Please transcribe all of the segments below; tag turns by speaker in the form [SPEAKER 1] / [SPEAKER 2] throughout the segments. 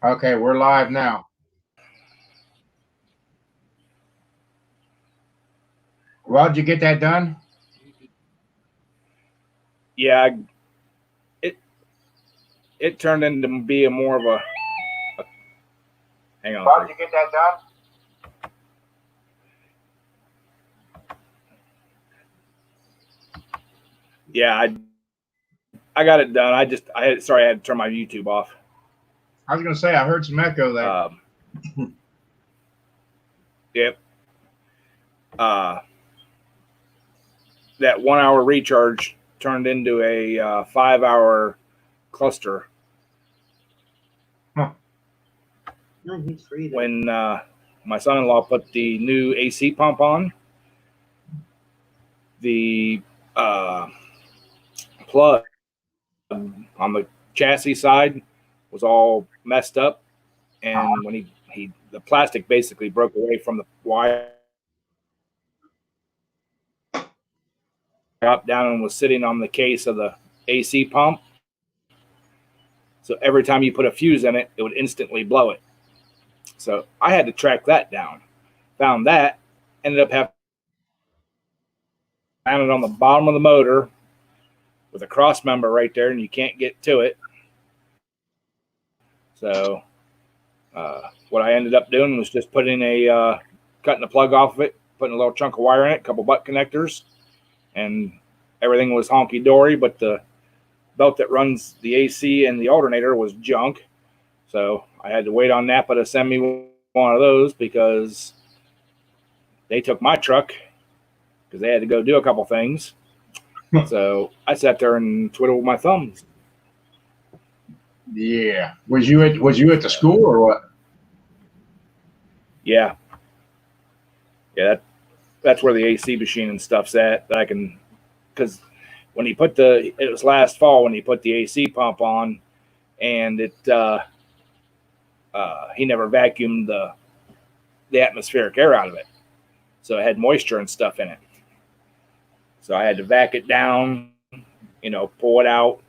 [SPEAKER 1] Okay, we're live now. Well, did you get that done?
[SPEAKER 2] Yeah, it turned into be a more of a hang on.
[SPEAKER 1] Well, did you get that done?
[SPEAKER 2] Yeah, I got it done. I had to turn my YouTube off.
[SPEAKER 1] I was going to say I heard some echo there.
[SPEAKER 2] Yep. That 1 hour recharge turned into a 5 hour cluster.
[SPEAKER 1] Huh.
[SPEAKER 3] No, he's free there.
[SPEAKER 2] When my son-in-law put the new AC pump on, the plug on the chassis side was all messed up, and when the plastic basically broke away from the wire up down and was sitting on the case of the AC pump. So every time you put a fuse in it, it would instantly blow it. So I had to track that down. Found that, ended up having it on the bottom of the motor with a cross member right there, and you can't get to it. So what I ended up doing was just cutting the plug off of it, putting a little chunk of wire in it, a couple butt connectors, and everything was honky-dory, but the belt that runs the AC and the alternator was junk. So I had to wait on Napa to send me one of those because they took my truck because they had to go do a couple things. So I sat there and twiddled my thumbs.
[SPEAKER 1] Yeah. Was you at the school or what?
[SPEAKER 2] Yeah. That's where the AC machine and stuff's at. That I can, because when it was last fall when he put the AC pump on, and he never vacuumed the atmospheric air out of it, so it had moisture and stuff in it. So I had to vac it down, pull it out,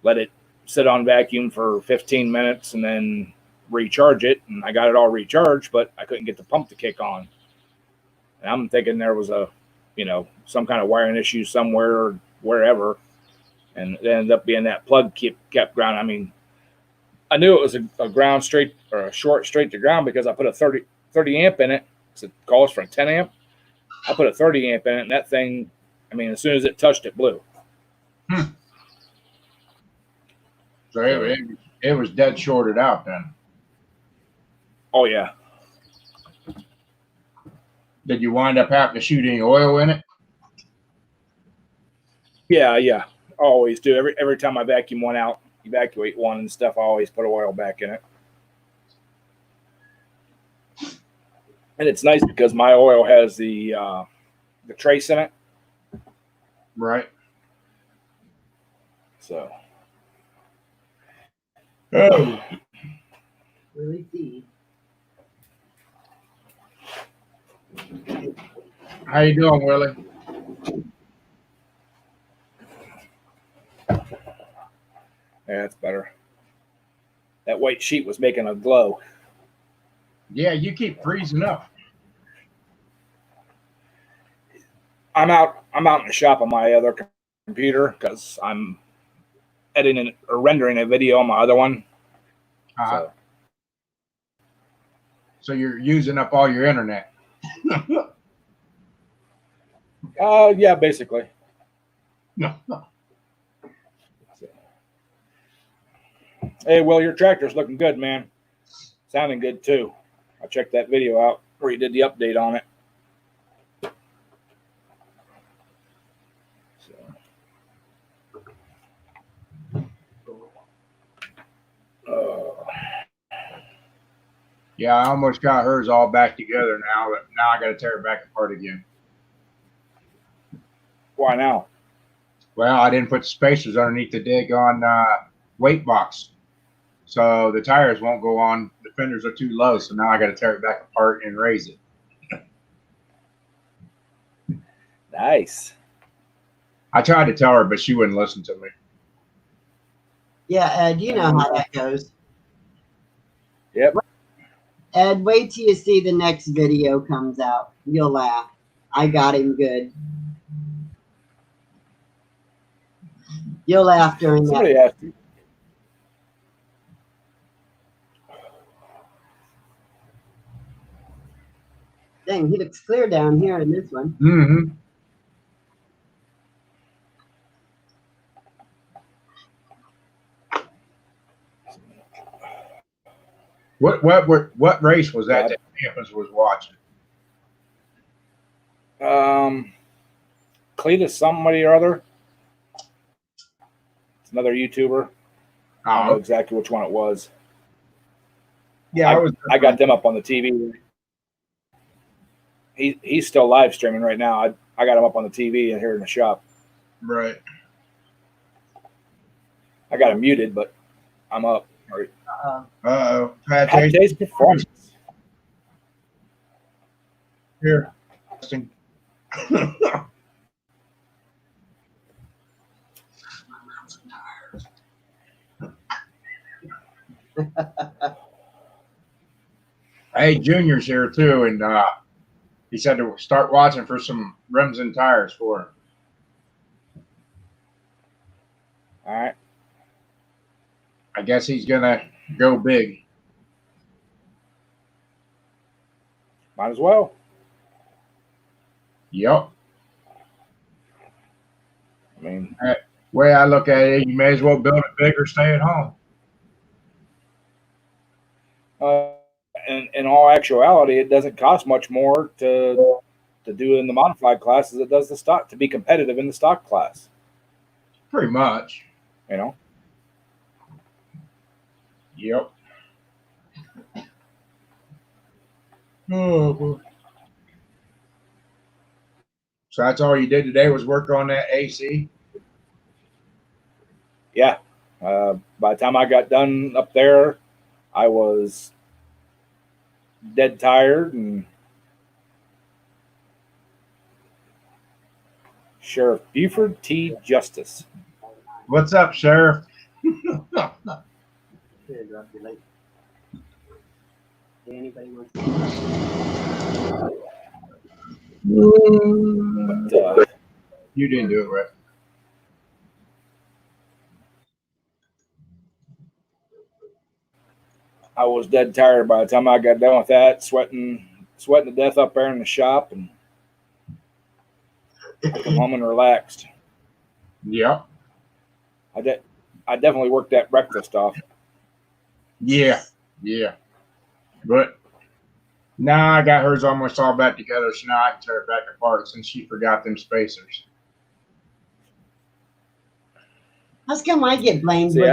[SPEAKER 2] let it sit on vacuum for 15 minutes, and then recharge it. And I got it all recharged, but I couldn't get the pump to kick on. And I'm thinking there was some kind of wiring issue somewhere or wherever. And it ended up being that plug kept ground. I mean, I knew it was a ground straight or a short straight to ground because I put a 30 amp in it. So it calls for a 10 amp. I put a 30 amp in it, and that thing, I mean, as soon as it touched, it blew.
[SPEAKER 1] So it was dead shorted out then.
[SPEAKER 2] Oh, yeah.
[SPEAKER 1] Did you wind up having to shoot any oil in it?
[SPEAKER 2] Yeah. I always do. Every time I vacuum one out, evacuate one and stuff, I always put oil back in it. And it's nice because my oil has the trace in it.
[SPEAKER 1] Right.
[SPEAKER 2] So.
[SPEAKER 1] Oh.
[SPEAKER 3] Really deep.
[SPEAKER 1] How you doing, Willie?
[SPEAKER 2] Yeah, that's better. That white sheet was making a glow.
[SPEAKER 1] Yeah, you keep freezing up.
[SPEAKER 2] I'm out in the shop on my other computer because I'm editing or rendering a video on my other one.
[SPEAKER 1] So you're using up all your internet.
[SPEAKER 2] Yeah, basically.
[SPEAKER 1] No.
[SPEAKER 2] Hey, Will, your tractor's looking good, man. Sounding good too. I checked that video out where you did the update on it.
[SPEAKER 1] Yeah, I almost got hers all back together now, but now I got to tear it back apart again.
[SPEAKER 2] Why now?
[SPEAKER 1] Well, I didn't put the spacers underneath the daggone weight box, so the tires won't go on. The fenders are too low, so now I got to tear it back apart and raise it.
[SPEAKER 2] Nice.
[SPEAKER 1] I tried to tell her, but she wouldn't listen to me.
[SPEAKER 3] Yeah, Ed, you know how that goes.
[SPEAKER 2] Yep.
[SPEAKER 3] Ed, wait till you see the next video comes out. You'll laugh. I got him good. You'll laugh during that.
[SPEAKER 2] Somebody asked you.
[SPEAKER 3] Dang, he looks clear down here in this one.
[SPEAKER 1] Mm-hmm. What race was that that Campus was watching?
[SPEAKER 2] Cletus somebody or other. It's another YouTuber. I don't know exactly which one it was.
[SPEAKER 1] Yeah,
[SPEAKER 2] I got them up on the TV. He's still live streaming right now. I got him up on the TV and here in the shop.
[SPEAKER 1] Right.
[SPEAKER 2] I got him muted, but I'm up. Right.
[SPEAKER 1] Uh-oh.
[SPEAKER 2] Pate's performance.
[SPEAKER 1] Here. Hey, Junior's here too, and he said to start watching for some rims and tires for him.
[SPEAKER 2] All right.
[SPEAKER 1] I guess he's gonna go big.
[SPEAKER 2] Might as well.
[SPEAKER 1] Yep.
[SPEAKER 2] I mean,
[SPEAKER 1] way I look at it, you may as well build it big or stay at home.
[SPEAKER 2] in all actuality, it doesn't cost much more to do in the modified class as it does the stock, to be competitive in the stock class.
[SPEAKER 1] Pretty much.
[SPEAKER 2] You know?
[SPEAKER 1] Yep. Oh, boy. So that's all you did today was work on that AC?
[SPEAKER 2] Yeah. By the time I got done up there, I was dead tired, and Sheriff Buford T. Justice.
[SPEAKER 1] What's up, Sheriff?
[SPEAKER 3] Anybody wants
[SPEAKER 2] But,
[SPEAKER 1] you didn't do it right.
[SPEAKER 2] I was dead tired by the time I got done with that, sweating to death up there in the shop, and I come home and relaxed.
[SPEAKER 1] Yep.
[SPEAKER 2] I definitely worked that breakfast off.
[SPEAKER 1] Yeah. But now I got hers almost all back together, so now I can tear it back apart since she forgot them spacers.
[SPEAKER 3] How come I get blamed?
[SPEAKER 2] See,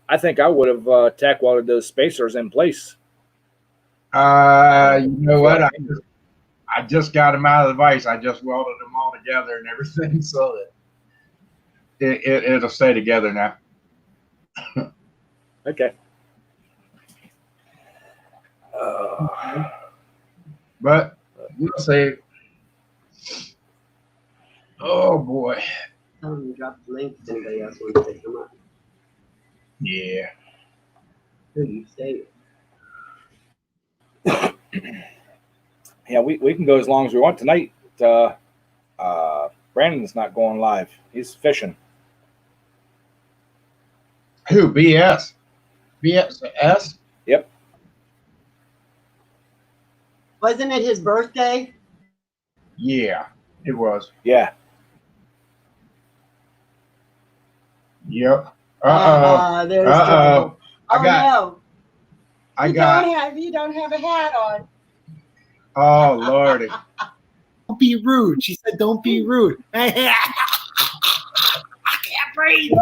[SPEAKER 2] I think I would have tack welded those spacers in place.
[SPEAKER 1] You know what? I just got them out of the vise. I just welded them all together and everything so that it'll stay together now.
[SPEAKER 2] Okay.
[SPEAKER 1] But we'll see. Oh boy.
[SPEAKER 3] Tell them to drop the link if anybody else wants to pick them up.
[SPEAKER 1] Yeah.
[SPEAKER 3] Here, you stay.
[SPEAKER 2] Yeah, we can go as long as we want tonight. Brandon's not going live. He's fishing.
[SPEAKER 1] Who? BS? BS?
[SPEAKER 2] Yep.
[SPEAKER 3] Wasn't it his birthday?
[SPEAKER 1] Yeah, it was.
[SPEAKER 2] Yeah.
[SPEAKER 1] Yep.
[SPEAKER 3] There's trouble. You don't have a hat on.
[SPEAKER 1] Oh, Lordy.
[SPEAKER 4] Don't be rude. She said, don't be rude. I can't breathe.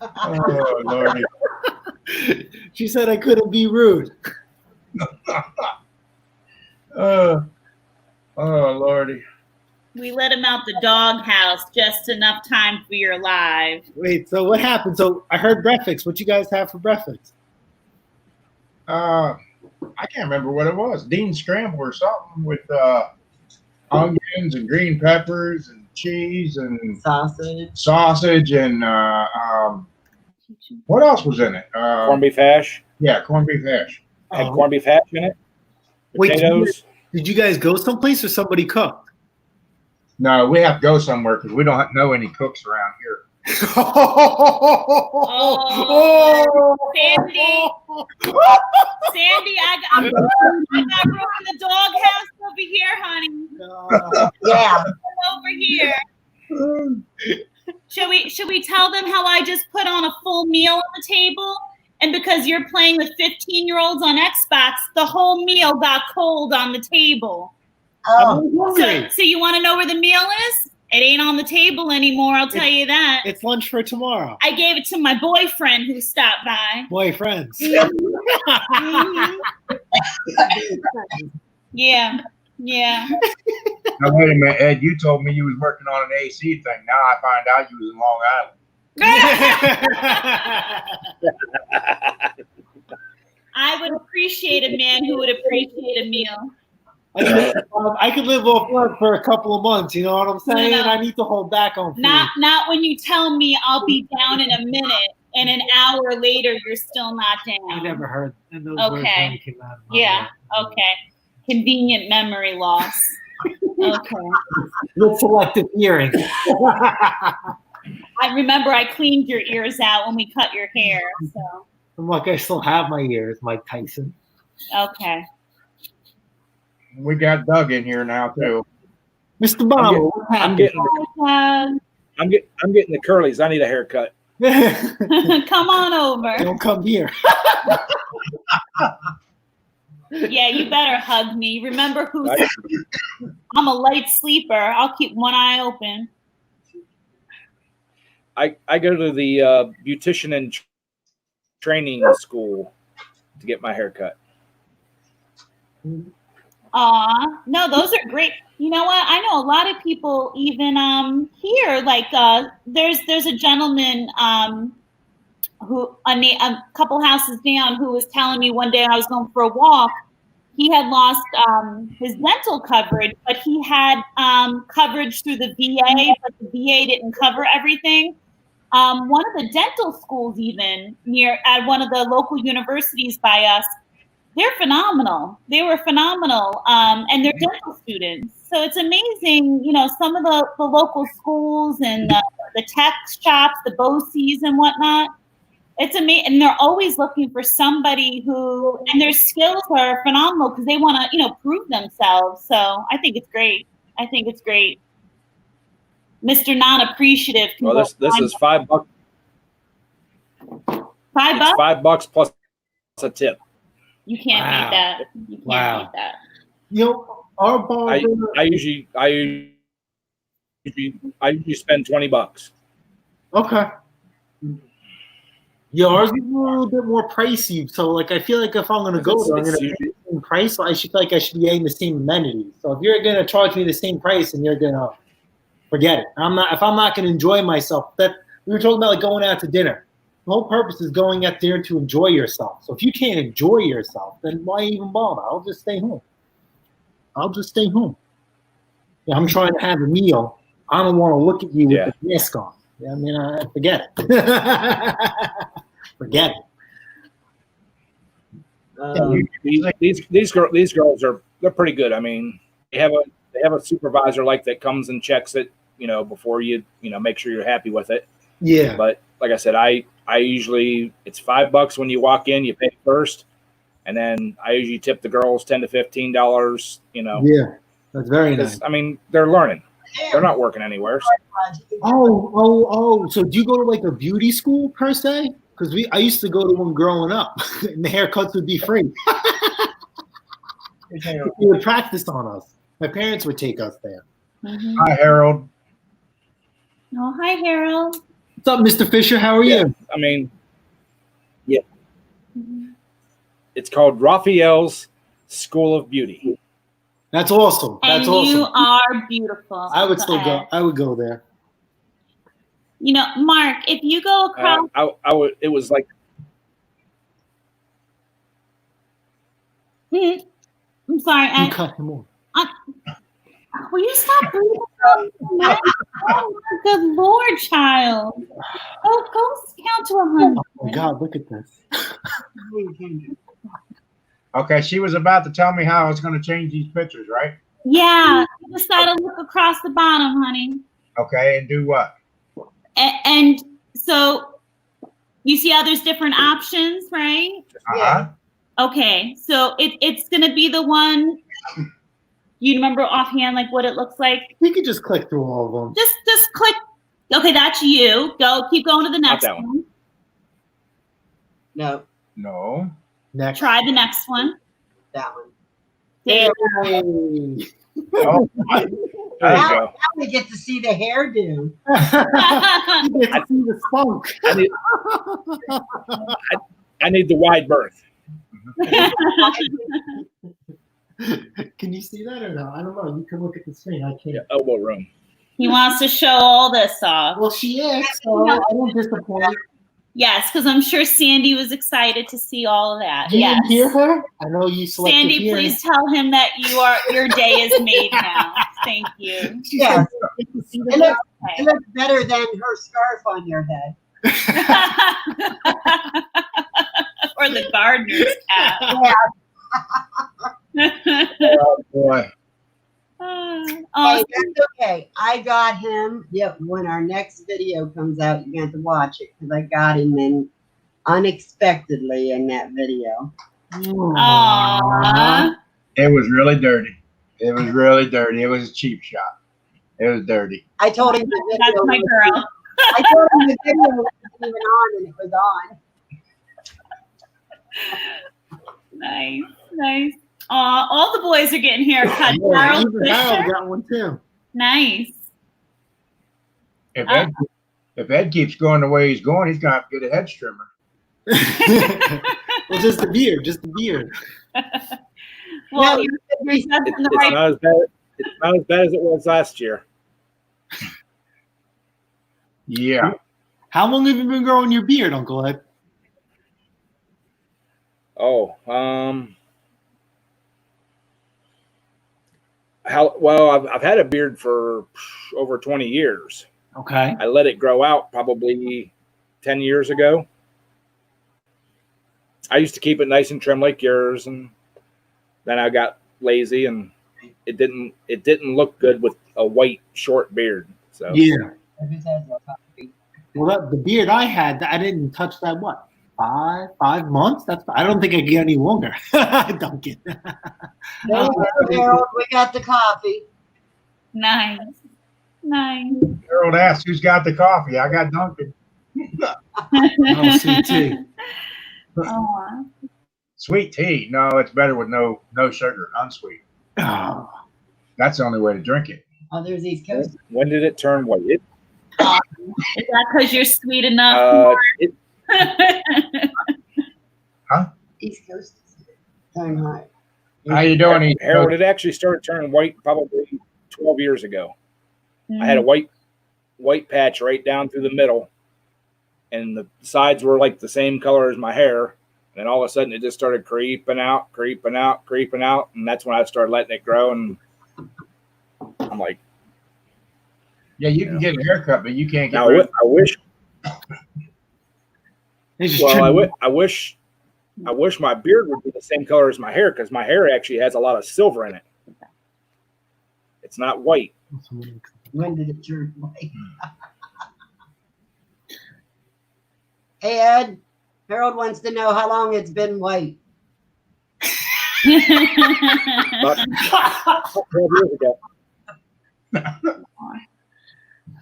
[SPEAKER 1] Oh, Lordy.
[SPEAKER 4] She said I couldn't be rude.
[SPEAKER 1] Oh, Lordy.
[SPEAKER 5] We let him out the doghouse just enough time for your live.
[SPEAKER 4] Wait, so what happened? So I heard breakfast. What you guys have for breakfast?
[SPEAKER 1] I can't remember what it was. Dean scramble or something with onions and green peppers and cheese and
[SPEAKER 3] sausage
[SPEAKER 1] and What else was in it?
[SPEAKER 2] Corned beef hash.
[SPEAKER 1] Yeah, corned beef hash.
[SPEAKER 2] Had corned beef hash in it.
[SPEAKER 4] Wait,
[SPEAKER 2] Potatoes.
[SPEAKER 4] did you guys go someplace or somebody cooked?
[SPEAKER 1] No, we have to go somewhere because we don't know any cooks around here.
[SPEAKER 5] Sandy, I got room in the doghouse over here, honey.
[SPEAKER 3] Yeah.
[SPEAKER 5] Over here. Should we tell them how I just put on a full meal on the table? And because you're playing with 15-year-olds on Xbox, the whole meal got cold on the table.
[SPEAKER 3] Oh,
[SPEAKER 5] So you want to know where the meal is? It ain't on the table anymore, I'll tell you that.
[SPEAKER 4] It's lunch for tomorrow.
[SPEAKER 5] I gave it to my boyfriend who stopped by.
[SPEAKER 4] Boyfriends.
[SPEAKER 5] Mhm. Yeah.
[SPEAKER 1] Now wait a minute, Ed. You told me you was working on an AC thing. Now I find out you was in Long Island.
[SPEAKER 5] I would appreciate a man who would appreciate a meal.
[SPEAKER 4] I could live off work for a couple of months. You know what I'm saying?
[SPEAKER 5] No.
[SPEAKER 4] I need to hold back on food.
[SPEAKER 5] Not when you tell me I'll be down in a minute, and an hour later you're still not
[SPEAKER 4] I
[SPEAKER 5] down.
[SPEAKER 4] never heard those words
[SPEAKER 5] Okay.
[SPEAKER 4] when they came out of my
[SPEAKER 5] Yeah.
[SPEAKER 4] mouth.
[SPEAKER 5] Okay. Convenient memory loss. Okay.
[SPEAKER 4] With selective hearing.
[SPEAKER 5] I remember I cleaned your ears out when we cut your hair. So
[SPEAKER 4] I'm like, I still have my ears, Mike Tyson.
[SPEAKER 5] okay.
[SPEAKER 1] We got Doug in here now too.
[SPEAKER 4] Mr. Bobble, what
[SPEAKER 2] I'm
[SPEAKER 4] happened?
[SPEAKER 2] getting
[SPEAKER 5] Uh,
[SPEAKER 2] I'm getting the curlies. I need a haircut.
[SPEAKER 5] come on over.
[SPEAKER 4] Don't come here.
[SPEAKER 5] Yeah, you better hug me. Remember who's I'm a light sleeper. I'll keep one eye open.
[SPEAKER 2] I go to the beautician and training school to get my haircut.
[SPEAKER 5] No, those are great. You know what? I know a lot of people even here. Like there's a gentleman who a couple houses down who was telling me one day I was going for a walk. He had lost his dental coverage, but he had coverage through the VA, but the VA didn't cover everything. One of the dental schools, even near at one of the local universities by us, they're phenomenal. They were phenomenal, and they're dental students. So it's amazing, you know, some of the local schools and the tech shops, the BOCES and whatnot. It's amazing, and they're always looking for somebody who, and their skills are phenomenal because they want to, you know, prove themselves. So I think it's great. Mr. Non-Appreciative.
[SPEAKER 2] Well, this is $5.
[SPEAKER 5] $5?
[SPEAKER 2] It's $5 plus a tip.
[SPEAKER 5] You can't beat that. You can't beat that.
[SPEAKER 4] You know, our bar.
[SPEAKER 2] I usually spend $20.
[SPEAKER 4] Okay. Yeah, ours is a little bit more pricey. So, like, I feel like if I'm going to go there, I'm going to pay the same price. So I should feel like I should be getting the same amenities. So if you're going to charge me the same price, and you're going to forget it. If I'm not going to enjoy myself, that we were talking about like going out to dinner. The whole purpose is going out there to enjoy yourself. So if you can't enjoy yourself, then why even bother? I'll just stay home. Yeah, I'm trying to have a meal. I don't want to look at you with the mask on. I mean, forget it. Forget it.
[SPEAKER 2] These girls they're pretty good. I mean, they have a supervisor like that comes and checks it, you know, before you make sure you're happy with it.
[SPEAKER 4] Yeah.
[SPEAKER 2] But like I said, I usually it's $5 when you walk in, you pay first, and then I usually tip the girls $10 to $15. You know.
[SPEAKER 4] Yeah, that's very nice.
[SPEAKER 2] I mean, they're learning. They're not working anywhere. So.
[SPEAKER 4] Oh. So do you go to like a beauty school per se? Because I used to go to one growing up, and the haircuts would be free. They would practice on us. My parents would take us there.
[SPEAKER 5] Mm-hmm.
[SPEAKER 1] Hi, Harold.
[SPEAKER 5] Oh, hi, Harold.
[SPEAKER 4] What's up, Mr. Fisher? How are you?
[SPEAKER 2] I mean, yeah. It's called Raphael's School of Beauty.
[SPEAKER 4] That's awesome. That's
[SPEAKER 5] and
[SPEAKER 4] awesome.
[SPEAKER 5] You are beautiful.
[SPEAKER 4] I would still go. I would go there.
[SPEAKER 5] You know, Mark, if you go across,
[SPEAKER 2] I would. It was like.
[SPEAKER 5] I'm sorry.
[SPEAKER 4] You cut him off.
[SPEAKER 5] Will you stop breathing? Oh, good Lord, child. Go count down to 100.
[SPEAKER 4] Oh my God, look at this.
[SPEAKER 1] Okay, she was about to tell me how I was going to change these pictures, right?
[SPEAKER 5] Yeah, you just gotta look across the bottom, honey.
[SPEAKER 1] Okay, and do what?
[SPEAKER 5] And so you see how there's different options, right?
[SPEAKER 1] Uh-huh.
[SPEAKER 5] Okay, so it's gonna be the one. You remember offhand, like what it looks like?
[SPEAKER 4] You could just click through all of them.
[SPEAKER 5] Just click. Okay, that's you. Keep going to the next
[SPEAKER 2] that
[SPEAKER 5] one.
[SPEAKER 2] one.
[SPEAKER 3] No,
[SPEAKER 1] No.
[SPEAKER 4] Next.
[SPEAKER 5] Try the next one.
[SPEAKER 3] that one.
[SPEAKER 5] There.
[SPEAKER 4] Hey.
[SPEAKER 1] Oh,
[SPEAKER 2] There you
[SPEAKER 3] Now,
[SPEAKER 2] go.
[SPEAKER 3] now we get to see the hairdo.
[SPEAKER 4] You get to see the spunk.
[SPEAKER 2] I need the wide berth.
[SPEAKER 4] Can you see that or no? I don't know. You can look at the screen. I can't.
[SPEAKER 2] Yeah, elbow room.
[SPEAKER 5] He wants to show all this off.
[SPEAKER 4] Well, she is, so I won't disappoint.
[SPEAKER 5] Yes, because I'm sure Sandy was excited to see all of that.
[SPEAKER 4] You
[SPEAKER 5] Yes.
[SPEAKER 4] didn't hear her? I know you selected
[SPEAKER 5] Sandy,
[SPEAKER 4] hearing.
[SPEAKER 5] please tell him that your day is made now. Thank you.
[SPEAKER 4] She
[SPEAKER 3] Yes.
[SPEAKER 4] said, "Get to see the
[SPEAKER 3] It looks,
[SPEAKER 5] Okay.
[SPEAKER 3] it looks better than her scarf on your head.
[SPEAKER 5] Or the gardener's cap.
[SPEAKER 1] oh boy.
[SPEAKER 5] Oh,
[SPEAKER 3] Hey, that's okay. I got him. Yep. When our next video comes out, you're going to have to watch it because I got him in unexpectedly in that video.
[SPEAKER 5] Aw.
[SPEAKER 1] It was really dirty. It was really dirty. It was a cheap shot. It was dirty.
[SPEAKER 3] I told him the
[SPEAKER 5] That's
[SPEAKER 3] video.
[SPEAKER 5] my girl.
[SPEAKER 3] I told him the video wasn't even on, and it was on.
[SPEAKER 5] Nice. All the boys are getting haircuts.
[SPEAKER 4] Yeah,
[SPEAKER 5] Harold
[SPEAKER 4] even Harold
[SPEAKER 5] Fisher.
[SPEAKER 4] got one too.
[SPEAKER 5] Nice.
[SPEAKER 1] If Ed keeps going the way he's going, he's going to have to get a head trimmer.
[SPEAKER 4] Well, just the beard,
[SPEAKER 5] Well,
[SPEAKER 3] No,
[SPEAKER 5] you're
[SPEAKER 2] It's
[SPEAKER 5] in the
[SPEAKER 2] not
[SPEAKER 5] right.
[SPEAKER 2] as bad. It's not as bad as it was last year.
[SPEAKER 1] Yeah.
[SPEAKER 4] How long have you been growing your beard, Uncle Ed?
[SPEAKER 2] Oh, I've had a beard for over 20 years.
[SPEAKER 4] Okay.
[SPEAKER 2] I let it grow out probably 10 years ago. I used to keep it nice and trim like yours, and then I got lazy, and it didn't look good with a white short beard. So
[SPEAKER 4] Yeah.
[SPEAKER 3] Whose has a copy?
[SPEAKER 4] Well, the beard I had, I didn't touch that. What? 5 months? I don't think I get any longer. Don't get.
[SPEAKER 3] There you go, Harold. We got the coffee.
[SPEAKER 5] Nice.
[SPEAKER 1] Harold asked, who's got the coffee? I got Dunkin'.
[SPEAKER 4] Oh, sweet tea.
[SPEAKER 5] Aw.
[SPEAKER 1] Sweet tea. No, it's better with no sugar, unsweet.
[SPEAKER 4] Oh.
[SPEAKER 1] That's the only way to drink it.
[SPEAKER 3] Oh, there's East Coast.
[SPEAKER 2] when did it turn white?
[SPEAKER 5] Is that because you're sweet enough?
[SPEAKER 3] East Coast. Turn high.
[SPEAKER 1] How you doing, East
[SPEAKER 2] Harold,
[SPEAKER 1] Coast?
[SPEAKER 2] it actually started turning white probably 12 years ago. I had a white patch right down through the middle, and the sides were like the same color as my hair. And all of a sudden, it just started creeping out, and that's when I started letting it grow. And I'm like,
[SPEAKER 1] Yeah, you can get a haircut, but you can't get
[SPEAKER 2] now
[SPEAKER 1] rid of
[SPEAKER 2] I wish.
[SPEAKER 4] They just
[SPEAKER 2] Well,
[SPEAKER 4] trimmed-
[SPEAKER 2] I wish my beard would be the same color as my hair, because my hair actually has a lot of silver in it. It's not white.
[SPEAKER 3] When did it turn white? Hey, Ed. Harold wants to know how long it's been white.
[SPEAKER 2] About 12 years ago.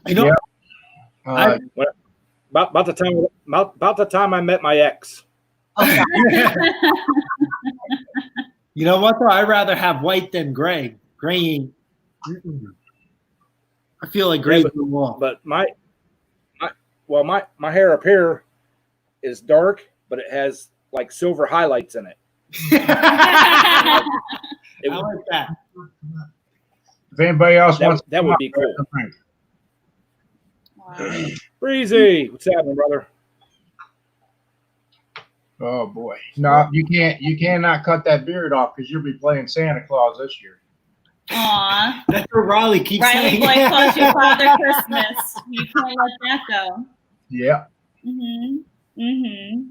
[SPEAKER 4] You know,
[SPEAKER 1] Uh,
[SPEAKER 2] About the time I met my ex.
[SPEAKER 3] Okay.
[SPEAKER 4] you know what though? I'd rather have white than gray. Gray ain't. I feel like gray's
[SPEAKER 2] Yeah,
[SPEAKER 4] the wall.
[SPEAKER 2] But my hair up here is dark, but it has like silver highlights in it.
[SPEAKER 4] I
[SPEAKER 2] It
[SPEAKER 4] like that.
[SPEAKER 1] if anybody else wants
[SPEAKER 2] that would be cool.
[SPEAKER 5] Wow.
[SPEAKER 2] Breezy, what's happening, brother?
[SPEAKER 1] Oh boy. No, you cannot cut that beard off because you'll be playing Santa Claus this year.
[SPEAKER 5] Aw.
[SPEAKER 4] That's what Riley keeps
[SPEAKER 5] Riley
[SPEAKER 4] saying.
[SPEAKER 5] Boy calls you Father Christmas. You can't let that go.
[SPEAKER 1] Yeah.
[SPEAKER 5] Mm-hmm. Mm-hmm.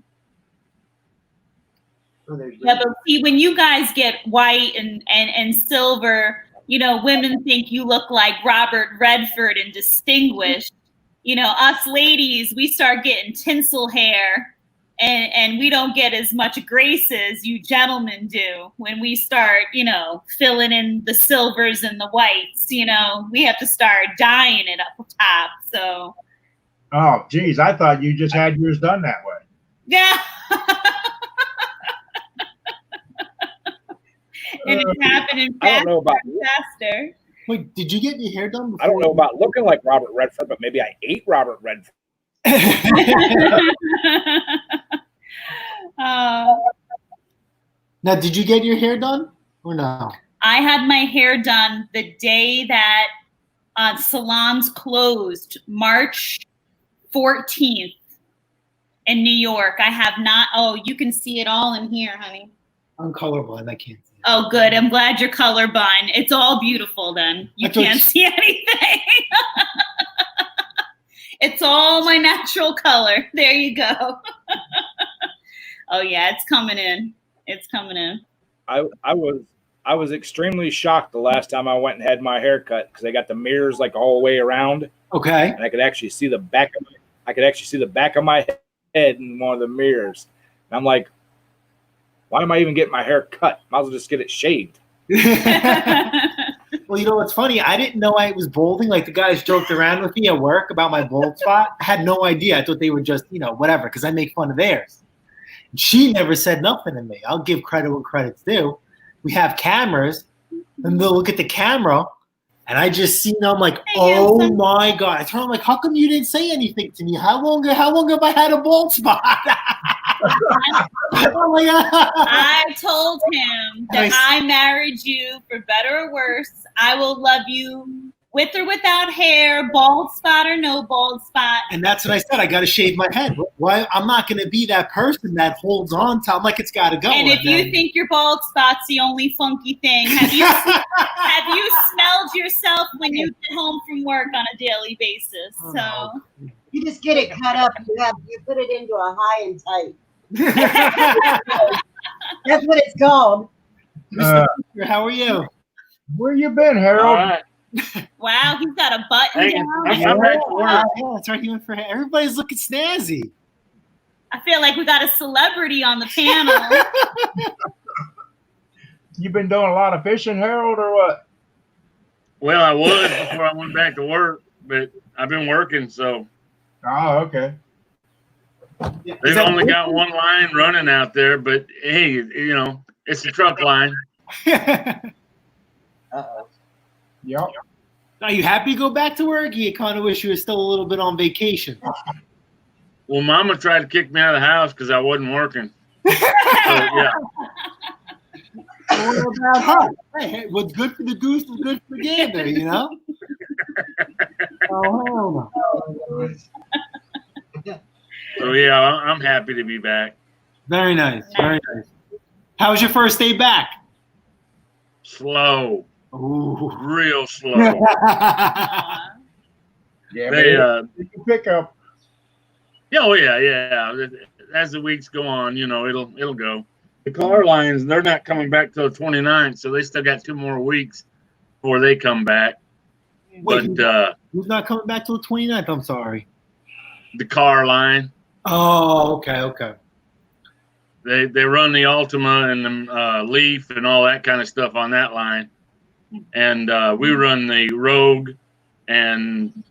[SPEAKER 3] Oh, they're
[SPEAKER 5] Yeah,
[SPEAKER 3] great.
[SPEAKER 5] but see, when you guys get white and silver, you know, women think you look like Robert Redford and distinguished. You know, us ladies, we start getting tinsel hair, and we don't get as much grace as you gentlemen do when we start, you know, filling in the silvers and the whites. You know, we have to start dyeing it up top. So,
[SPEAKER 1] Oh, geez, I thought you just had yours done that way.
[SPEAKER 5] yeah. And it's happening
[SPEAKER 2] I don't know about
[SPEAKER 5] faster.
[SPEAKER 4] Wait, did you get your hair done before?
[SPEAKER 2] I don't know about looking like Robert Redford, but maybe I ate Robert Redford.
[SPEAKER 4] Now, did you get your hair done or no?
[SPEAKER 5] I had my hair done the day that salons closed, March 14th in New York. I have not. Oh, you can see it all in here, honey.
[SPEAKER 4] I'm colorblind. I can't see it.
[SPEAKER 5] Oh, good. I'm glad you're colorblind. It's all beautiful then. You can't see anything. It's all my natural color. There you go. Oh, yeah, it's coming in. It's coming in.
[SPEAKER 2] I was extremely shocked the last time I went and had my hair cut because they got the mirrors like all the way around,
[SPEAKER 4] Okay.
[SPEAKER 2] and I could actually see the back of my head in one of the mirrors. And I'm like, why am I even getting my hair cut? Might as well just get it shaved.
[SPEAKER 4] Well, you know what's funny? I didn't know I was balding. Like the guys joked around with me at work about my bald spot. I had no idea. I thought they were just, you know, whatever, because I make fun of theirs. She never said nothing to me. I'll give credit when credit's due. We have cameras, and they'll look at the camera, and I just see them. I'm like, oh my God. I told them, like, how come you didn't say anything to me? How long have I had a bald spot? Oh my God.
[SPEAKER 5] I told him that I married you for better or worse. I will love you with or without hair, bald spot or no bald spot.
[SPEAKER 4] And that's what I said. I got to shave my head. Why? I'm not going to be that person that holds on to. I'm like, it's got to go.
[SPEAKER 5] And if you think your bald spot's the only funky thing, have you smelled yourself when you get home from work on a daily basis? So
[SPEAKER 3] You just get it cut up. You put it into a high and tight. That's what it's called.
[SPEAKER 4] How are you?
[SPEAKER 1] Where you been, Harold?
[SPEAKER 6] All right.
[SPEAKER 5] wow, he's got a button
[SPEAKER 6] Hey,
[SPEAKER 5] down.
[SPEAKER 6] I'm back to work.
[SPEAKER 4] Yeah, that's right. He went for hair. Everybody's looking snazzy.
[SPEAKER 5] I feel like we got a celebrity on the panel.
[SPEAKER 1] You been doing a lot of fishing, Harold, or what?
[SPEAKER 6] Well, I was before I went back to work, but I've been working, so
[SPEAKER 1] Oh, okay.
[SPEAKER 6] they've only got one line running out there. But hey, you know, it's a truck line.
[SPEAKER 3] Uh-oh.
[SPEAKER 1] Yep.
[SPEAKER 4] Are you happy to go back to work? You kind of wish you were still a little bit on vacation.
[SPEAKER 6] Well, Mama tried to kick me out of the house because I wasn't working. So, yeah.
[SPEAKER 4] What about her? Hey, what's good for the goose is good for the gander, you know? Oh, hell no.
[SPEAKER 6] So yeah, I'm happy to be back.
[SPEAKER 4] Very nice. Very nice. How was your first day back?
[SPEAKER 6] Slow,
[SPEAKER 4] Ooh.
[SPEAKER 6] real slow.
[SPEAKER 1] Yeah,
[SPEAKER 6] They
[SPEAKER 1] you can pick up.
[SPEAKER 6] Oh yeah. As the weeks go on, you know, it'll go. The car lines, they're not coming back till the 29th, so they still got 2 more weeks before they come back.
[SPEAKER 4] Wait,
[SPEAKER 6] But
[SPEAKER 4] who's not coming back till the 29th? I'm sorry.
[SPEAKER 6] the car line,
[SPEAKER 4] Oh, okay.
[SPEAKER 6] they run the Altima and the Leaf and all that kind of stuff on that line, and we run the Rogue and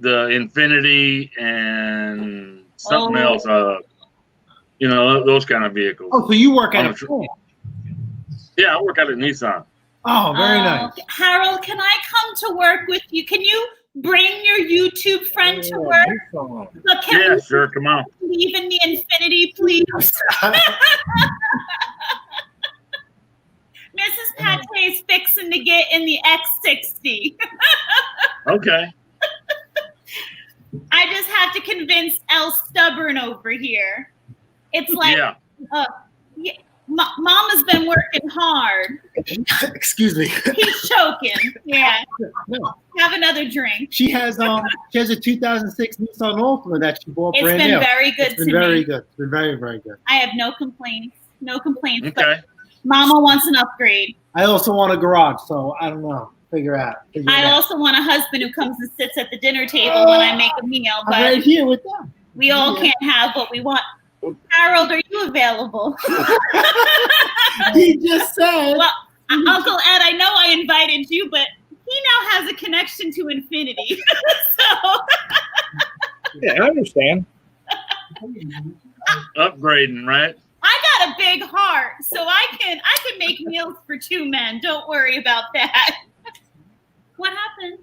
[SPEAKER 6] the Infinity and something else. You know, those kind of vehicles.
[SPEAKER 4] Oh, so you work at
[SPEAKER 6] On
[SPEAKER 4] a
[SPEAKER 6] the
[SPEAKER 4] plant.
[SPEAKER 6] Yeah, I work out at Nissan.
[SPEAKER 4] Oh, very nice.
[SPEAKER 5] Harold, can I come to work with you? Can you bring your YouTube friend to work? But can
[SPEAKER 6] Yeah,
[SPEAKER 5] we
[SPEAKER 6] sure. Come on.
[SPEAKER 5] leave in the Infinity, please? Mrs. Pate is fixing to get in the X60.
[SPEAKER 6] Okay.
[SPEAKER 5] I just have to convince El Stubborn over here. It's like,
[SPEAKER 6] Yeah.
[SPEAKER 5] Mama's been working hard.
[SPEAKER 4] Excuse me.
[SPEAKER 5] He's choking. Yeah.
[SPEAKER 4] No.
[SPEAKER 5] Have another drink.
[SPEAKER 4] She has a 2006 Nissan Altima that she bought
[SPEAKER 5] It's
[SPEAKER 4] brand
[SPEAKER 5] been
[SPEAKER 4] new.
[SPEAKER 5] very good
[SPEAKER 4] It's been
[SPEAKER 5] to
[SPEAKER 4] very
[SPEAKER 5] me.
[SPEAKER 4] good. It's been very, very good.
[SPEAKER 5] I have no complaints. No complaints.
[SPEAKER 6] Okay.
[SPEAKER 5] But Mama wants an upgrade.
[SPEAKER 4] I also want a garage, so I don't know. Figure it out.
[SPEAKER 5] I also want a husband who comes and sits at the dinner table when I make a meal.
[SPEAKER 4] I'm
[SPEAKER 5] But
[SPEAKER 4] right here with them.
[SPEAKER 5] we all can't have what we want. Harold, are you available?
[SPEAKER 4] He just said.
[SPEAKER 5] Well, Uncle Ed, I know I invited you, but he now has a connection to infinity. So
[SPEAKER 2] Yeah, I understand.
[SPEAKER 6] Upgrading, right?
[SPEAKER 5] I got a big heart, so I can make meals for two men. Don't worry about that. What happened?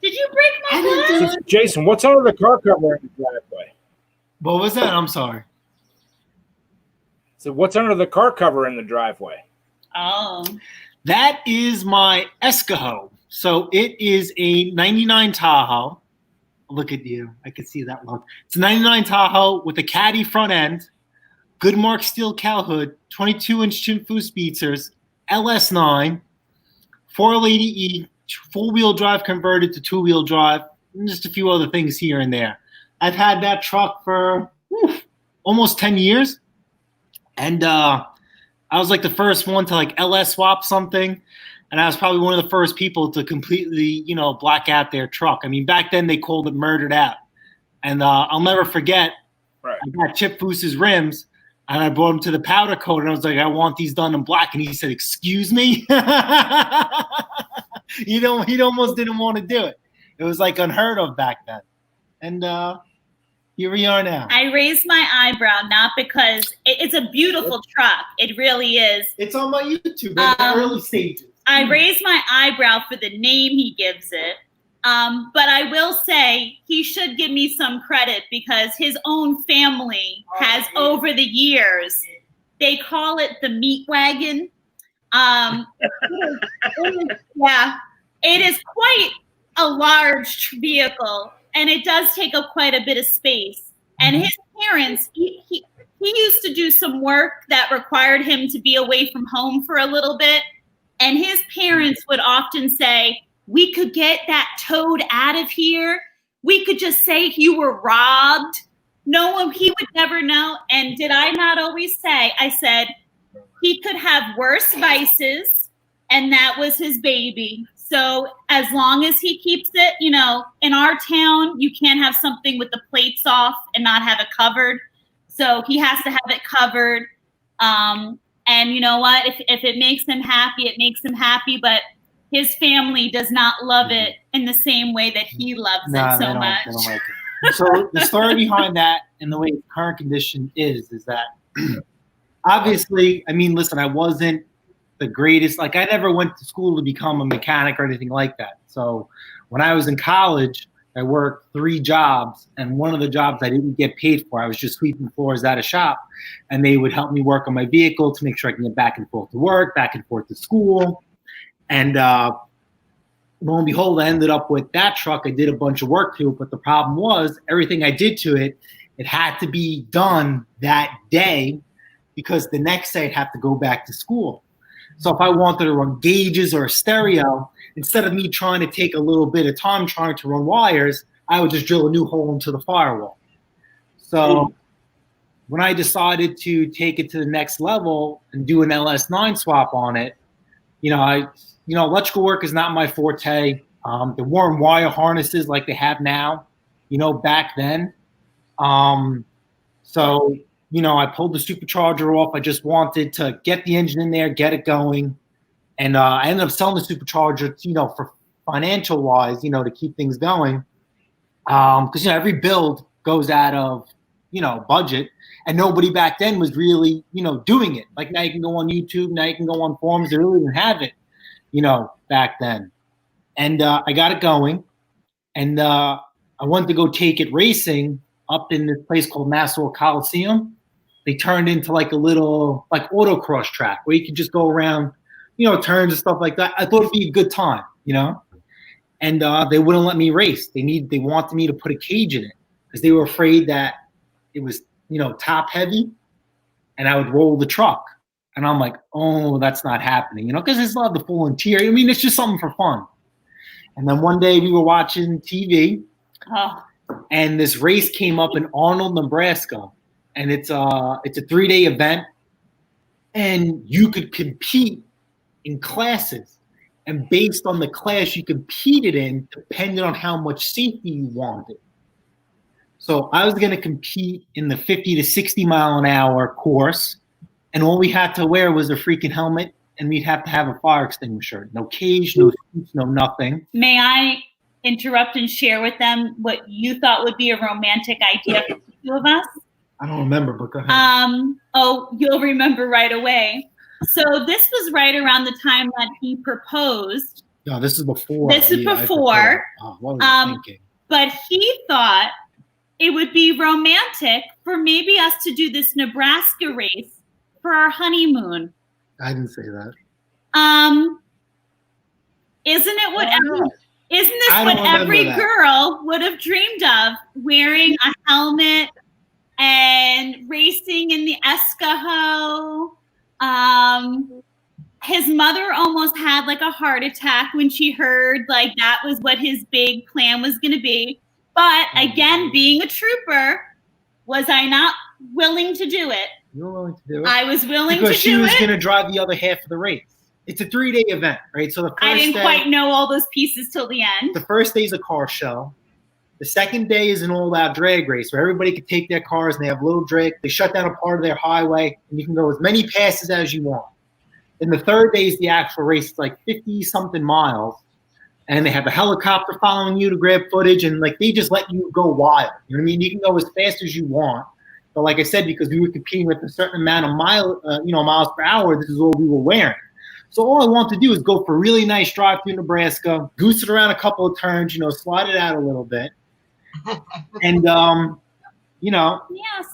[SPEAKER 5] Did you break my glass?
[SPEAKER 2] Jason, what's under the car cover in the driveway?
[SPEAKER 4] What was that? I'm sorry.
[SPEAKER 2] So what's under the car cover in the driveway?
[SPEAKER 5] Oh.
[SPEAKER 4] That is my Escahoe. So it is a 99 Tahoe. Look at you. I can see that one. It's a 99 Tahoe with a caddy front end, Goodmark steel cowl hood, 22-inch Chinfu speedsters, LS9, 480E, four-wheel drive converted to two-wheel drive, and just a few other things here and there. I've had that truck for almost 10 years. And I was like the first one to like LS swap something. And I was probably one of the first people to completely, black out their truck. I mean, back then they called it murdered out. And I'll never forget,
[SPEAKER 2] Right.
[SPEAKER 4] I got Chip Foose's rims and I brought him to the powder coat and I was like, I want these done in black. And he said, excuse me? He almost didn't want to do it. It was like unheard of back then. And here we are now.
[SPEAKER 5] I raised my eyebrow, not because it's a beautiful truck. It really is.
[SPEAKER 4] It's on my YouTube at the early stages.
[SPEAKER 5] I raised my eyebrow for the name he gives it. But I will say he should give me some credit because his own family has over the years, they call it the meat wagon. It is quite a large vehicle and it does take up quite a bit of space. And his parents, he used to do some work that required him to be away from home for a little bit. And his parents would often say, we could get that toad out of here. We could just say you were robbed. No one, he would never know. And did I not always say, I said, he could have worse vices, and that was his baby. So as long as he keeps it, in our town, you can't have something with the plates off and not have it covered. So he has to have it covered. And you know what? If it makes him happy, it makes him happy. But his family does not love it in the same way that he loves it so much.
[SPEAKER 4] They don't like it. So the story behind that and the way its current condition is that obviously, I mean, listen, I wasn't the greatest. Like, I never went to school to become a mechanic or anything like that. So when I was in college, I worked 3 jobs, and one of the jobs I didn't get paid for. I was just sweeping floors at a shop, and they would help me work on my vehicle to make sure I can get back and forth to work, back and forth to school. And lo and behold, I ended up with that truck. I did a bunch of work to it, but the problem was everything I did to it, it had to be done that day because the next day I'd have to go back to school. So if I wanted to run gauges or a stereo, instead of me trying to take a little bit of time trying to run wires, I would just drill a new hole into the firewall. So when I decided to take it to the next level and do an LS9 swap on it, electrical work is not my forte. There weren't wire harnesses like they have now, back then. So I pulled the supercharger off. I just wanted to get the engine in there, get it going. And I ended up selling the supercharger, for financial wise, to keep things going. Because, every build goes out of, budget. And nobody back then was really, doing it. Like now you can go on YouTube, now you can go on forums. They really didn't have it, back then. And I got it going. And I wanted to go take it racing up in this place called Nassau Coliseum. They turned into like a little autocross track where you could just go around, turns and stuff like that. I thought it'd be a good time, And they wouldn't let me race. They wanted me to put a cage in it because they were afraid that it was, top heavy and I would roll the truck. And I'm like, oh, that's not happening, because it's not the full interior. I mean, it's just something for fun. And then one day we were watching TV, and this race came up in Arnold, Nebraska, and it's a 3-day event, and you could compete in classes. And based on the class you competed in, depended on how much safety you wanted. So I was going to compete in the 50 to 60 mile an hour course, and all we had to wear was a freaking helmet, and we'd have to have a fire extinguisher. No cage, no suits, no nothing.
[SPEAKER 5] May I interrupt and share with them what you thought would be a romantic idea for the two of us?
[SPEAKER 4] I don't remember, but go ahead.
[SPEAKER 5] You'll remember right away. So this was right around the time that he proposed.
[SPEAKER 4] No, this is before.
[SPEAKER 5] This is before.
[SPEAKER 4] What was I thinking?
[SPEAKER 5] But he thought it would be romantic for maybe us to do this Nebraska race for our honeymoon.
[SPEAKER 4] I didn't say that.
[SPEAKER 5] Isn't this what every girl would have dreamed of? Wearing a helmet and racing in the Tahoe. His mother almost had like a heart attack when she heard like that was what his big plan was going to be. But again, being a trooper, was I not willing to do it?
[SPEAKER 4] You were willing to do it?
[SPEAKER 5] I was willing to do it.
[SPEAKER 4] Because she was going to drive the other half of the race. It's a 3-day event, right? So the first
[SPEAKER 5] I didn't
[SPEAKER 4] day,
[SPEAKER 5] quite know all those pieces till the end.
[SPEAKER 4] The first day is a car show. The second day is an all-out drag race where everybody can take their cars and they have little drag. They shut down a part of their highway, and you can go as many passes as you want. Then the third day is the actual race. It's like 50-something miles. And they have a helicopter following you to grab footage, and like they just let you go wild. You know what I mean? You can go as fast as you want. But like I said, because we were competing with a certain amount of miles per hour, this is all we were wearing. So all I want to do is go for a really nice drive through Nebraska, goose it around a couple of turns, slide it out a little bit. And,
[SPEAKER 5] Yeah,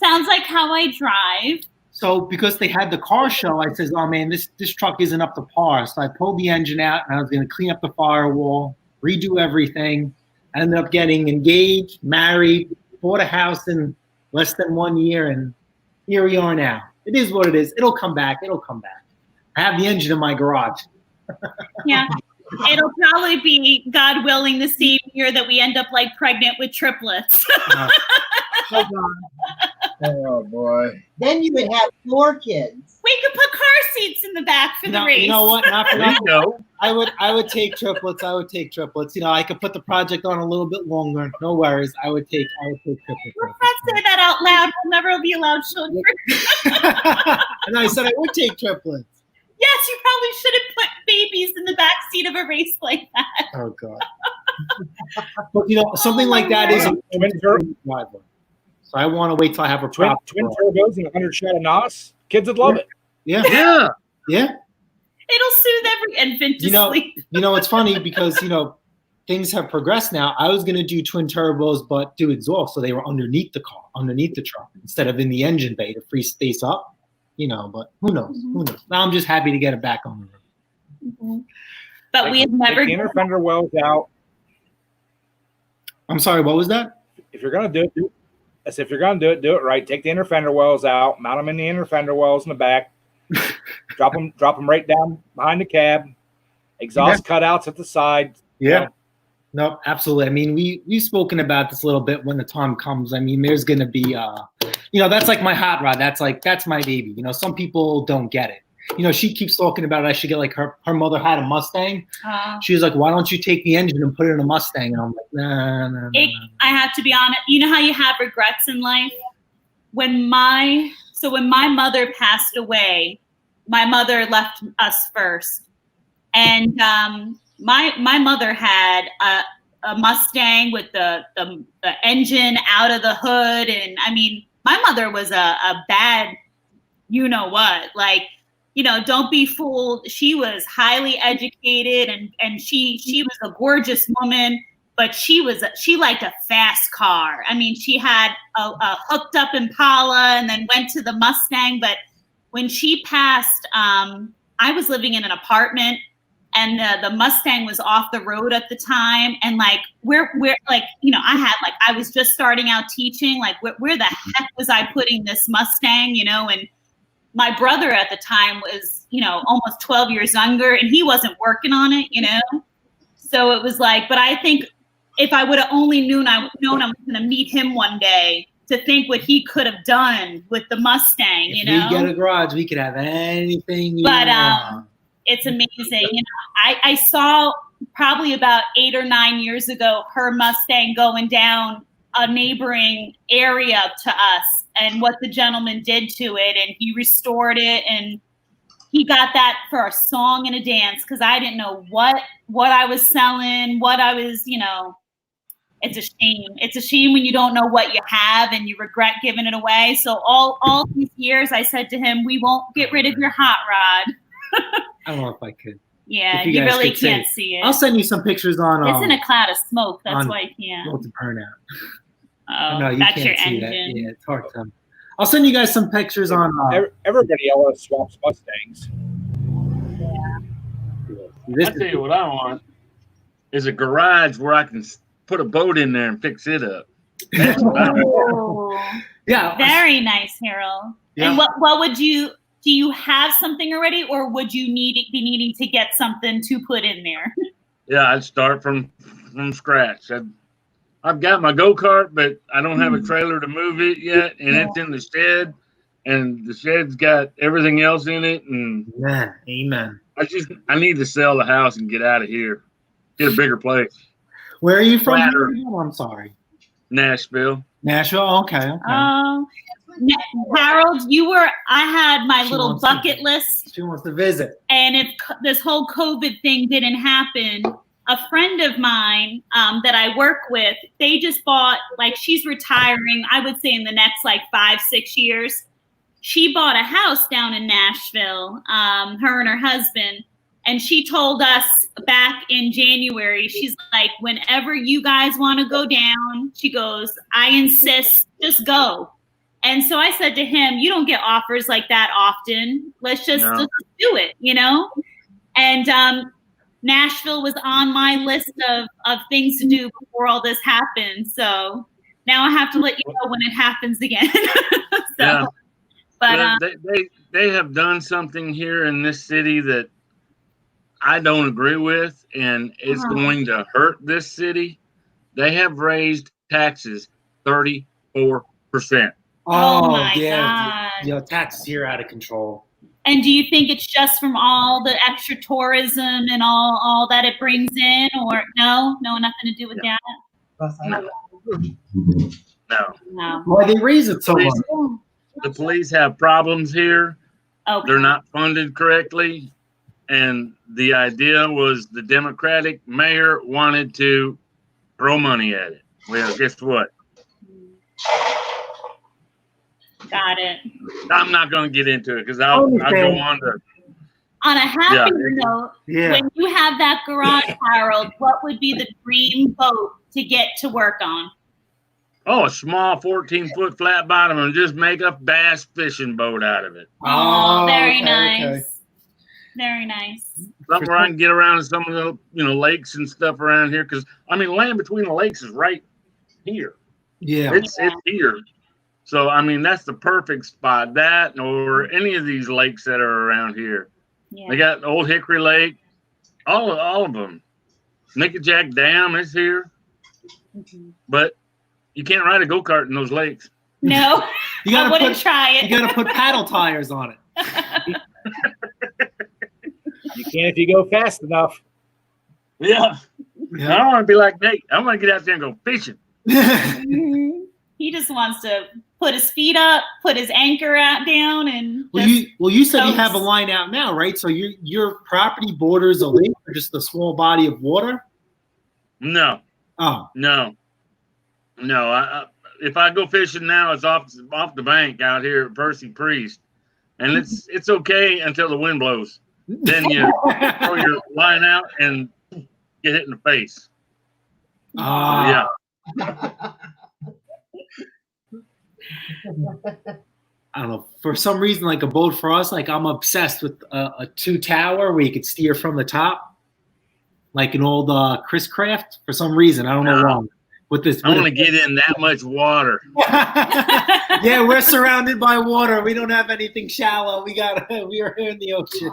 [SPEAKER 5] sounds like how I drive.
[SPEAKER 4] So because they had the car show, I says, oh, man, this truck isn't up to par. So I pulled the engine out, and I was going to clean up the firewall, redo everything. I ended up getting engaged, married, bought a house in less than 1 year, and here we are now. It is what it is. It'll come back. I have the engine in my garage.
[SPEAKER 5] Yeah. It'll probably be, God willing, the same year that we end up like pregnant with triplets.
[SPEAKER 1] Oh boy.
[SPEAKER 3] Then you would have 4 kids.
[SPEAKER 5] We could put car seats in the back for the race.
[SPEAKER 4] You know what? Not for
[SPEAKER 6] There you go.
[SPEAKER 4] I would take triplets. I could put the project on a little bit longer. No worries. I would take triplets.
[SPEAKER 5] Let's not say that out loud. We'll never be allowed children.
[SPEAKER 4] And I said I would take triplets.
[SPEAKER 5] Yes, you probably shouldn't put babies in the back seat of a race like that.
[SPEAKER 4] Oh God. But something like that is a driver. So I want to wait till I have a
[SPEAKER 2] twin turbos and 100 shot of NOS. Kids would love it.
[SPEAKER 4] Yeah.
[SPEAKER 5] It'll soothe every infant to sleep.
[SPEAKER 4] It's funny because things have progressed now. I was going to do twin turbos, but do exhaust, so they were underneath the car, underneath the truck, instead of in the engine bay to free space up. But who knows? Mm-hmm. Who knows? Now I'm just happy to get it back on the road.
[SPEAKER 5] Mm-hmm. But we have never.
[SPEAKER 2] Take the inner fender wells out.
[SPEAKER 4] I'm sorry. What was that?
[SPEAKER 2] If you're gonna do it, I said if you're gonna do it right. Take the inner fender wells out. Mount them in the inner fender wells in the back. drop them right down behind the cab. Exhaust cutouts at the side.
[SPEAKER 4] Yeah. No, absolutely. I mean, we've spoken about this a little bit when the time comes. I mean, there's going to be, that's like my hot rod. That's my baby. Some people don't get it. She keeps talking about it. I should get like her mother had a Mustang. She was like, why don't you take the engine and put it in a Mustang? And I'm like, nah.
[SPEAKER 5] I have to be honest. You know how you have regrets in life? When my mother passed away, my mother left us first. And, my mother had a Mustang with the engine out of the hood, and I mean, my mother was a bad, what, like, don't be fooled. She was highly educated, and she was a gorgeous woman, but she liked a fast car. I mean, she had a hooked up Impala, and then went to the Mustang. But when she passed, I was living in an apartment. And the Mustang was off the road at the time. And like, we're like, I was just starting out teaching, like where the heck was I putting this Mustang, and my brother at the time was, almost 12 years younger, and he wasn't working on it, So it was like, but I think if I would have only known I was going to meet him one day, to think what he could have done with the Mustang,
[SPEAKER 4] If we get a garage, we could have anything you want.
[SPEAKER 5] It's amazing. I saw probably about 8 or 9 years ago her Mustang going down a neighboring area to us, and what the gentleman did to it, and he restored it, and he got that for a song and a dance, because I didn't know what I was selling, what I was, It's a shame. It's a shame when you don't know what you have and you regret giving it away. So all these years I said to him, we won't get rid of your hot rod.
[SPEAKER 4] I don't know if I could.
[SPEAKER 5] Yeah, you really can't see it.
[SPEAKER 4] I'll send you some pictures on.
[SPEAKER 5] It's in a cloud of smoke. That's why you can't.
[SPEAKER 4] What's the burnout?
[SPEAKER 5] Oh,
[SPEAKER 4] no, you
[SPEAKER 5] that's
[SPEAKER 4] can't
[SPEAKER 5] your
[SPEAKER 4] see
[SPEAKER 5] engine.
[SPEAKER 4] that. Yeah, it's hard to. I'll send you guys some pictures on.
[SPEAKER 2] Everybody always swaps Mustangs.
[SPEAKER 4] Yeah.
[SPEAKER 6] I'll tell you what I want is a garage where I can put a boat in there and fix it up. That's what I want.
[SPEAKER 5] Oh,
[SPEAKER 4] Yeah.
[SPEAKER 5] very nice, Harold.
[SPEAKER 4] Yeah.
[SPEAKER 5] And what would you? Do you have something already, or would you be needing to get something to put in there?
[SPEAKER 6] Yeah, I'd start from scratch. I've got my go-kart, but I don't have a trailer to move it yet, and it's in the shed, and the shed's got everything else in it, and
[SPEAKER 4] Yeah. Amen.
[SPEAKER 6] I need to sell the house and get out of here, get a bigger place.
[SPEAKER 4] Where are you from?
[SPEAKER 6] Flatter.
[SPEAKER 4] I'm sorry.
[SPEAKER 6] Nashville.
[SPEAKER 4] Nashville. Okay.
[SPEAKER 5] Harold, I had my
[SPEAKER 4] She
[SPEAKER 5] little
[SPEAKER 4] wants to-
[SPEAKER 5] bucket list,
[SPEAKER 4] She wants to visit.
[SPEAKER 5] and if this whole COVID thing didn't happen, a friend of mine that I work with, they just bought, she's retiring, I would say in the next 5-6 years. She bought a house down in Nashville, her and her husband, and she told us back in January, she's like, whenever you guys want to go down, she goes, I insist, just go. And so I said to him, you don't get offers like that often. Let's just do it, And Nashville was on my list of things to do before all this happened. So now I have to let you know when it happens again.
[SPEAKER 6] Yeah.
[SPEAKER 5] But
[SPEAKER 6] they have done something here in this city that I don't agree with, and it's going to hurt this city. They have raised taxes 34%.
[SPEAKER 5] Oh my God.
[SPEAKER 4] Yeah, taxes here are out of control.
[SPEAKER 5] And do you think it's just from all the extra tourism and all that it brings in, or no, nothing to do with that?
[SPEAKER 6] No.
[SPEAKER 4] Why they raise it so much?
[SPEAKER 6] The police have problems here.
[SPEAKER 5] Okay.
[SPEAKER 6] They're not funded correctly. And the idea was the Democratic mayor wanted to throw money at it. Well, guess what?
[SPEAKER 5] Got it.
[SPEAKER 6] I'm not going to get into it because I'll go on to.
[SPEAKER 5] On a happy note, when you have that garage, Harold, what would be the dream boat to get to work on?
[SPEAKER 6] Oh, a small 14-foot flat bottom and just make a bass fishing boat out of it.
[SPEAKER 5] Oh, very nice. Okay. Very nice.
[SPEAKER 6] Something where I can get around some of the lakes and stuff around here, because land between the lakes is right here.
[SPEAKER 4] Yeah,
[SPEAKER 6] it's here. So that's the perfect spot. That or any of these lakes that are around here. Yeah. They got Old Hickory Lake, all of them. Nickajack Dam is here, but you can't ride a go-kart in those lakes.
[SPEAKER 5] No, I wouldn't try it.
[SPEAKER 4] You got to put paddle tires on it.
[SPEAKER 2] You can if you go fast enough.
[SPEAKER 6] Yeah. I don't want to be like Nate. I want to get out there and go fishing.
[SPEAKER 5] He just wants to put his feet up, put his anchor down, and.
[SPEAKER 4] You said you have a line out now, right? So your property borders a lake or just a small body of water?
[SPEAKER 6] No.
[SPEAKER 4] Oh.
[SPEAKER 6] No. If I go fishing now, it's off the bank out here at Percy Priest, and it's okay until the wind blows. Then you throw your line out and get hit in the face. Yeah.
[SPEAKER 4] I don't know. For some reason, like a boat for us, I'm obsessed with a 2-tower where you could steer from the top, like an old Chris Craft. For some reason, I don't know why. with this.
[SPEAKER 6] I want to get in that much water.
[SPEAKER 4] Yeah, we're surrounded by water. We don't have anything shallow. We are here in the ocean.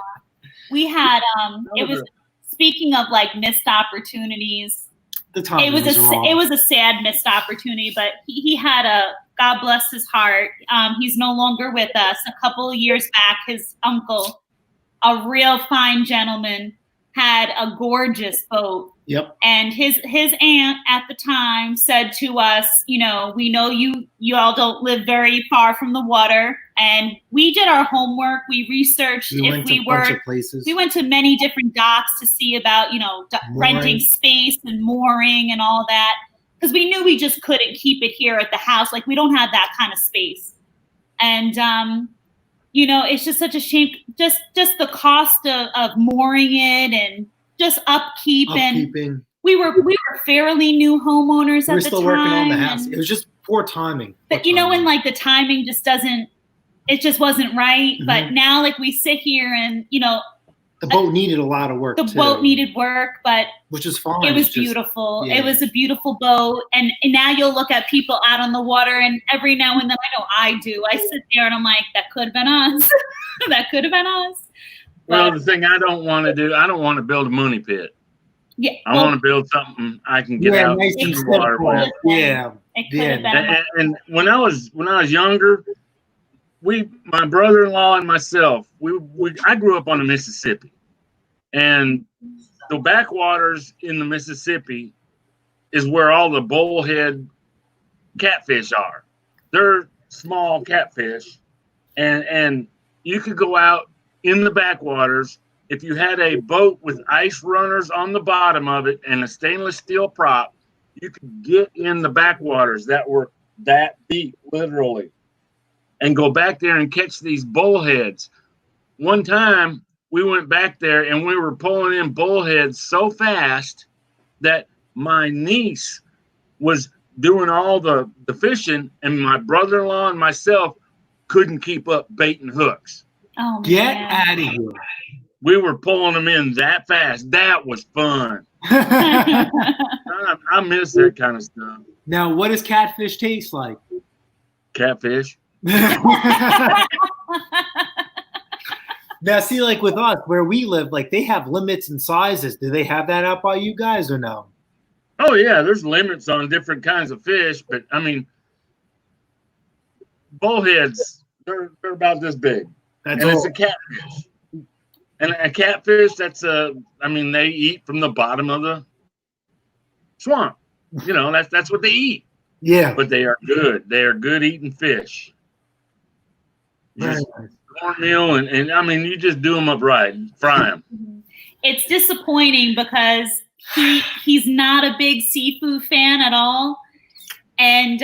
[SPEAKER 5] We had it was speaking of like missed opportunities.
[SPEAKER 4] The timing
[SPEAKER 5] it was a sad missed opportunity, but he had God bless his heart. He's no longer with us. A couple of years back, his uncle, a real fine gentleman, had a gorgeous boat.
[SPEAKER 4] Yep.
[SPEAKER 5] And his aunt at the time said to us, we know you all don't live very far from the water, and we did our homework. We researched
[SPEAKER 4] We went to many different
[SPEAKER 5] docks to see about renting space and mooring and all that, because we knew we just couldn't keep it here at the house. Like, we don't have that kind of space, and it's just such a shame. Just the cost of mooring it and just upkeep. And we were fairly new homeowners at the time.
[SPEAKER 4] We were still working on the house. It was just poor timing.
[SPEAKER 5] But when like the timing just wasn't right. Mm-hmm. But now, like, we sit here and
[SPEAKER 4] the boat needed a lot of work.
[SPEAKER 5] The boat needed work, but
[SPEAKER 4] which is fine.
[SPEAKER 5] It was beautiful. Yeah. It was a beautiful boat, and now you'll look at people out on the water, and every now and then, I know I do. I sit there and I'm like, that could have been us. That could have been us.
[SPEAKER 6] Well, the thing I don't want to do, I don't want to build a money pit.
[SPEAKER 5] Yeah,
[SPEAKER 6] I want to build something I can get out
[SPEAKER 4] nice
[SPEAKER 6] in the water with.
[SPEAKER 5] Yeah, it could have been.
[SPEAKER 6] And when I was younger, my brother-in-law and myself, I grew up on the Mississippi, and the backwaters in the Mississippi is where all the bullhead catfish are. They're small catfish, and you could go out in the backwaters. If you had a boat with ice runners on the bottom of it and a stainless steel prop, you could get in the backwaters that were that deep, literally, and go back there and catch these bullheads. One time, we went back there and we were pulling in bullheads so fast that my niece was doing all the fishing, and my brother-in-law and myself couldn't keep up baiting hooks.
[SPEAKER 5] Oh,
[SPEAKER 4] get out of here.
[SPEAKER 6] We were pulling them in that fast. That was fun. I miss that kind of stuff.
[SPEAKER 4] Now, what does catfish taste like?
[SPEAKER 6] Catfish.
[SPEAKER 4] Now, see, like with us, where we live, like they have limits and sizes. Do they have that out by you guys or no?
[SPEAKER 6] Oh, yeah, there's limits on different kinds of fish, but I mean, bullheads, they're about this big. It's a catfish. And a catfish, they eat from the bottom of the swamp. That's what they eat.
[SPEAKER 4] Yeah.
[SPEAKER 6] But they are good. They are good eating fish. Just cornmeal and I mean, you just do them up right, fry them.
[SPEAKER 5] It's disappointing because he's not a big seafood fan at all. And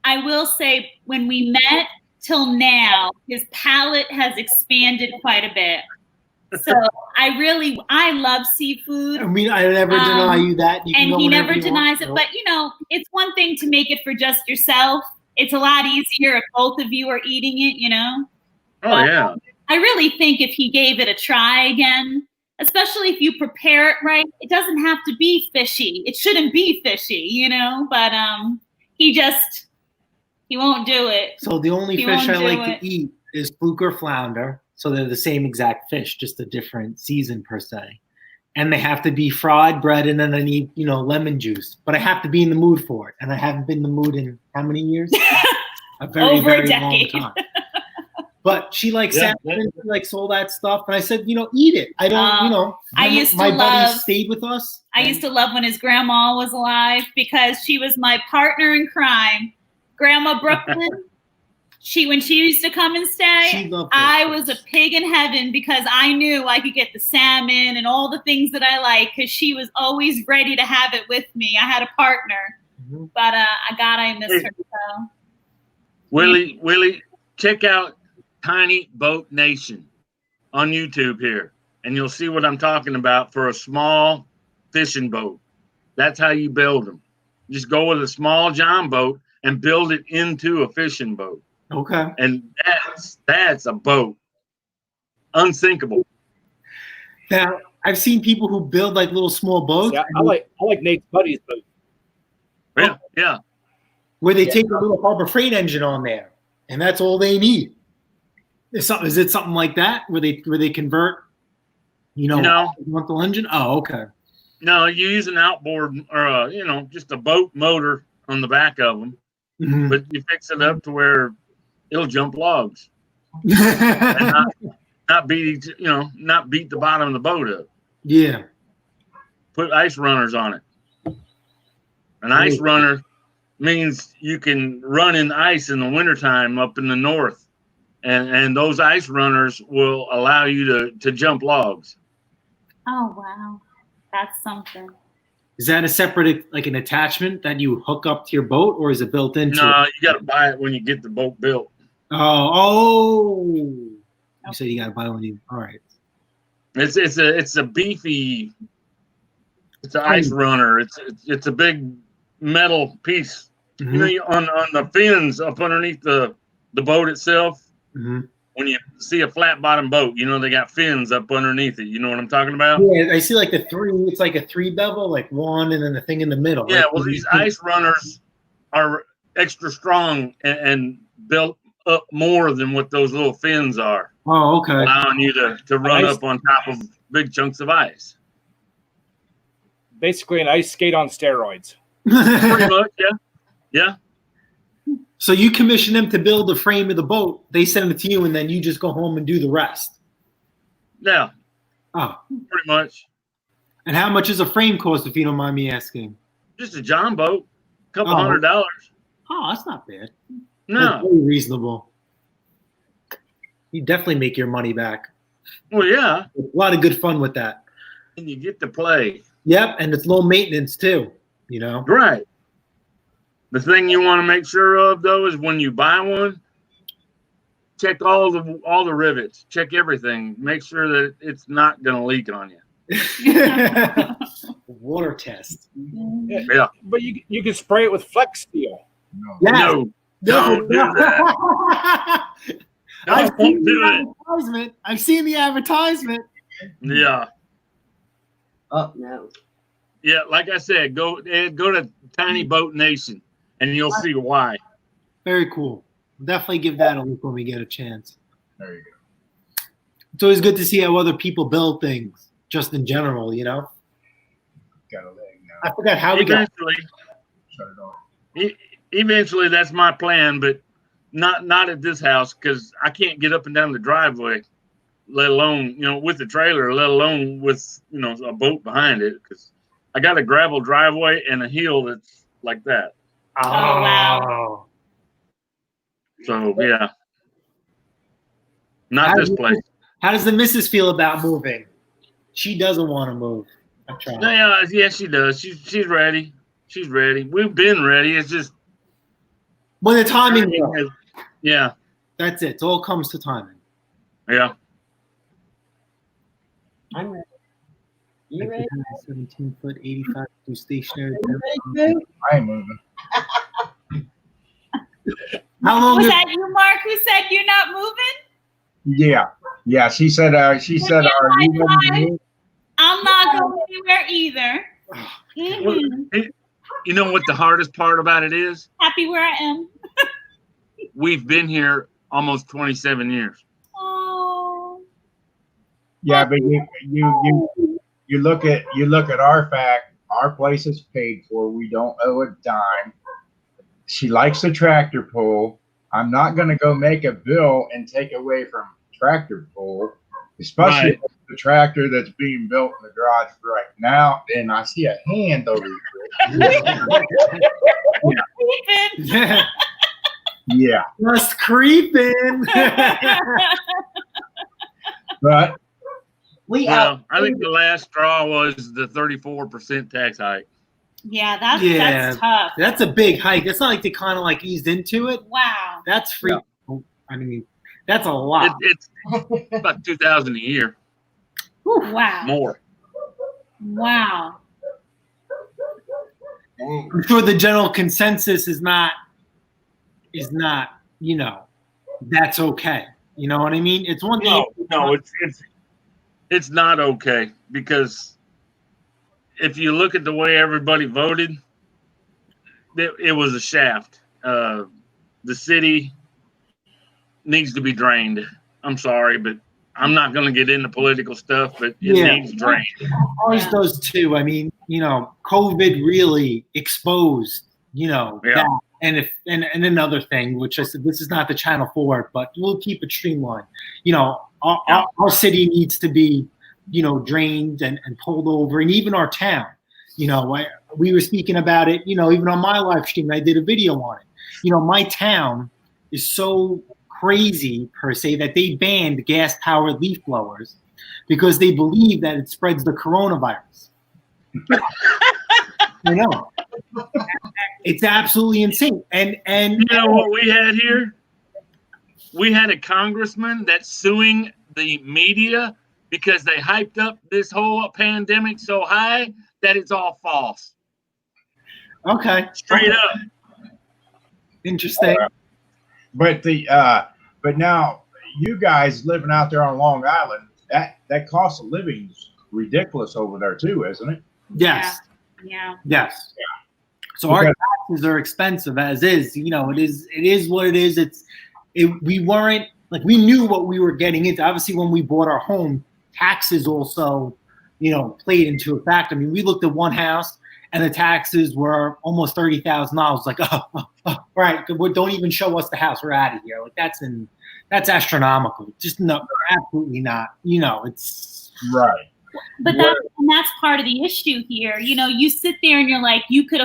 [SPEAKER 5] I will say, when we met till now, his palate has expanded quite a bit. So I love seafood.
[SPEAKER 4] I mean, I never deny you that.
[SPEAKER 5] And he never denies it. But, it's one thing to make it for just yourself. It's a lot easier if both of you are eating it,
[SPEAKER 6] Oh,
[SPEAKER 5] but,
[SPEAKER 6] yeah.
[SPEAKER 5] I really think if he gave it a try again, especially if you prepare it right, it doesn't have to be fishy. It shouldn't be fishy, but he won't do it.
[SPEAKER 4] So the only fish I like to eat is fluke or flounder. So they're the same exact fish, just a different season per se. And they have to be fried, breaded, and I need, lemon juice. But I have to be in the mood for it. And I haven't been in the mood in how many years? A very, very long time. But she likes salmon, she likes all that stuff. And I said, eat it. I don't, my buddies stayed with us.
[SPEAKER 5] I used to love when his grandma was alive because she was my partner in crime. Grandma Brooklyn. When she used to come and stay, I was a pig in heaven because I knew I could get the salmon and all the things that I like because she was always ready to have it with me. I had a partner, but I miss her. So.
[SPEAKER 6] Willie, check out Tiny Boat Nation on YouTube here, and you'll see what I'm talking about for a small fishing boat. That's how you build them. Just go with a small John boat and build it into a fishing boat.
[SPEAKER 4] Okay.
[SPEAKER 6] And that's a boat. Unsinkable.
[SPEAKER 4] Now, I've seen people who build like little small boats.
[SPEAKER 2] Yeah, I like Nate's buddy's boat.
[SPEAKER 6] Yeah, yeah.
[SPEAKER 4] Where they take a little Harbor Freight engine on there, and that's all they need. Is it something like that where they convert, horizontal engine? Oh, okay.
[SPEAKER 6] No, you use an outboard or just a boat motor on the back of them, but you fix it up to where it'll jump logs and not beat the bottom of the boat up.
[SPEAKER 4] Yeah.
[SPEAKER 6] Put ice runners on it. An ice runner means you can run in ice in the wintertime up in the north, and those ice runners will allow you to jump logs.
[SPEAKER 5] Oh wow, that's something.
[SPEAKER 4] Is that a separate, like an attachment that you hook up to your boat, or is it built into it?
[SPEAKER 6] No, you got to buy it when you get the boat built.
[SPEAKER 4] Oh. You said you got to buy one. All right.
[SPEAKER 6] It's a beefy. It's an ice runner. It's a big metal piece. On the fins up underneath the boat itself. When you see a flat bottom boat, they got fins up underneath it. You know what I'm talking about?
[SPEAKER 4] Yeah, I see like it's like a 3 bevel, like one, and then the thing in the middle.
[SPEAKER 6] Yeah, well, these ice runners are extra strong and built up more than what those little fins are.
[SPEAKER 4] Oh, okay.
[SPEAKER 6] Allowing you to run up on top of big chunks of ice.
[SPEAKER 2] Basically an ice skate on steroids.
[SPEAKER 6] Pretty much, yeah. Yeah.
[SPEAKER 4] So you commission them to build the frame of the boat. They send it to you, and then you just go home and do the rest.
[SPEAKER 6] Yeah.
[SPEAKER 4] Oh.
[SPEAKER 6] Pretty much.
[SPEAKER 4] And how much does a frame cost, if you don't mind me asking?
[SPEAKER 6] Just a John boat. $200.
[SPEAKER 4] Oh, that's not bad.
[SPEAKER 6] No.
[SPEAKER 4] That's very reasonable. You definitely make your money back.
[SPEAKER 6] Well, yeah.
[SPEAKER 4] A lot of good fun with that.
[SPEAKER 6] And you get to play.
[SPEAKER 4] Yep, and it's low maintenance too,
[SPEAKER 6] Right. The thing you want to make sure of, though, is when you buy one, check all the rivets. Check everything. Make sure that it's not going to leak on you.
[SPEAKER 4] Water test.
[SPEAKER 6] Yeah.
[SPEAKER 2] But you can spray it with Flex Steel.
[SPEAKER 1] No.
[SPEAKER 4] Yes.
[SPEAKER 6] No. Don't do that.
[SPEAKER 4] I've seen the advertisement.
[SPEAKER 6] Yeah.
[SPEAKER 3] Oh no.
[SPEAKER 6] Yeah, like I said, go to Tiny Boat Nation, and you'll see why.
[SPEAKER 4] Very cool. Definitely give that a look when we get a chance.
[SPEAKER 1] There you go.
[SPEAKER 4] It's always good to see how other people build things, just in general,
[SPEAKER 1] Got a leg now.
[SPEAKER 4] I forgot how we got.
[SPEAKER 1] Shut it off.
[SPEAKER 6] Eventually, that's my plan, but not at this house because I can't get up and down the driveway, let alone with the trailer, let alone with a boat behind it, because I got a gravel driveway and a hill that's like that.
[SPEAKER 5] Oh wow.
[SPEAKER 6] So yeah, not this place.
[SPEAKER 4] How does the missus feel about moving? She doesn't want to move. I'm trying.
[SPEAKER 6] Yeah, she does. She's ready. She's ready. We've been ready. It's just
[SPEAKER 4] when the timing is.
[SPEAKER 6] Yeah.
[SPEAKER 4] That's it. It all comes to timing.
[SPEAKER 6] Yeah.
[SPEAKER 3] I'm ready. You ready?
[SPEAKER 4] 17 foot, 85 to stationary.
[SPEAKER 3] Ready,
[SPEAKER 1] I ain't moving.
[SPEAKER 4] How long
[SPEAKER 5] Was that you, Mark, who said you're not moving?
[SPEAKER 1] Yeah. She said. Are you ready to move?
[SPEAKER 5] I'm not going anywhere either.
[SPEAKER 6] Well, you know what the hardest part about it is?
[SPEAKER 5] Happy where I am.
[SPEAKER 6] We've been here almost 27 years.
[SPEAKER 5] Oh.
[SPEAKER 1] Yeah, but you look at our fact. Our place is paid for. We don't owe a dime. She likes the tractor pull. I'm not going to go make a bill and take away from tractor pull, especially the tractor that's being built in the garage right now. And I see a hand over
[SPEAKER 4] Yeah.
[SPEAKER 1] Yeah.
[SPEAKER 4] Just creeping.
[SPEAKER 1] But
[SPEAKER 6] I think the last straw was the 34% tax hike.
[SPEAKER 5] Yeah, that's tough.
[SPEAKER 4] That's a big hike. It's not like they kind of like eased into it.
[SPEAKER 5] Wow.
[SPEAKER 4] That's free. Yeah. I mean, that's a lot.
[SPEAKER 6] It's about $2,000 a year.
[SPEAKER 5] Wow.
[SPEAKER 6] More.
[SPEAKER 5] Wow.
[SPEAKER 4] I'm sure the general consensus is not, that's okay. You know what I mean? It's one thing.
[SPEAKER 6] No, it's not okay, because if you look at the way everybody voted, it was a shaft. The city needs to be drained. I'm sorry, but I'm not going to get into political stuff, but it needs drained.
[SPEAKER 4] Ours does too. I mean, COVID really exposed, that. And another thing, which I said, this is not the channel for it, but we'll keep it streamlined. Our city needs to be, drained and pulled over, and even our town. We were speaking about it, even on my live stream, I did a video on it. My town is so crazy, per se, that they banned gas-powered leaf blowers because they believe that it spreads the coronavirus. I know. It's absolutely insane. And
[SPEAKER 6] you know what we had here? We had a congressman that's suing the media because they hyped up this whole pandemic so high that it's all false.
[SPEAKER 4] Okay.
[SPEAKER 6] Straight up.
[SPEAKER 4] Interesting.
[SPEAKER 1] But now you guys living out there on Long Island, that cost of living is ridiculous over there too, isn't it?
[SPEAKER 4] Yes.
[SPEAKER 5] Yeah.
[SPEAKER 4] Yes. So our taxes are expensive as is. It is what it is. We weren't we knew what we were getting into. Obviously, when we bought our home, taxes also, played into a factor. I mean, we looked at one house and the taxes were almost $30,000. Like, all right, don't even show us the house. We're out of here. Like that's astronomical. Just no, absolutely not. It's
[SPEAKER 1] right.
[SPEAKER 5] But that's part of the issue here. You sit there and you're like, you could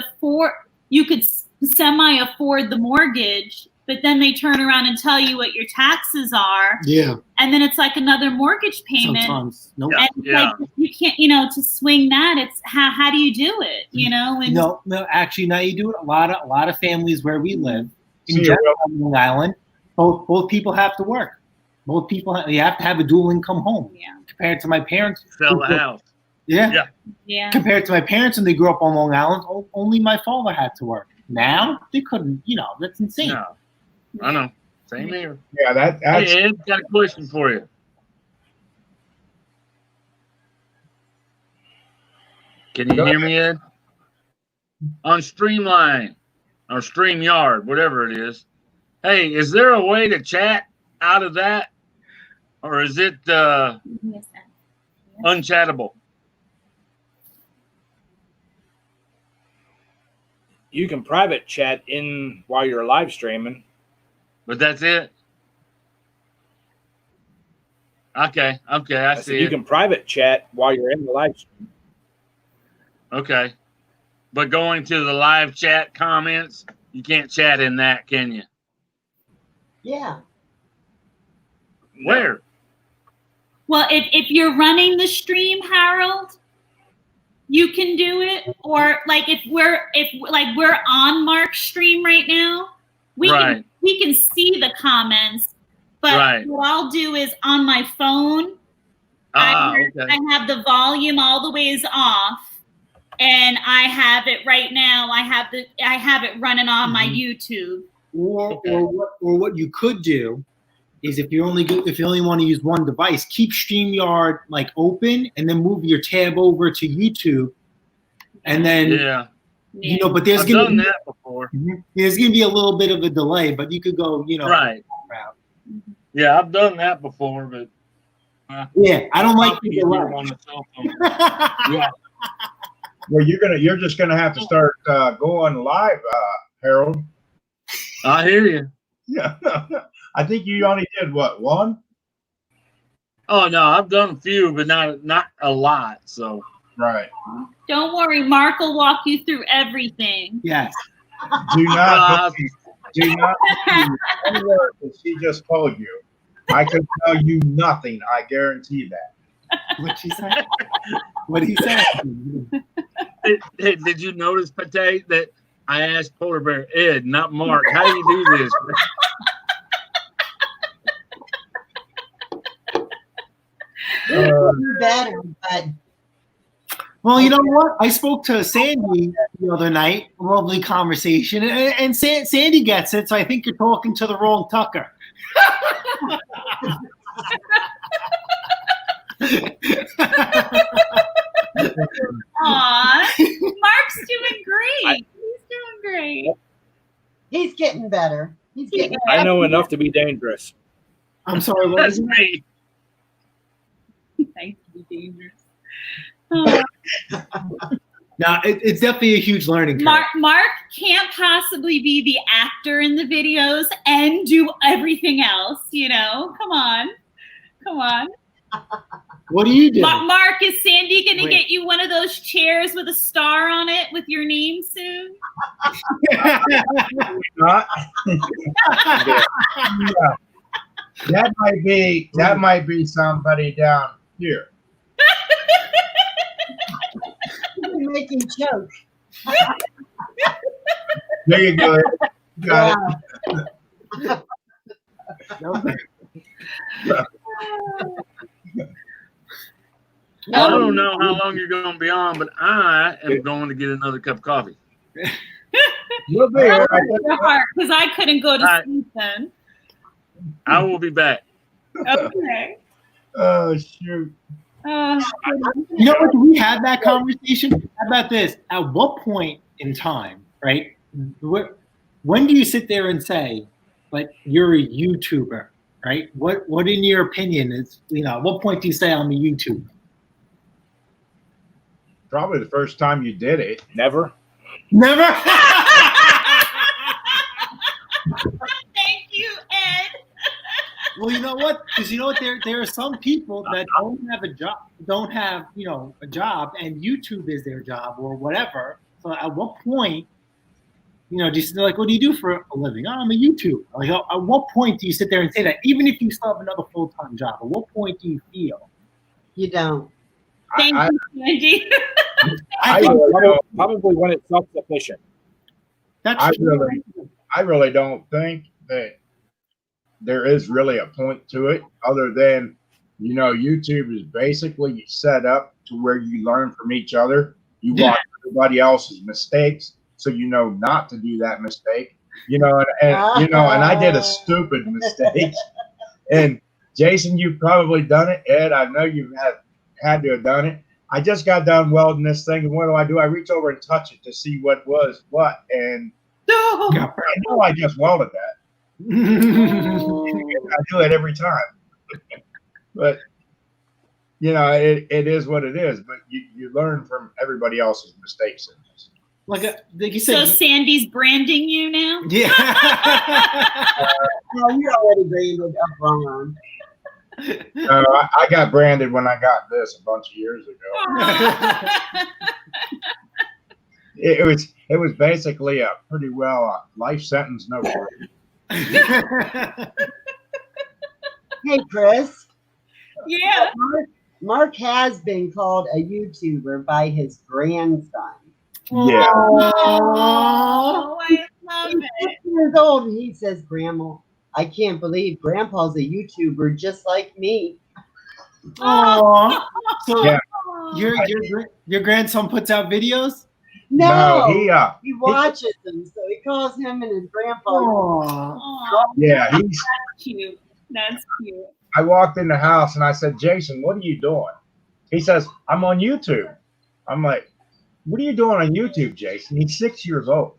[SPEAKER 5] semi afford the mortgage, but then they turn around and tell you what your taxes are.
[SPEAKER 4] Yeah.
[SPEAKER 5] And then it's like another mortgage payment.
[SPEAKER 4] Sometimes. Nope.
[SPEAKER 5] And like you can't, to swing that, it's how do you do it? And
[SPEAKER 4] no, actually now you do it. A lot of families where we live in general on Long Island, both people have to work. Both people you have to have a dual income home.
[SPEAKER 5] Yeah.
[SPEAKER 4] Compared to my parents.
[SPEAKER 6] Sell the house.
[SPEAKER 4] Yeah.
[SPEAKER 5] Yeah.
[SPEAKER 4] Compared to my parents when they grew up on Long Island, only my father had to work. Now they couldn't. That's insane.
[SPEAKER 6] No, I know. Same here.
[SPEAKER 1] Yeah, that's.
[SPEAKER 6] Hey, Ed, got a question for you. Can you hear me, Ed? On Streamline or StreamYard, whatever it is. Hey, is there a way to chat out of that, or is it unchattable?
[SPEAKER 2] You can private chat in while you're live streaming.
[SPEAKER 6] But that's it? Okay, I see it.
[SPEAKER 2] You can private chat while you're in the live stream.
[SPEAKER 6] Okay. But going to the live chat comments, you can't chat in that, can you?
[SPEAKER 3] Yeah.
[SPEAKER 6] Where?
[SPEAKER 5] Well, if you're running the stream, Harold, you can do it. Or like if we're on Mark's stream right now, we can see the comments. But what I'll do is on my phone, I have the volume all the ways off, and I have it right now. I have it running on my YouTube.
[SPEAKER 4] Or what you could do is if you only want to use one device, keep StreamYard open and then move your tab over to YouTube, and then but there's
[SPEAKER 6] done that before.
[SPEAKER 4] There's gonna be a little bit of a delay, but you could go
[SPEAKER 6] right. Yeah, I've done that before, but
[SPEAKER 4] I don't like the delay.
[SPEAKER 6] On the cell phone.
[SPEAKER 1] Yeah. Well, you're just gonna have to start going live, Harold.
[SPEAKER 6] I hear you.
[SPEAKER 1] Yeah. I think you only did what, one?
[SPEAKER 6] Oh no, I've done a few, but not a lot. So
[SPEAKER 1] right.
[SPEAKER 5] Don't worry, Mark will walk you through everything.
[SPEAKER 4] Yes.
[SPEAKER 1] Do not any word that she just told you. I could tell you nothing. I guarantee that.
[SPEAKER 4] What'd she say? What did he say?
[SPEAKER 6] Did you notice, Pate, that I asked Polar Bear Ed, not Mark, how do you do this?
[SPEAKER 3] Better, but
[SPEAKER 4] well, you know what? I spoke to Sandy the other night. A lovely conversation, and Sandy gets it. So I think you're talking to the wrong Tucker.
[SPEAKER 5] Aw, Mark's doing great. He's doing great.
[SPEAKER 3] He's getting better. He's getting
[SPEAKER 2] I know enough to be dangerous.
[SPEAKER 4] I'm sorry. What
[SPEAKER 6] That's
[SPEAKER 4] was it?
[SPEAKER 6] me.
[SPEAKER 5] Thanks to be dangerous. Oh.
[SPEAKER 4] No, it's definitely a huge learning curve.
[SPEAKER 5] Mark can't possibly be the actor in the videos and do everything else, you know? Come on.
[SPEAKER 4] What do you do?
[SPEAKER 5] Mark, is Sandy going to
[SPEAKER 4] Wait.
[SPEAKER 5] get you one of those chairs with a star on it with your name soon?
[SPEAKER 1] Not. Yeah. That might be somebody down here.
[SPEAKER 3] You're making jokes.
[SPEAKER 1] There you go. You got it.
[SPEAKER 6] I don't know how long you're going to be on, but I am going to get another cup of coffee.
[SPEAKER 1] You'll be here.
[SPEAKER 5] Because I couldn't go to
[SPEAKER 6] All right.
[SPEAKER 5] sleep then.
[SPEAKER 6] I will be back.
[SPEAKER 5] Okay.
[SPEAKER 1] Oh shoot.
[SPEAKER 4] You know what? We had that conversation. How about this? At what point in time, right? When do you sit there and say, like, you're a YouTuber, right? What in your opinion is, at what point do you say I'm a YouTuber?
[SPEAKER 1] Probably the first time you did it.
[SPEAKER 2] Never.
[SPEAKER 4] Never.
[SPEAKER 5] Thank you, Ed.
[SPEAKER 4] Well, you know what? Because you know what? There are some people that don't have a job, and YouTube is their job or whatever. So at what point, just like, what do you do for a living? Oh, I'm a YouTuber. Like, at what point do you sit there and say that? Even if you still have another full-time job, at what point do you feel?
[SPEAKER 3] You don't.
[SPEAKER 5] Thank you, Sandy.
[SPEAKER 4] I think
[SPEAKER 2] Probably when it's self-sufficient.
[SPEAKER 4] that's
[SPEAKER 1] I really don't think that there is really a point to it, other than YouTube is basically set up to where you learn from each other. You watch everybody else's mistakes, so you know not to do that mistake. And I did a stupid mistake. And Jason, you've probably done it. Ed, I know you had to have done it. I just got done welding this thing, and what do? I reach over and touch it to see what was what, and I know I just welded that. I do it every time. But it is what it is. But you learn from everybody else's mistakes in this.
[SPEAKER 4] like you said.
[SPEAKER 5] So Sandy's branding you now?
[SPEAKER 4] Yeah.
[SPEAKER 3] No, you're already branded up wrong.
[SPEAKER 1] I got branded when I got this a bunch of years ago. It was basically a pretty life sentence, no proof.
[SPEAKER 3] Hey, Chris.
[SPEAKER 5] Yeah.
[SPEAKER 3] Mark has been called a YouTuber by his grandson.
[SPEAKER 1] Yeah.
[SPEAKER 5] Oh, I love
[SPEAKER 3] He's
[SPEAKER 5] it.
[SPEAKER 3] 6 years old, and he says, "Grandma, I can't believe Grandpa's a YouTuber just like me."
[SPEAKER 4] Aww. So
[SPEAKER 1] Yeah.
[SPEAKER 4] your grandson puts out videos?
[SPEAKER 3] No,
[SPEAKER 1] he
[SPEAKER 3] he watches them, so he calls him and his grandpa.
[SPEAKER 4] Aww.
[SPEAKER 5] Aw,
[SPEAKER 1] yeah,
[SPEAKER 5] that's cute. That's cute.
[SPEAKER 1] I walked in the house and I said, "Jason, what are you doing?" He says, "I'm on YouTube." I'm like, "What are you doing on YouTube, Jason?" He's 6 years old.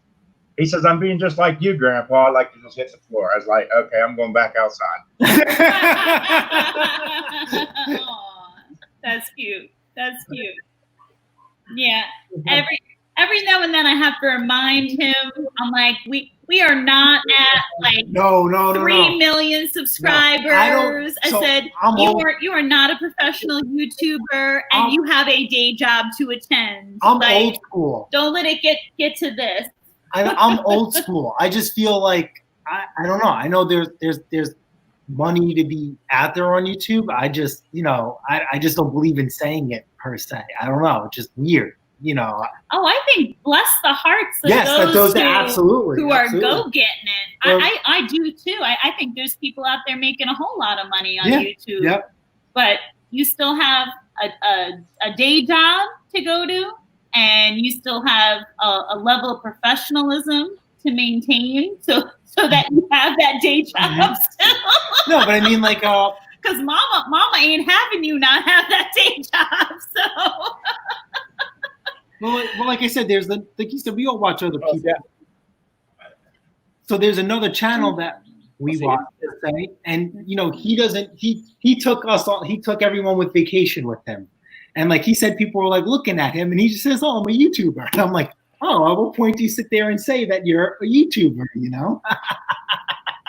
[SPEAKER 1] He says, "I'm being just like you, Grandpa. I like to just hit the floor." I was like, "Okay, I'm going back outside."
[SPEAKER 5] Aw, that's cute. That's cute. Yeah. Every now and then I have to remind him. I'm like, we are not at like
[SPEAKER 4] No.
[SPEAKER 5] 3 million subscribers. I said, you are not a professional YouTuber, and you have a day job to attend.
[SPEAKER 4] I'm old school.
[SPEAKER 5] Don't let it get to this.
[SPEAKER 4] I'm old school. I just feel like I don't know. I know there's money to be out there on YouTube. I just I just don't believe in saying it per se. I don't know. It's just weird.
[SPEAKER 5] Oh, I think bless the hearts of
[SPEAKER 4] those
[SPEAKER 5] who
[SPEAKER 4] absolutely.
[SPEAKER 5] are go getting it. I do too. I think there's people out there making a whole lot of money on YouTube.
[SPEAKER 4] Yep.
[SPEAKER 5] But you still have a day job to go to, and you still have a level of professionalism to maintain, so that you have that day job still.
[SPEAKER 4] No, but I mean, like,
[SPEAKER 5] because mama ain't having you not have that day job. So.
[SPEAKER 4] Well, like I said, like you said, we all watch other people. So there's another channel that we watch, say, and you know, he doesn't. He took us all. He took everyone with vacation with him, and like he said, people were like looking at him, and he just says, "Oh, I'm a YouTuber." And I'm like, "Oh, at what point do you sit there and say that you're a YouTuber?" You know?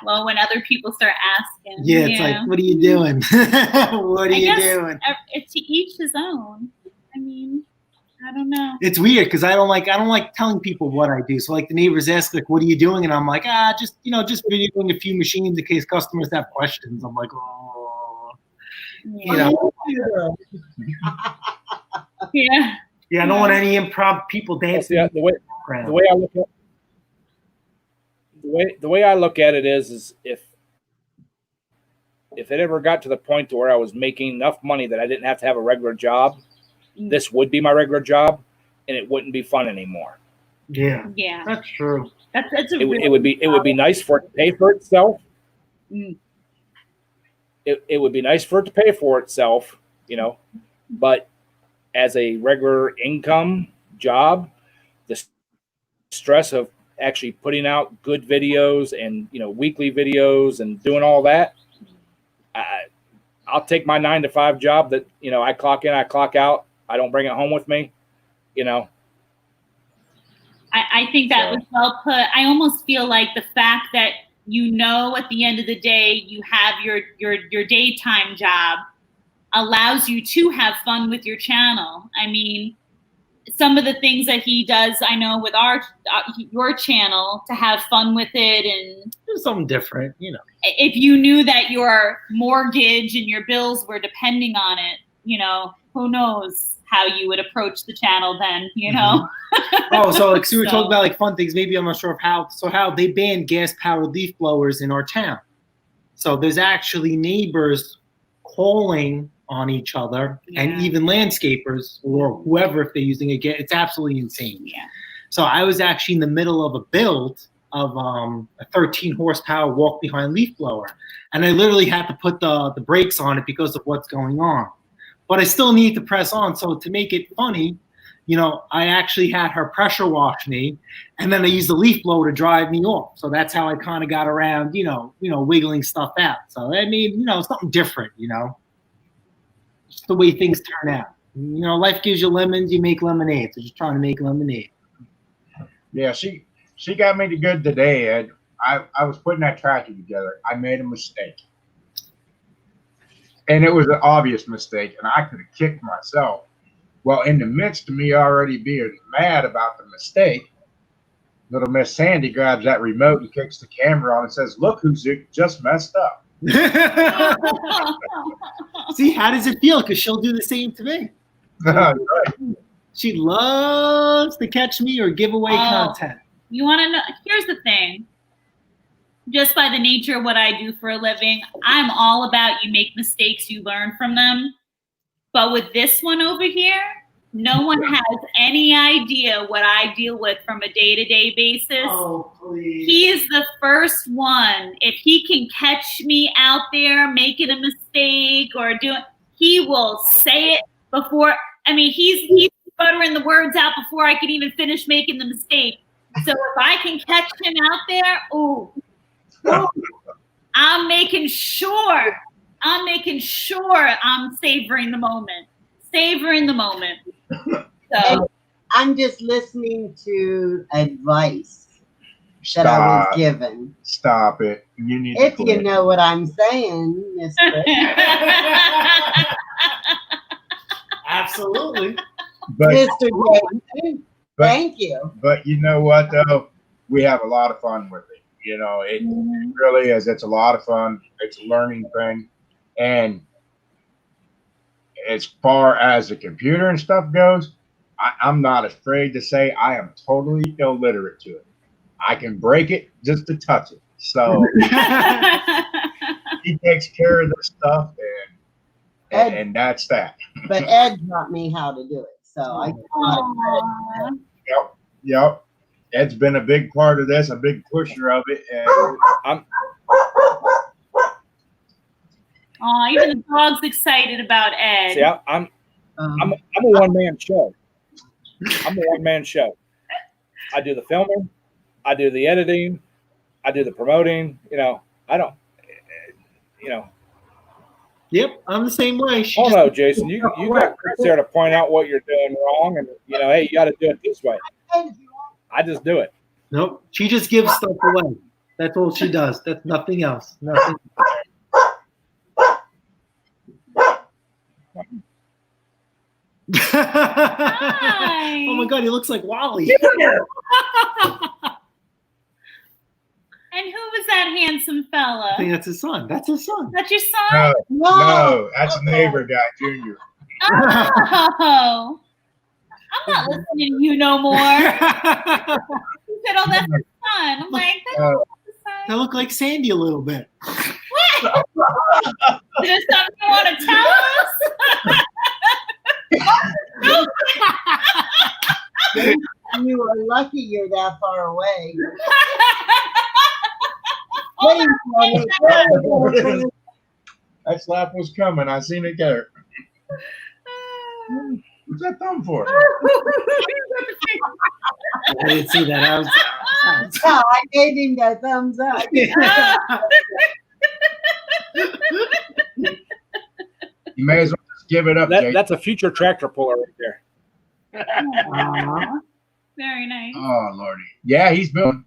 [SPEAKER 5] Well, when other people start asking,
[SPEAKER 4] Yeah, it's like, what are you doing? What are you doing?
[SPEAKER 5] It's to each his own. I mean, I don't know.
[SPEAKER 4] It's weird because I don't like telling people what I do. So like the neighbors ask like, "What are you doing?" And I'm like, just videoing a few machines in case customers have questions. I'm like, oh, you know.
[SPEAKER 5] Yeah.
[SPEAKER 4] Yeah, I don't want any improv people dancing.
[SPEAKER 2] Yeah, the way I look at the way I look at it is if it ever got to the point to where I was making enough money that I didn't have to have a regular job, this would be my regular job, and it wouldn't be fun anymore.
[SPEAKER 4] Yeah,
[SPEAKER 5] yeah,
[SPEAKER 4] that's true.
[SPEAKER 2] It would be nice for it to pay for itself. It would be nice for it to pay for itself, you know, but as a regular income job, the stress of actually putting out good videos and, you know, weekly videos and doing all that, I'll take my 9-to-5 job that, you know, I clock in, I clock out. I don't bring it home with me, you know.
[SPEAKER 5] I think that was well put. I almost feel like the fact that, you know, at the end of the day, you have your daytime job allows you to have fun with your channel. I mean, some of the things that he does, I know with your channel, to have fun with it and
[SPEAKER 4] do something different, you know.
[SPEAKER 5] If you knew that your mortgage and your bills were depending on it, you know, who knows how you would approach the channel then, you know?
[SPEAKER 4] Oh, so like, so we were talking about like fun things. Maybe I'm not sure of how they banned gas-powered leaf blowers in our town. So there's actually neighbors calling on each other, and even landscapers or whoever, if they're using it, it's absolutely insane.
[SPEAKER 5] Yeah.
[SPEAKER 4] So I was actually in the middle of a build of a 13 horsepower walk behind leaf blower, and I literally had to put the brakes on it because of what's going on. But I still need to press on. So to make it funny, you know, I actually had her pressure wash me, and then I used the leaf blower to drive me off. So that's how I kind of got around, you know, wiggling stuff out. So I mean, you know, something different, you know. Just the way things turn out. You know, life gives you lemons, you make lemonade. So just trying to make lemonade.
[SPEAKER 1] Yeah, she got me to good today, Ed. I was putting that tractor together. I made a mistake. And it was an obvious mistake, and I could have kicked myself. Well, in the midst of me already being mad about the mistake, little Miss Sandy grabs that remote and kicks the camera on and says, "Look who's just messed up."
[SPEAKER 4] See, how does it feel? Because she'll do the same to me.
[SPEAKER 1] Right.
[SPEAKER 4] She loves to catch me or give away content.
[SPEAKER 5] You want to know? Here's the thing. Just by the nature of what I do for a living, I'm all about you make mistakes, you learn from them. But with this one over here, no one has any idea what I deal with from a day-to-day basis.
[SPEAKER 4] Oh, please.
[SPEAKER 5] He is the first one. If he can catch me out there making a mistake or he will say it before. I mean, he's buttering the words out before I can even finish making the mistake. So if I can catch him out there, I'm making sure I'm savoring the moment. So
[SPEAKER 3] I'm just listening to advice that I was given.
[SPEAKER 1] Stop it. You need
[SPEAKER 3] if
[SPEAKER 1] to
[SPEAKER 3] you know what I'm saying, Mister.
[SPEAKER 4] Absolutely.
[SPEAKER 1] But,
[SPEAKER 3] Mr. Jason, thank you.
[SPEAKER 1] But you know what, though? We have a lot of fun with it. You know, it really is. It's a lot of fun. It's a learning thing. And as far as the computer and stuff goes, I'm not afraid to say I am totally illiterate to it. I can break it just to touch it. So he takes care of this stuff, and that's that.
[SPEAKER 3] But Ed taught me how to do it. So I
[SPEAKER 1] Yep. Ed's been a big part of this, a big pusher of it, and
[SPEAKER 5] even the dog's excited about Ed.
[SPEAKER 2] See, I'm a one-man show. I'm a one-man show. I do the filming, I do the editing, I do the promoting. You know, I don't. You know.
[SPEAKER 4] Yep, I'm the same way.
[SPEAKER 2] Oh no, Jason, you got Chris there to point out what you're doing wrong, and you know, hey, you got to do it this way. I just do it.
[SPEAKER 4] Nope, she just gives stuff away. That's all she does. That's nothing else. Nothing.
[SPEAKER 5] Hi.
[SPEAKER 4] Oh my God, he looks like Wally.
[SPEAKER 5] And who was that handsome fella?
[SPEAKER 4] I think that's his son. That's his son.
[SPEAKER 5] That's your son?
[SPEAKER 1] No, that's a neighbor guy, Junior.
[SPEAKER 5] Oh, I'm not listening to you no more. You said, "Oh, that's his son." I'm like, that's his
[SPEAKER 4] That
[SPEAKER 5] son.
[SPEAKER 4] looked like Sandy a little bit.
[SPEAKER 5] What? Is there something you want to tell us?
[SPEAKER 3] You are lucky you're that far away.
[SPEAKER 5] Oh,
[SPEAKER 1] That slap was coming. I seen it there. What's that thumb for?
[SPEAKER 4] I didn't see that. I was
[SPEAKER 3] Oh, I gave him the thumbs up.
[SPEAKER 1] You may as well just give it up, Jake.
[SPEAKER 2] That's a future tractor puller right there.
[SPEAKER 5] very nice.
[SPEAKER 1] Oh, Lordy. Yeah, he's building.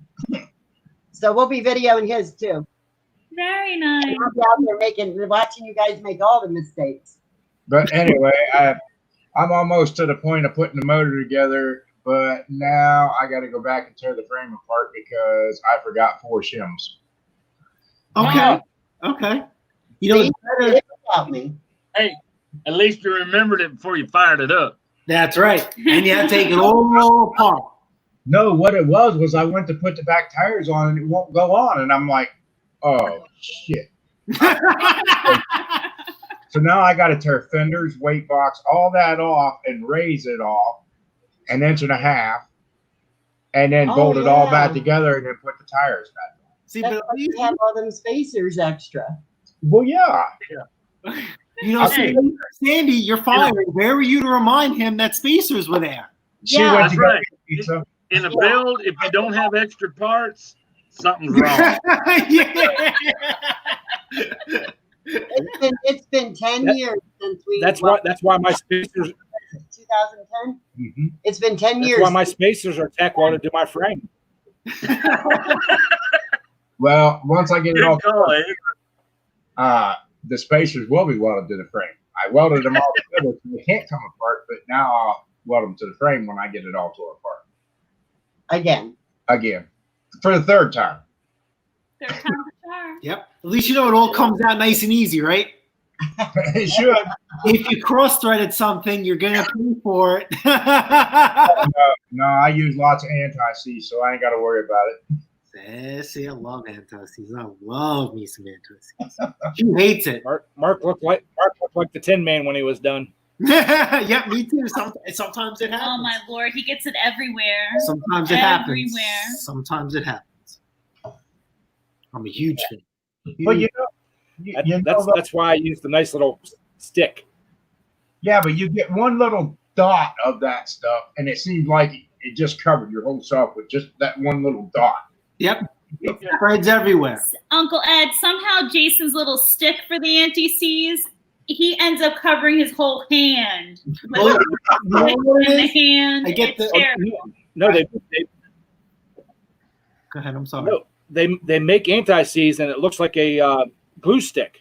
[SPEAKER 3] So we'll be videoing his too.
[SPEAKER 5] Very nice.
[SPEAKER 3] I'll be out there watching you guys make all the mistakes.
[SPEAKER 1] But anyway, I'm almost to the point of putting the motor together, but now I got to go back and tear the frame apart because I forgot 4 shims.
[SPEAKER 4] okay. Okay. You know,
[SPEAKER 3] See,
[SPEAKER 4] it's better.
[SPEAKER 3] about me.
[SPEAKER 6] Hey, at least you remembered it before you fired it up.
[SPEAKER 4] That's right. And you have to take it all apart.
[SPEAKER 1] No, what it was I went to put the back tires on and it won't go on. And I'm like, oh, shit. So now I got to tear fenders, weight box, all that off and raise it off 1.5 inches, and then
[SPEAKER 3] Oh,
[SPEAKER 1] bolt it all back
[SPEAKER 3] yeah.
[SPEAKER 1] together and then put the tires back on.
[SPEAKER 4] See,
[SPEAKER 3] That's
[SPEAKER 4] but
[SPEAKER 3] why you have all them spacers extra.
[SPEAKER 1] Well, yeah.
[SPEAKER 4] you know,
[SPEAKER 6] Hey.
[SPEAKER 4] Sandy, you're fired. Where were you to remind him that spacers were there?
[SPEAKER 1] She
[SPEAKER 3] Yeah.
[SPEAKER 1] went
[SPEAKER 6] That's
[SPEAKER 1] to go
[SPEAKER 6] right.
[SPEAKER 1] get pizza.
[SPEAKER 6] In a build, if you don't have extra parts, something's wrong.
[SPEAKER 4] Yeah.
[SPEAKER 3] It's been 10 years since we.
[SPEAKER 2] That's why my spacers.
[SPEAKER 3] 2010.
[SPEAKER 1] Mhm.
[SPEAKER 3] It's been 10
[SPEAKER 2] That's
[SPEAKER 3] years.
[SPEAKER 2] why my spacers are tack welded to my frame.
[SPEAKER 1] Well, once I get it all,
[SPEAKER 6] Good call, eh?
[SPEAKER 1] the spacers will be welded to the frame. I welded them all together so they can't come apart, but now I'll weld them to the frame when I get it all tore apart.
[SPEAKER 3] Again.
[SPEAKER 1] Again. For the 3rd time.
[SPEAKER 5] Third time's a charm.
[SPEAKER 4] Yep. At least you know it all comes out nice and easy, right?
[SPEAKER 1] It should.
[SPEAKER 4] If you cross-threaded something, you're gonna pay for it.
[SPEAKER 1] No, I use lots of anti-seize, so I ain't got to worry about it.
[SPEAKER 4] See, I love anti-seize. I love me some anti-seize. She hates it.
[SPEAKER 2] Mark looked like the Tin Man when he was done.
[SPEAKER 4] Yeah, me too. Sometimes it happens.
[SPEAKER 5] Oh my Lord, he gets it everywhere.
[SPEAKER 4] Sometimes it happens.
[SPEAKER 5] Everywhere.
[SPEAKER 4] Sometimes it happens. I'm a huge fan.
[SPEAKER 1] But you know,
[SPEAKER 2] That's why I use the nice little stick.
[SPEAKER 1] yeah, but you get one little dot of that stuff, and it seems like it just covered your whole self with just that one little dot.
[SPEAKER 4] Yep. It spreads everywhere.
[SPEAKER 5] Uncle Ed, somehow Jason's little stick for the anti-seize, he ends up covering his whole hand.
[SPEAKER 4] Oh,
[SPEAKER 5] Like,
[SPEAKER 4] you know what
[SPEAKER 5] in
[SPEAKER 4] it
[SPEAKER 5] the
[SPEAKER 4] is?
[SPEAKER 5] hand.
[SPEAKER 4] I get
[SPEAKER 5] It's
[SPEAKER 4] the-
[SPEAKER 5] terrible.
[SPEAKER 2] No,
[SPEAKER 4] Go ahead. I'm sorry.
[SPEAKER 2] no, they make anti-seize and it looks like a glue stick.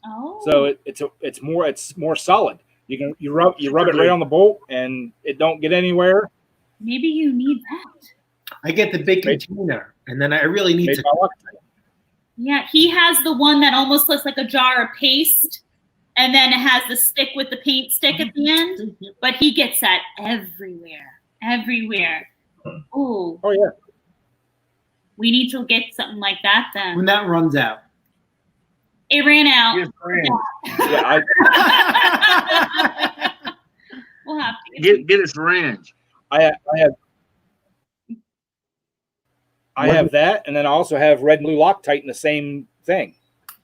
[SPEAKER 5] Oh.
[SPEAKER 2] So it's more solid. You rub it right on the bolt and it don't get anywhere.
[SPEAKER 5] Maybe you need that.
[SPEAKER 4] I get the big container, and then I really need
[SPEAKER 2] Made
[SPEAKER 4] to.
[SPEAKER 2] by luck.
[SPEAKER 5] Yeah, he has the one that almost looks like a jar of paste, and then it has the stick with the paint stick at the end. But he gets that everywhere. Ooh,
[SPEAKER 2] Oh yeah.
[SPEAKER 5] we need to get something like that then.
[SPEAKER 4] When that runs out.
[SPEAKER 5] It ran out.
[SPEAKER 6] Get friends.
[SPEAKER 2] Yeah,
[SPEAKER 5] We'll have to
[SPEAKER 6] Get a syringe.
[SPEAKER 2] I have that, and then I also have red and blue Loctite in the same thing.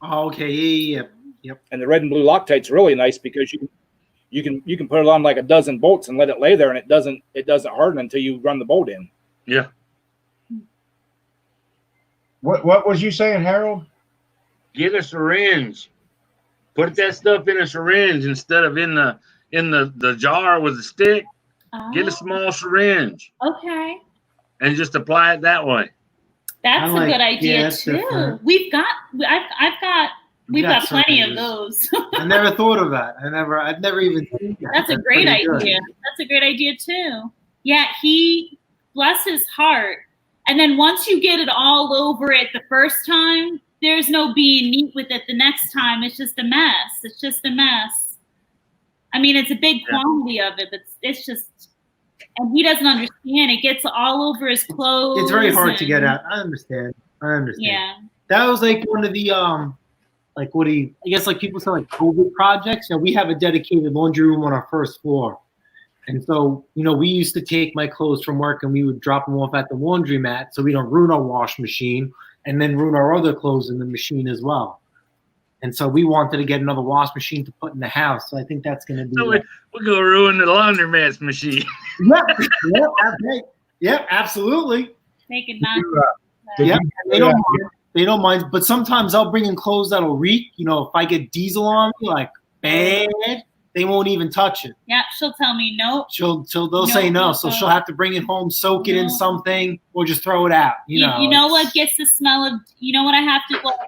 [SPEAKER 4] Oh, okay. Yeah. Yep.
[SPEAKER 2] And the red and blue Loctite's really nice because you can put it on like a dozen bolts and let it lay there, and it doesn't harden until you run the bolt in.
[SPEAKER 6] Yeah.
[SPEAKER 1] What was you saying, Harold?
[SPEAKER 6] Get a syringe. Put that stuff in a syringe instead of in the jar with the stick. Get a small syringe
[SPEAKER 5] Okay.
[SPEAKER 6] and just apply it that way.
[SPEAKER 5] That's a good idea too.
[SPEAKER 4] Different.
[SPEAKER 5] We've got plenty of
[SPEAKER 4] syringes.
[SPEAKER 5] those.
[SPEAKER 4] I never thought of that. I've never even seen that.
[SPEAKER 5] That's a great idea.
[SPEAKER 4] Good.
[SPEAKER 5] That's a great idea too. Yeah, he, bless his heart. And then once you get it all over it the first time, there's no being neat with it the next time. It's just a mess. It's just a mess. I mean, it's a big quantity of it, but it's just, and he doesn't understand. It gets all over his clothes.
[SPEAKER 4] It's very hard to get out. I understand.
[SPEAKER 5] Yeah.
[SPEAKER 4] That was like one of the like I guess like people say like COVID projects. You know, we have a dedicated laundry room on our first floor. And so, you know, we used to take my clothes from work and we would drop them off at the laundromat so we don't ruin our wash machine and then ruin our other clothes in the machine as well. And so we wanted to get another wash machine to put in the house. So I think that's going to be.
[SPEAKER 6] So we're going to ruin the laundromat machine.
[SPEAKER 4] Yep, absolutely.
[SPEAKER 5] Make it not.
[SPEAKER 4] Yeah, they don't mind. But sometimes I'll bring in clothes that'll reek. You know, if I get diesel on me, like bad, they won't even touch it.
[SPEAKER 5] Yeah, she'll tell me no.
[SPEAKER 4] They'll say no. So she'll have to bring it home, soak it in something, or just throw it out. You know
[SPEAKER 5] what gets the smell of? You know what I have to? Well,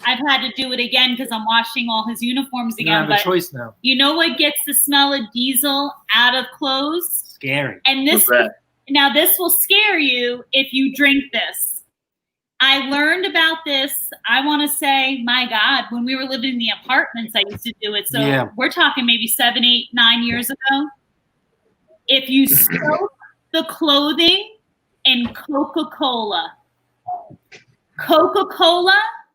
[SPEAKER 5] I've had to do it again because I'm washing all his uniforms again.
[SPEAKER 4] You don't have a choice now.
[SPEAKER 5] You know what gets the smell of diesel out of clothes?
[SPEAKER 4] Scary.
[SPEAKER 5] And this will scare you if you drink this. I learned about this, I want to say, my God, when we were living in the apartments, I used to do it. So we're talking maybe 7, 8, 9 years ago. If you soak the clothing in Coca-Cola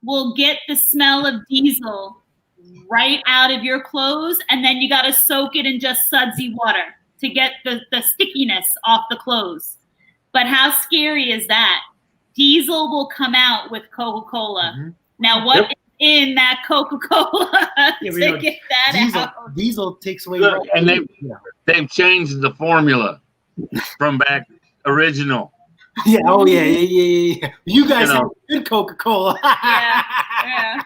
[SPEAKER 5] will get the smell of diesel right out of your clothes, and then you got to soak it in just sudsy water to get the stickiness off the clothes. But how scary is that? Diesel will come out with Coca-Cola. Mm-hmm. Now, what is in that Coca-Cola to get that out?
[SPEAKER 4] Diesel takes away.
[SPEAKER 6] Look, and they've changed the formula from back original.
[SPEAKER 4] Yeah. Oh yeah. You guys have good Coca-Cola.
[SPEAKER 5] Yeah.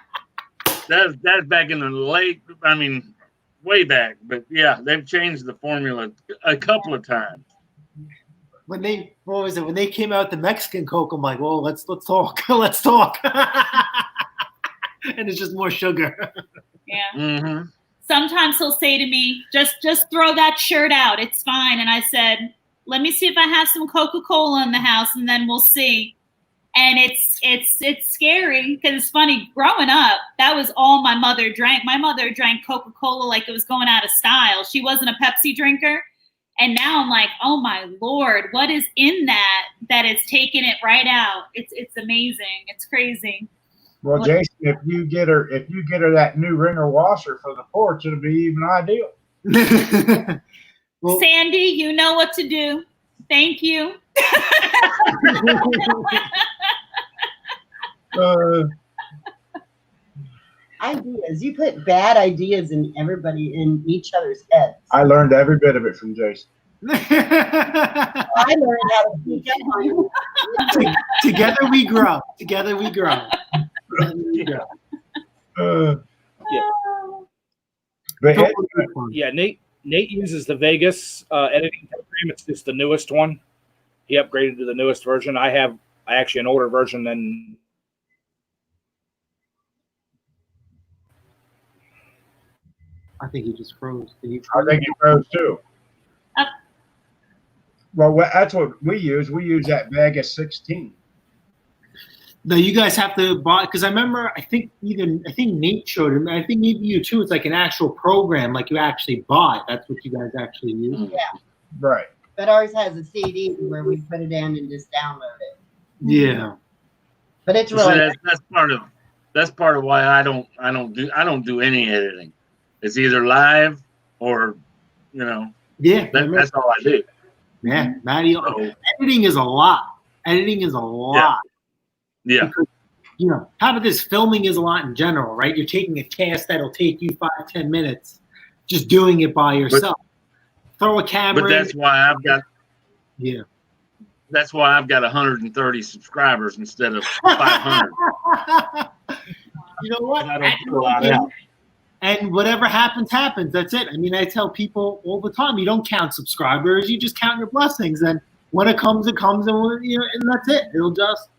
[SPEAKER 6] That's back in the late. I mean, way back. But yeah, they've changed the formula a couple of times.
[SPEAKER 4] When they came out with the Mexican Coke, I'm like, well, let's talk. Let's talk. And it's just more sugar.
[SPEAKER 5] Yeah.
[SPEAKER 6] Mm-hmm.
[SPEAKER 5] Sometimes he'll say to me, just throw that shirt out. It's fine. And I said, let me see if I have some Coca-Cola in the house, and then we'll see. And it's scary because it's funny. Growing up, that was all my mother drank. My mother drank Coca-Cola like it was going out of style. She wasn't a Pepsi drinker. And now I'm like, oh my Lord, what is in that it's taking it right out? It's amazing. It's crazy.
[SPEAKER 1] Well, Jason, if you get her that new wringer washer for the porch, it'll be even ideal.
[SPEAKER 5] Well, Sandy, you know what to do. Thank you.
[SPEAKER 3] Ideas. You put bad ideas in each other's heads.
[SPEAKER 1] I learned every bit of it from Jason.
[SPEAKER 3] I learned how to speak up.
[SPEAKER 4] Together we grow. Together we grow.
[SPEAKER 2] Nate uses the Vegas editing program. It's just the newest one. He upgraded to the newest version. I actually an older version than.
[SPEAKER 4] I think he just froze.
[SPEAKER 1] I think he froze too. Well, that's what we use. We use that Vegas 16.
[SPEAKER 4] No, you guys have to buy, because I remember, I think Nate showed him. I think maybe you too. It's like an actual program, like you actually buy. That's what you guys actually use.
[SPEAKER 3] Yeah.
[SPEAKER 1] Right.
[SPEAKER 3] But ours has a CD where we put it in and just download it.
[SPEAKER 4] Yeah.
[SPEAKER 3] But it's really
[SPEAKER 6] that's part of why I don't do any editing. It's either live or, that's all I do.
[SPEAKER 4] Yeah, Maddie, editing is a lot.
[SPEAKER 6] Yeah.
[SPEAKER 4] Because, how about this? Filming is a lot in general, right? You're taking a cast that'll take you 5-10 minutes, just doing it by yourself. Throw a camera.
[SPEAKER 6] But that's why I've got.
[SPEAKER 4] Yeah.
[SPEAKER 6] That's why I've got 130 subscribers instead of 500.
[SPEAKER 4] You know what?
[SPEAKER 6] I don't do a lot out.
[SPEAKER 4] And whatever happens, happens. That's it. I mean, I tell people all the time, you don't count subscribers, you just count your blessings. And when it comes, and and that's it. It'll just.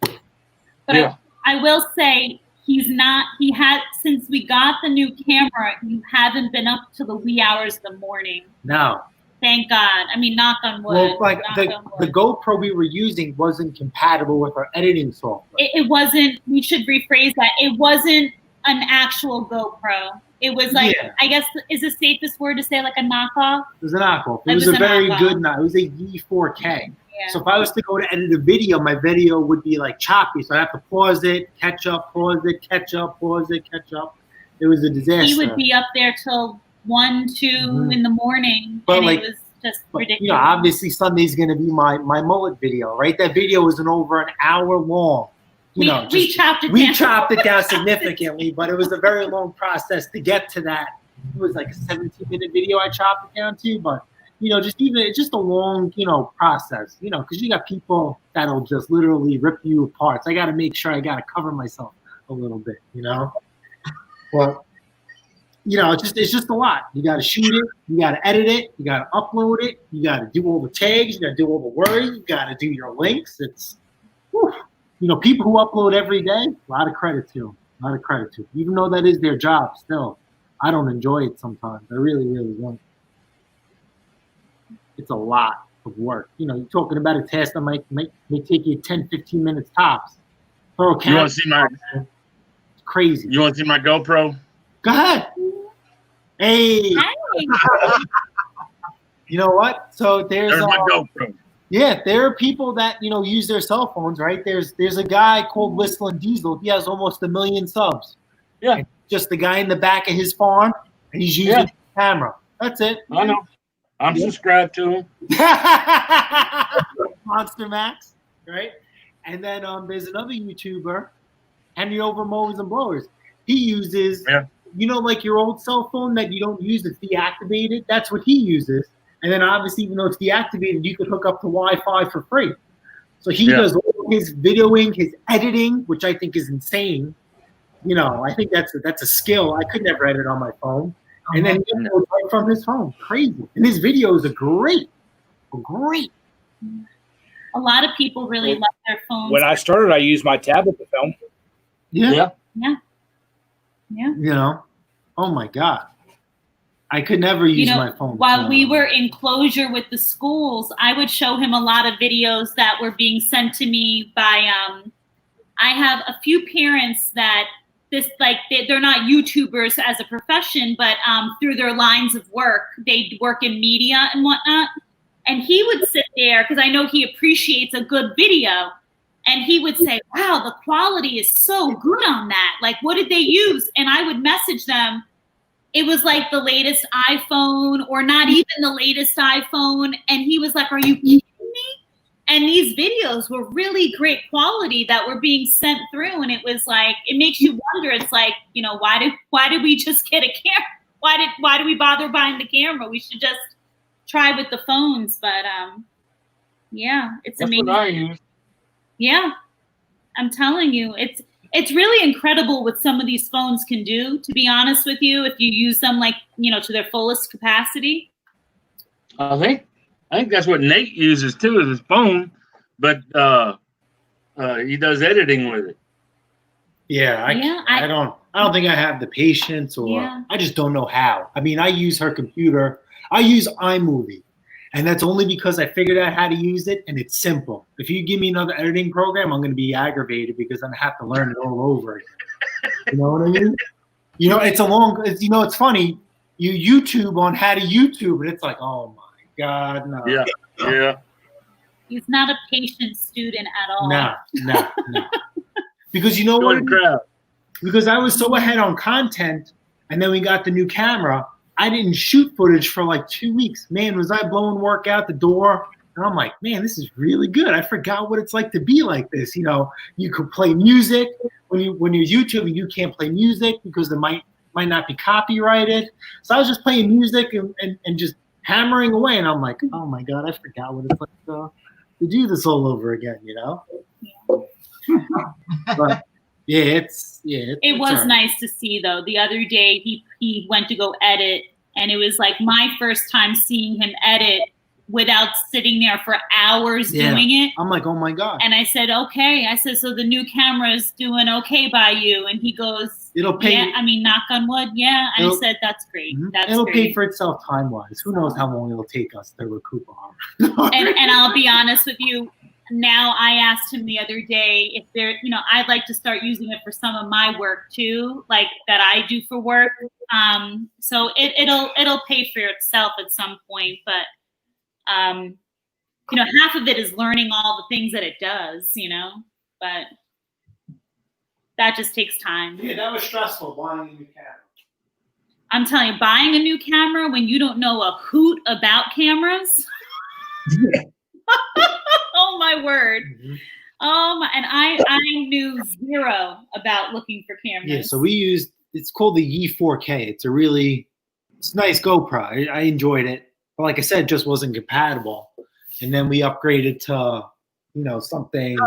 [SPEAKER 5] But yeah. I will say he had, since we got the new camera, you haven't been up to the wee hours of the morning.
[SPEAKER 4] No.
[SPEAKER 5] Thank God. I mean, knock on wood.
[SPEAKER 4] Well, like the GoPro we were using wasn't compatible with our editing software.
[SPEAKER 5] It wasn't, we should rephrase that. It wasn't an actual GoPro. It was like, I guess, is the safest word to say like a knockoff?
[SPEAKER 4] It was a knockoff. It was a very good knockoff. It was a V4K. Yeah. So if I was to go to edit a video, my video would be like choppy. So I have to pause it, catch up, pause it, catch up, pause it, catch up. It was a disaster.
[SPEAKER 5] He would be up there till 1, 2 in the morning, but and like, it was just ridiculous.
[SPEAKER 4] You know, obviously Sunday's going to be my mullet video, right? That video wasn't over an hour long. We chopped it down significantly, but it was a very long process to get to that. It was like a 17-minute video I chopped it down to, but it's just a long, process, because you got people that'll just literally rip you apart. So I got to make sure I got to cover myself a little bit, Well, it's just a lot. You got to shoot it, you got to edit it, you got to upload it, you got to do all the tags, you got to do all the words, you got to do your links. It's, people who upload every day, a lot of credit to them. Even though that is their job still. I don't enjoy it sometimes. I really, really don't. It's a lot of work. You're talking about a task that might take you 10, 15 minutes tops. Throw a camera.
[SPEAKER 6] You want to see my?
[SPEAKER 4] It's crazy.
[SPEAKER 6] You want to see my GoPro?
[SPEAKER 4] Go ahead. Hey. You know what? So there's
[SPEAKER 6] my GoPro.
[SPEAKER 4] Yeah, there are people that use their cell phones, right? There's a guy called Whistling Diesel. He has almost 1 million subs.
[SPEAKER 6] Yeah.
[SPEAKER 4] And just the guy in the back of his farm, and he's using the camera. That's it.
[SPEAKER 6] I know. I'm subscribed to him.
[SPEAKER 4] Monster Max, right? And then there's another YouTuber, Henry Over Mowers and Blowers. He uses, like your old cell phone that you don't use, it's deactivated. That's what he uses. And then obviously, even though it's deactivated, you can hook up to Wi-Fi for free. So he does all his videoing, his editing, which I think is insane. I think that's a skill. I could never edit on my phone. And then he uploads right from his phone. Crazy. And his videos are great. Great.
[SPEAKER 5] A lot of people really love their phones.
[SPEAKER 2] When I started, I used my tablet to film.
[SPEAKER 4] Yeah. Oh my God. I could never use my phone.
[SPEAKER 5] While we were in closure with the schools, I would show him a lot of videos that were being sent to me by, I have a few parents that they're not YouTubers as a profession, but through their lines of work, they work in media and whatnot. And he would sit there, because I know he appreciates a good video, and he would say, wow, the quality is so good on that. Like, what did they use? And I would message them. It was like the latest iPhone or not even the latest iPhone. And he was like, are you kidding me? And these videos were really great quality that were being sent through. And it was like, it makes you wonder. It's like, why did we just get a camera? Why do we bother buying the camera? We should just try with the phones. But it's amazing.
[SPEAKER 6] That's what I use.
[SPEAKER 5] Yeah, I'm telling you, it's really incredible what some of these phones can do, to be honest with you, if you use them to their fullest capacity.
[SPEAKER 6] I think that's what Nate uses too, is his phone, but he does editing with it.
[SPEAKER 4] Yeah, I don't think I have the patience, or I just don't know how. I mean, I use her computer. I use iMovie, and that's only because I figured out how to use it, and it's simple. If you give me another editing program, I'm going to be aggravated because I'm going to have to learn it all over again. You know what I mean? It's funny. You YouTube on how to YouTube, and it's like, oh my God, no.
[SPEAKER 6] Yeah.
[SPEAKER 5] He's not a patient student at all.
[SPEAKER 4] No. Because you know what? Because I was so ahead on content, and then we got the new camera. I didn't shoot footage for like 2 weeks. Man, was I blowing work out the door? And I'm like, man, this is really good. I forgot what it's like to be like this. You could play music when you're YouTubing. You can't play music because it might not be copyrighted. So I was just playing music and just hammering away, and I'm like, oh my god, I forgot what it's like to do this all over again, you know. But it
[SPEAKER 5] was
[SPEAKER 4] right.
[SPEAKER 5] nice to see though. The other day he went to go edit, and it was like my first time seeing him edit without sitting there for hours doing it.
[SPEAKER 4] I'm like, oh my god.
[SPEAKER 5] And I said, okay. I said, so the new camera's doing okay by you? And he goes,
[SPEAKER 4] it'll pay.
[SPEAKER 5] Yeah, I mean, knock on wood. Yeah. And I said, that's great. That's
[SPEAKER 4] it'll
[SPEAKER 5] great.
[SPEAKER 4] pay for itself time wise. Who knows how long it'll take us to recoup our.
[SPEAKER 5] and I'll be honest with you. Now I asked him the other day if there, I'd like to start using it for some of my work too, like that I do for work. So it'll pay for itself at some point, but half of it is learning all the things that it does, but that just takes time.
[SPEAKER 4] Yeah, that was stressful buying a new camera.
[SPEAKER 5] I'm telling you, buying a new camera when you don't know a hoot about cameras. Oh my word.
[SPEAKER 4] Mm-hmm.
[SPEAKER 5] And I knew zero about looking for cameras.
[SPEAKER 4] Yeah, so we used, it's called the Yi 4K. It's a nice GoPro. I enjoyed it. But like I said, it just wasn't compatible. And then we upgraded to, something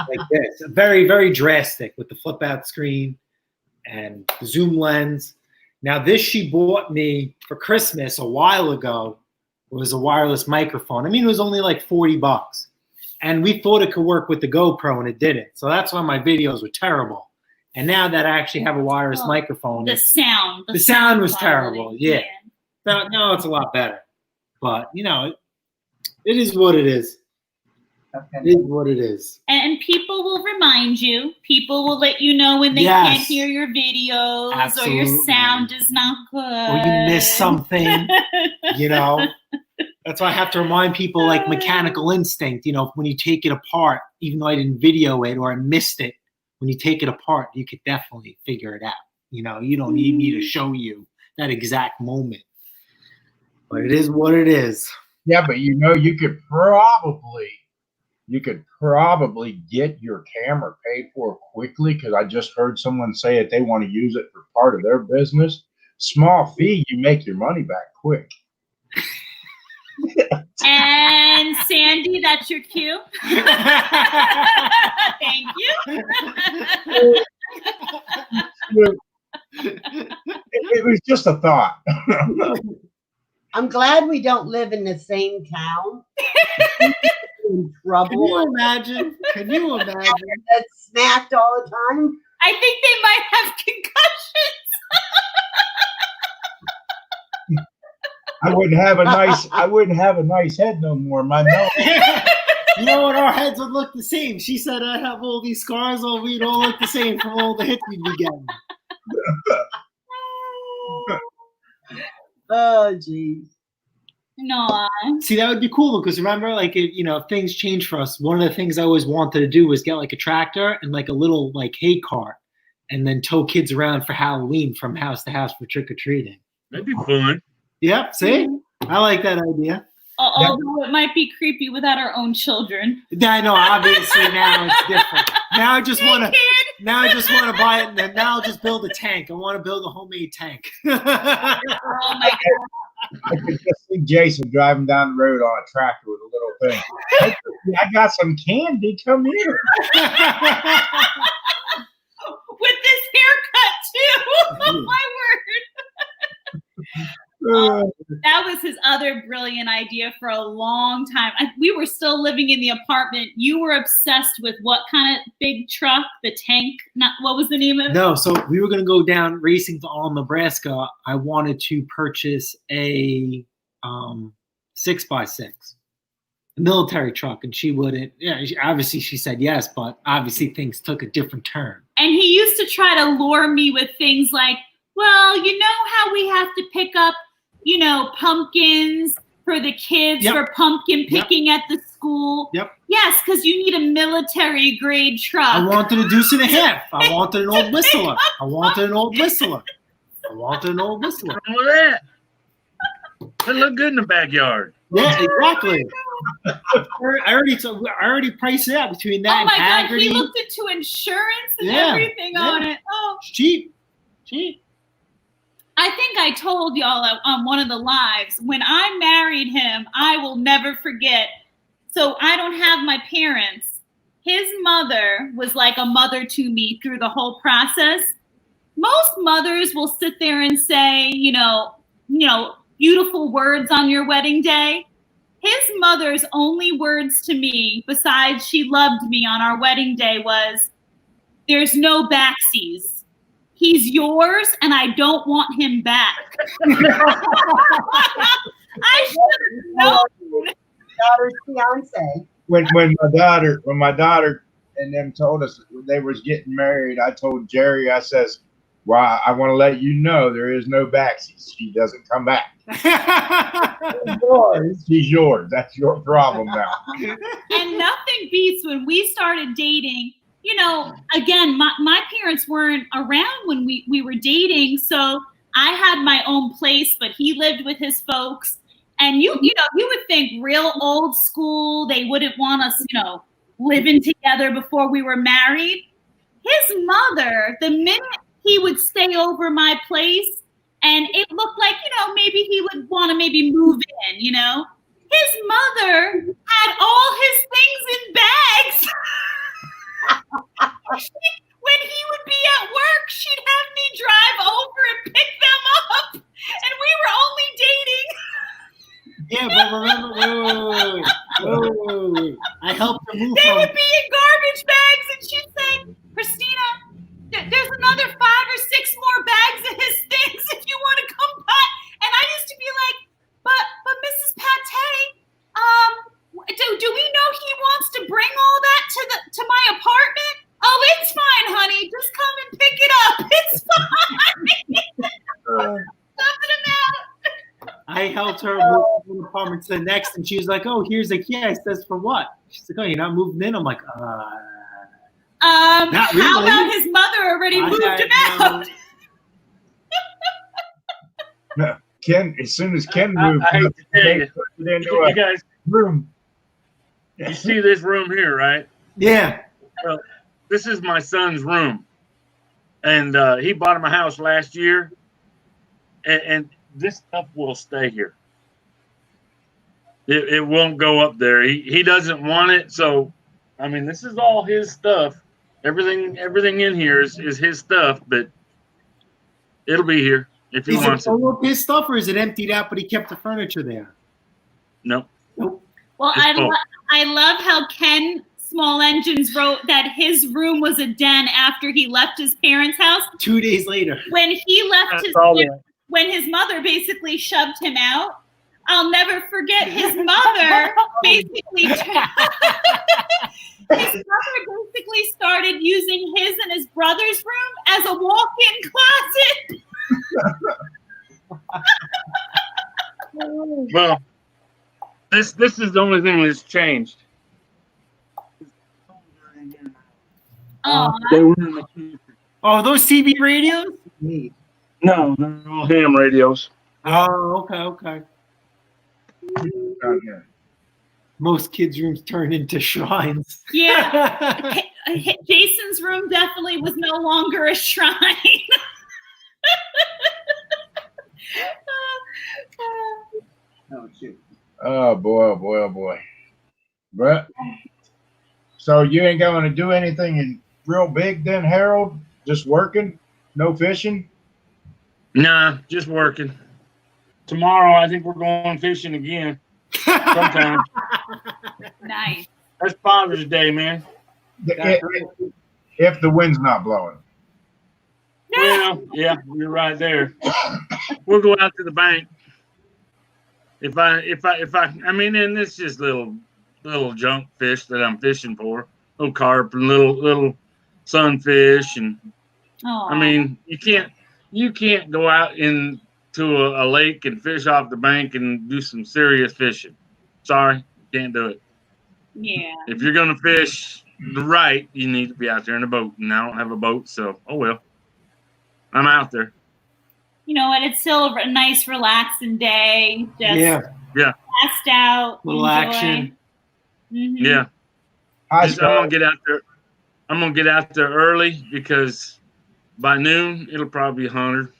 [SPEAKER 4] like this. Very, very drastic with the flip out screen and the zoom lens. Now this she bought me for Christmas a while ago. It was a wireless microphone. I mean, it was only like $40. And we thought it could work with the GoPro and it didn't. So that's why my videos were terrible. And now that I actually have a wireless microphone.
[SPEAKER 5] The sound
[SPEAKER 4] was terrible. Yeah. No, it's a lot better. But, it is what it is.
[SPEAKER 3] Okay.
[SPEAKER 4] It is what it is.
[SPEAKER 5] And people will remind you. People will let you know when they can't hear your videos.
[SPEAKER 4] Absolutely.
[SPEAKER 5] Or your sound is not good.
[SPEAKER 4] Or you miss something, That's why I have to remind people, like Mechanical Instinct, when you take it apart, even though I didn't video it or I missed it, when you take it apart, you could definitely figure it out. You don't need me to show you that exact moment. But it is what it is.
[SPEAKER 1] Yeah, but you could probably get your camera paid for quickly, because I just heard someone say that they want to use it for part of their business. Small fee, you make your money back quick.
[SPEAKER 5] And Sandy, that's your cue. Thank you.
[SPEAKER 1] It was just a thought.
[SPEAKER 3] I'm glad we don't live in the same town. In trouble.
[SPEAKER 4] Can you imagine?
[SPEAKER 3] That's snapped all the time.
[SPEAKER 5] I think they might have concussions.
[SPEAKER 1] I wouldn't have a nice head no more. My nose.
[SPEAKER 4] You know what? Our heads would look the same. She said I have all these scars. We'd all look the same from all the hits we'd be getting.
[SPEAKER 3] Oh, geez.
[SPEAKER 5] No.
[SPEAKER 4] See, that would be cool because remember, like, if things change for us, one of the things I always wanted to do was get like a tractor and like a little like hay cart, and then tow kids around for Halloween from house to house for trick or treating.
[SPEAKER 6] That'd be fun.
[SPEAKER 4] Yep. See, I like that idea.
[SPEAKER 5] Although it might be creepy without our own children.
[SPEAKER 4] I know. Obviously, now it's different. Now I just want to. Now I just want to buy it, and then now I'll just build a tank. I want to build a homemade tank.
[SPEAKER 5] Oh my God.
[SPEAKER 1] I could just see Jason driving down the road on a tractor with a little thing. I got some candy. Come here.
[SPEAKER 5] With this haircut too. Oh my word. That was his other brilliant idea for a long time. We were still living in the apartment. You were obsessed with what kind of big truck? The tank? What was the name of it?
[SPEAKER 4] No, so we were going to go down racing to All, Nebraska. I wanted to purchase a 6x6, a military truck, and she wouldn't. Yeah, obviously she said yes, but obviously things took a different turn.
[SPEAKER 5] And he used to try to lure me with things like, well, you know how we have to pick up pumpkins for the kids for pumpkin picking at the school.
[SPEAKER 4] Yep.
[SPEAKER 5] Yes, because you need a military grade truck.
[SPEAKER 4] I wanted a deuce and a half. I wanted an old whistler.
[SPEAKER 6] What's wrong with that? It look good in the backyard.
[SPEAKER 4] Yeah, exactly. I already priced it out between that and Haggerty.
[SPEAKER 5] God, he looked into insurance and everything on it. Oh,
[SPEAKER 4] cheap.
[SPEAKER 5] I think I told y'all on one of the lives, when I married him, I will never forget. So I don't have my parents. His mother was like a mother to me through the whole process. Most mothers will sit there and say, beautiful words on your wedding day. His mother's only words to me, besides she loved me on our wedding day, was, there's no backsies. He's yours, and I don't want him back. I should have known.
[SPEAKER 3] Daughter's fiance.
[SPEAKER 1] When my daughter and them told us they was getting married, I told Jerry, I says, well, I want to let you know there is no backsies. She doesn't come back. She's yours. She's yours. That's your problem now.
[SPEAKER 5] And nothing beats when we started dating. Again, my parents weren't around when we were dating, so I had my own place, but he lived with his folks. And you would think real old school, they wouldn't want us, living together before we were married. His mother, the minute he would stay over my place, and it looked like, maybe he would want to move in, his mother had all his things in bags. When he would be at work, she'd have me drive over and pick them up, and we were only dating.
[SPEAKER 4] Yeah, but remember, wait. I helped her move.
[SPEAKER 5] They would be in garbage bags, and she'd say, Christina, there's another 5 or 6 more bags of his things if you want to come by. And I used to be like, but Mrs. Pate, do we know he wants to bring all that to my apartment? Oh, it's fine, honey. Just come and pick it up. It's fine. Something about.
[SPEAKER 4] I helped her move from one apartment to the next, and she was like, "Oh, here's a key." I says, "For what?" She's like, "Oh, you're not moving in." I'm like, not really.
[SPEAKER 5] How about his mother already moved him out?
[SPEAKER 1] No, Ken, as soon as Ken moved,
[SPEAKER 6] I hate to tell you,
[SPEAKER 1] into
[SPEAKER 6] you
[SPEAKER 1] a
[SPEAKER 6] guys,
[SPEAKER 1] room.
[SPEAKER 6] you see this room here, right?
[SPEAKER 4] Yeah.
[SPEAKER 6] Well, this is my son's room, and he bought him a house last year, and this stuff will stay here. It won't go up there. He doesn't want it, so I mean, this is all his stuff. Everything in here is his stuff, but it'll be here if he wants it.
[SPEAKER 4] Is it full of his stuff, or is it emptied out, but he kept the furniture there?
[SPEAKER 6] No.
[SPEAKER 4] Nope.
[SPEAKER 5] Well, I love how Ken Small Engines wrote that his room was a den after he left his parents' house.
[SPEAKER 4] 2 days later.
[SPEAKER 5] When he left when his mother basically shoved him out, I'll never forget his mother basically started using his and his brother's room as a walk-in closet.
[SPEAKER 6] Well, this is the only thing that's changed.
[SPEAKER 5] Oh,
[SPEAKER 6] They were in the future.
[SPEAKER 4] Oh, those CB radios?
[SPEAKER 6] No, they're all ham radios.
[SPEAKER 4] Oh, okay.
[SPEAKER 1] Down here.
[SPEAKER 4] Most kids' rooms turn into shrines.
[SPEAKER 5] yeah. Jason's room definitely was no longer a shrine.
[SPEAKER 3] Oh, shoot.
[SPEAKER 1] Oh boy. Brett, so you ain't going to do anything real big then, Harold? Just working? No fishing?
[SPEAKER 6] Nah, just working. Tomorrow, I think we're going fishing again. Sometime.
[SPEAKER 5] Nice.
[SPEAKER 6] That's Father's Day, man.
[SPEAKER 1] If the wind's not blowing.
[SPEAKER 6] Well, yeah, you're right there. We'll go out to the bank. If I mean, and it's just little junk fish that I'm fishing for, little carp and little sunfish, and
[SPEAKER 5] Aww.
[SPEAKER 6] I mean, you can't go out into a lake and fish off the bank and do some serious fishing. Sorry, can't do it.
[SPEAKER 5] Yeah.
[SPEAKER 6] If you're gonna fish right, you need to be out there in a boat, and I don't have a boat, so oh well. I'm out there.
[SPEAKER 5] You know what? It's still a nice, relaxing day. Just passed out.
[SPEAKER 4] Little
[SPEAKER 5] enjoy.
[SPEAKER 4] action.
[SPEAKER 5] Mm-hmm.
[SPEAKER 6] Yeah. I'm gonna get out there. I'm gonna get out there early because by noon it'll probably be 100.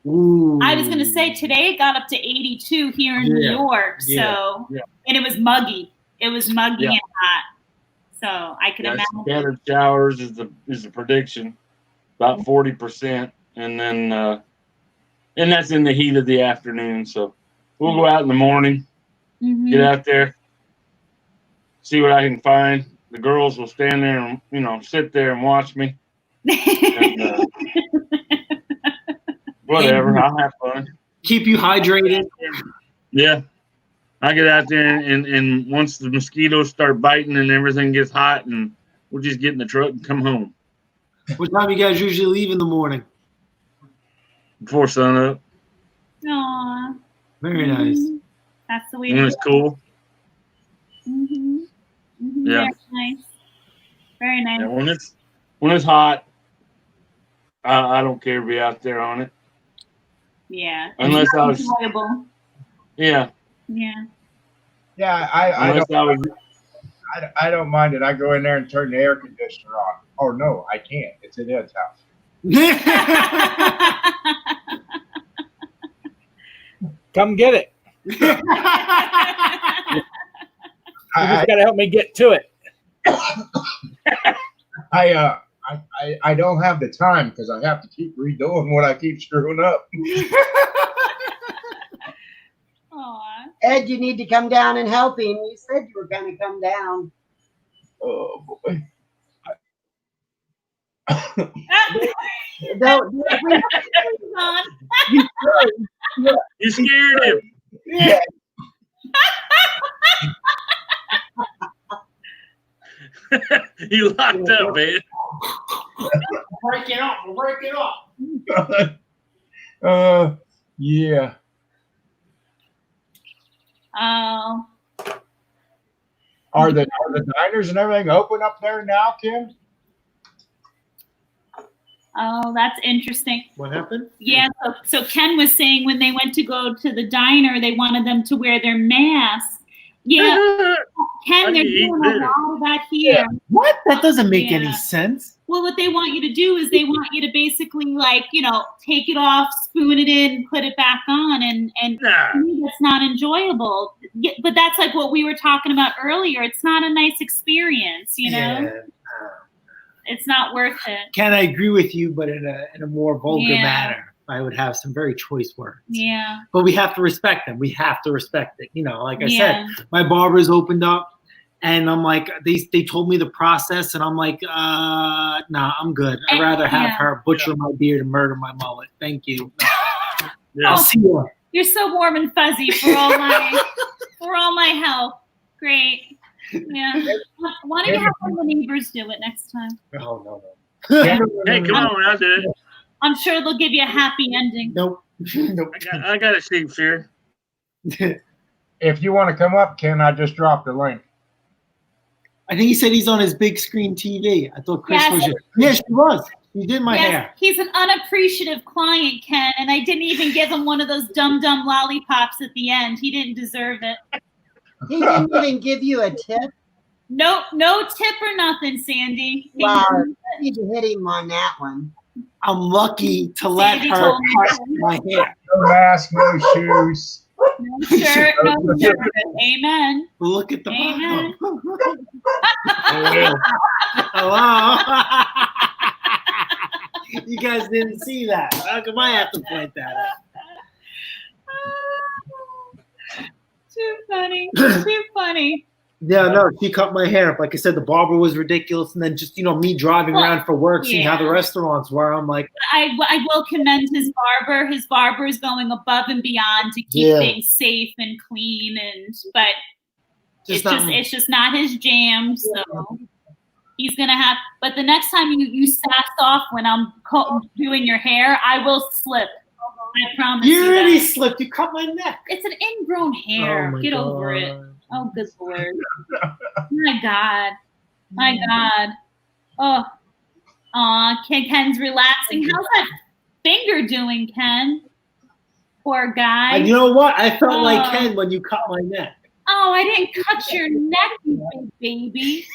[SPEAKER 4] Ooh.
[SPEAKER 5] I was gonna say today it got up to 82 here in New York. So and it was muggy. It was muggy and hot. So I could imagine.
[SPEAKER 6] Scattered showers is the prediction, about 40%, and then and that's in the heat of the afternoon. So we'll go out in the morning, get out there, see what I can find. The girls will stand there and sit there and watch me. And, whatever, I'll have fun.
[SPEAKER 4] Keep you hydrated.
[SPEAKER 6] Yeah. I get out there and once the mosquitoes start biting and everything gets hot, and we'll just get in the truck and come home.
[SPEAKER 4] What time you guys usually leave in the morning?
[SPEAKER 6] Before sunup.
[SPEAKER 5] Aww.
[SPEAKER 4] Very nice.
[SPEAKER 5] That's the way
[SPEAKER 6] When it's cool. Yeah.
[SPEAKER 5] Very nice. Very nice.
[SPEAKER 6] Yeah, when it's hot, I don't care to be out there on it.
[SPEAKER 5] Yeah.
[SPEAKER 6] Unless I was.
[SPEAKER 5] Enjoyable.
[SPEAKER 6] Yeah.
[SPEAKER 5] Yeah.
[SPEAKER 1] Yeah, I don't mind it. I go in there and turn the air conditioner on. Oh no, I can't. It's at Ed's house.
[SPEAKER 2] Come get it. You just gotta help me get to it.
[SPEAKER 1] I don't have the time because I have to keep redoing what I keep screwing up.
[SPEAKER 5] Aw.
[SPEAKER 3] Ed, you need to come down and help him. You said you were going to come down.
[SPEAKER 1] Oh boy.
[SPEAKER 6] You scared him.
[SPEAKER 1] Yeah.
[SPEAKER 6] You locked up, man.
[SPEAKER 4] Break it up. Break it up.
[SPEAKER 1] Yeah.
[SPEAKER 5] Oh.
[SPEAKER 1] Are the diners and everything open up there now, Kim?
[SPEAKER 5] Oh, that's interesting.
[SPEAKER 4] What happened?
[SPEAKER 5] Yeah, so Ken was saying when they went to go to the diner, they wanted them to wear their masks. Yeah, Ken, they're doing a lot of that here.
[SPEAKER 1] Yeah.
[SPEAKER 4] What? That doesn't make any sense.
[SPEAKER 5] Well, what they want you to do is they want you to basically take it off, spoon it in, put it back on, and to me, that's not enjoyable. Yeah, but that's like what we were talking about earlier. It's not a nice experience, you know?
[SPEAKER 4] Yeah.
[SPEAKER 5] It's not worth it.
[SPEAKER 4] Ken, I agree with you, but in a more vulgar manner. I would have some very choice words.
[SPEAKER 5] Yeah.
[SPEAKER 4] But we have to respect them. We have to respect it. Like I said, my barber's opened up and I'm like, they told me the process and I'm like, nah, I'm good. I'd rather have her butcher my beard and murder my mullet. Thank you. I'll see you.
[SPEAKER 5] You're so warm and fuzzy for all my help. Great. Yeah. Why don't you have one of the neighbors do it next time?
[SPEAKER 4] No.
[SPEAKER 6] Hey, come on, I'll do it.
[SPEAKER 5] I'm sure they'll give you a happy ending.
[SPEAKER 4] Nope.
[SPEAKER 6] I got a sheep shear.
[SPEAKER 1] If you want to come up, Ken, I just dropped the link.
[SPEAKER 4] I think he said he's on his big screen TV. I thought Chris was just. Yeah, she was. He did my hair.
[SPEAKER 5] He's an unappreciative client, Ken, and I didn't even give him one of those dumb lollipops at the end. He didn't deserve it.
[SPEAKER 3] He didn't even give you a tip?
[SPEAKER 5] No tip or nothing, Sandy.
[SPEAKER 3] Wow, you need to hit him on that one.
[SPEAKER 4] I'm lucky to let her cut my hair.
[SPEAKER 1] No mask, no shoes.
[SPEAKER 5] No shirt, no shirt. Amen.
[SPEAKER 4] Look at the
[SPEAKER 5] Amen.
[SPEAKER 4] Hello. You guys didn't see that. How come I have to point that out?
[SPEAKER 5] Too funny. Too funny.
[SPEAKER 4] Yeah, no, she cut my hair up. Like I said, the barber was ridiculous. And then just, me driving around for work, seeing how the restaurants were. I'm like. I
[SPEAKER 5] will commend his barber. His barber is going above and beyond to keep things safe and clean. But it's just not his jam. So he's going to have. But the next time you sass off when I'm doing your hair, I will slip. I promise you.
[SPEAKER 4] You already slipped. You cut my neck.
[SPEAKER 5] It's an ingrown hair. Get over it. Oh, good Lord. My God. My God. Oh. Aw, Ken's relaxing. How's that finger doing, Ken? Poor guy.
[SPEAKER 4] And you know what? I felt like Ken when you cut my neck.
[SPEAKER 5] Oh, I didn't cut your neck, you big baby.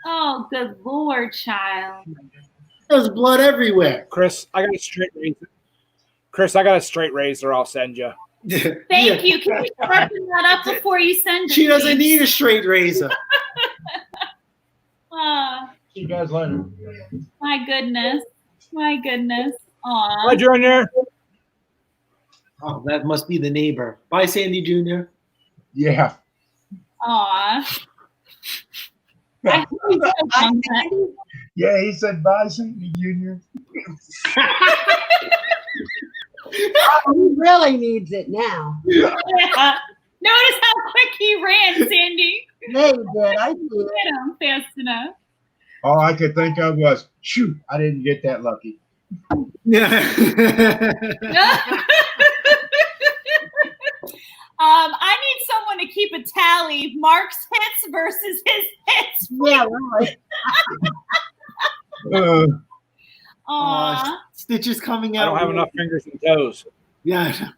[SPEAKER 5] Oh, good Lord, child.
[SPEAKER 4] There's blood everywhere.
[SPEAKER 2] Chris, I got a straight razor. Chris, I got a straight razor. I'll send you.
[SPEAKER 5] Thank you. Can you sharpen that up before you send it?
[SPEAKER 4] She doesn't
[SPEAKER 5] please?
[SPEAKER 4] need a straight razor.
[SPEAKER 1] See you guys later.
[SPEAKER 5] My goodness. My goodness. Aw.
[SPEAKER 2] Hi, Junior.
[SPEAKER 4] Oh, that must be the neighbor. Bye, Sandy Jr.
[SPEAKER 1] Yeah.
[SPEAKER 5] Aw. I hope he's so confident.
[SPEAKER 1] Yeah, he said bye, Sandy Jr.
[SPEAKER 3] He really needs it now.
[SPEAKER 5] Yeah. Notice how quick he ran, Sandy.
[SPEAKER 3] Yeah, he did. I did.
[SPEAKER 5] Hit him fast enough.
[SPEAKER 1] All I could think of was, shoot, I didn't get that lucky.
[SPEAKER 5] I need someone to keep a tally. Mark's hits versus his hits.
[SPEAKER 3] Yeah, right.
[SPEAKER 5] Aw.
[SPEAKER 4] Stitches coming
[SPEAKER 2] I
[SPEAKER 4] out.
[SPEAKER 2] don't have enough fingers and toes.
[SPEAKER 4] Yeah.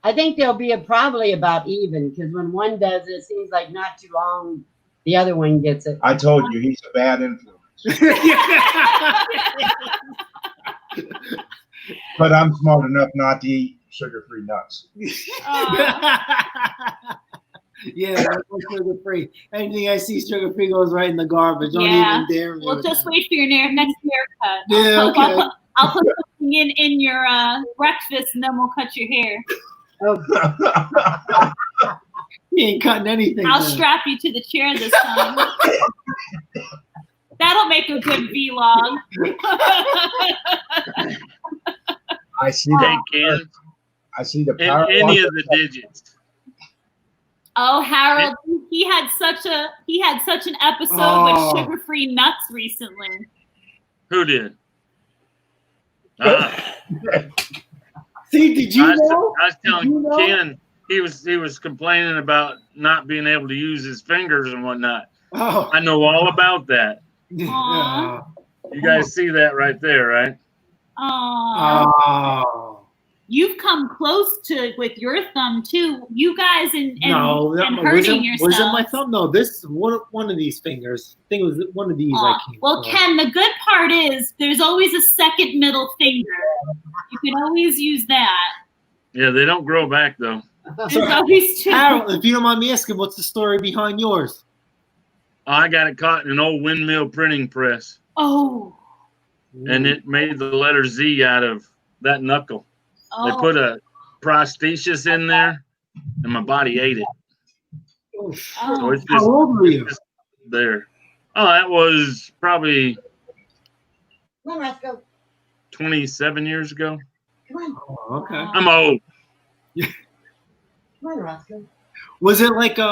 [SPEAKER 3] I think they'll be probably about even because when one does it, it seems like not too long, the other one gets it.
[SPEAKER 1] I told you, he's a bad influence. But I'm smart enough not to eat sugar-free nuts.
[SPEAKER 4] Yeah, sugar free. Anything I see sugar free goes right in the garbage. Don't
[SPEAKER 5] Yeah.
[SPEAKER 4] even dare me.
[SPEAKER 5] Well,
[SPEAKER 4] with
[SPEAKER 5] just
[SPEAKER 4] that.
[SPEAKER 5] wait for your next haircut.
[SPEAKER 4] Yeah, okay.
[SPEAKER 5] I'll put something in your breakfast, and then we'll cut your hair.
[SPEAKER 4] He ain't cutting anything.
[SPEAKER 5] I'll
[SPEAKER 4] then.
[SPEAKER 5] strap you to the chair this time. That'll make a good vlog.
[SPEAKER 1] I see
[SPEAKER 6] They
[SPEAKER 1] that.
[SPEAKER 6] can.
[SPEAKER 1] I see the
[SPEAKER 6] In
[SPEAKER 1] power.
[SPEAKER 6] any of the digits.
[SPEAKER 5] Oh, Harold, he had such an episode
[SPEAKER 4] Oh.
[SPEAKER 5] with sugar-free nuts recently.
[SPEAKER 6] Who did?
[SPEAKER 4] See, did you know?
[SPEAKER 6] I was telling
[SPEAKER 4] Did you know?
[SPEAKER 6] Ken he was complaining about not being able to use his fingers and whatnot.
[SPEAKER 4] Oh.
[SPEAKER 6] I know all about that.
[SPEAKER 5] Aw.
[SPEAKER 6] You guys see that right there, right?
[SPEAKER 5] Aw.
[SPEAKER 4] Oh.
[SPEAKER 5] You've come close to with your thumb too. You guys and
[SPEAKER 4] No, that
[SPEAKER 5] hurting yourself.
[SPEAKER 4] was it my thumb? No, this one of these fingers. I think it was one of these. I can't.
[SPEAKER 5] Well, Ken, the good part is there's always a second middle finger. You can always use that.
[SPEAKER 6] Yeah, they don't grow back though.
[SPEAKER 5] There's always two.
[SPEAKER 4] Harold, if you don't mind me asking, what's the story behind yours?
[SPEAKER 6] I got it caught in an old windmill printing press,
[SPEAKER 5] Oh.
[SPEAKER 6] and it made the letter Z out of that knuckle. They put a prosthesis in there, and my body ate it. So it's
[SPEAKER 4] How
[SPEAKER 6] just,
[SPEAKER 4] old were you?
[SPEAKER 6] just there. Oh, that was probably
[SPEAKER 3] Come on, Roscoe.
[SPEAKER 6] 27 years ago.
[SPEAKER 3] Come on.
[SPEAKER 4] Oh, okay.
[SPEAKER 6] I'm old.
[SPEAKER 3] Come on, Roscoe.
[SPEAKER 4] Was it like
[SPEAKER 3] Come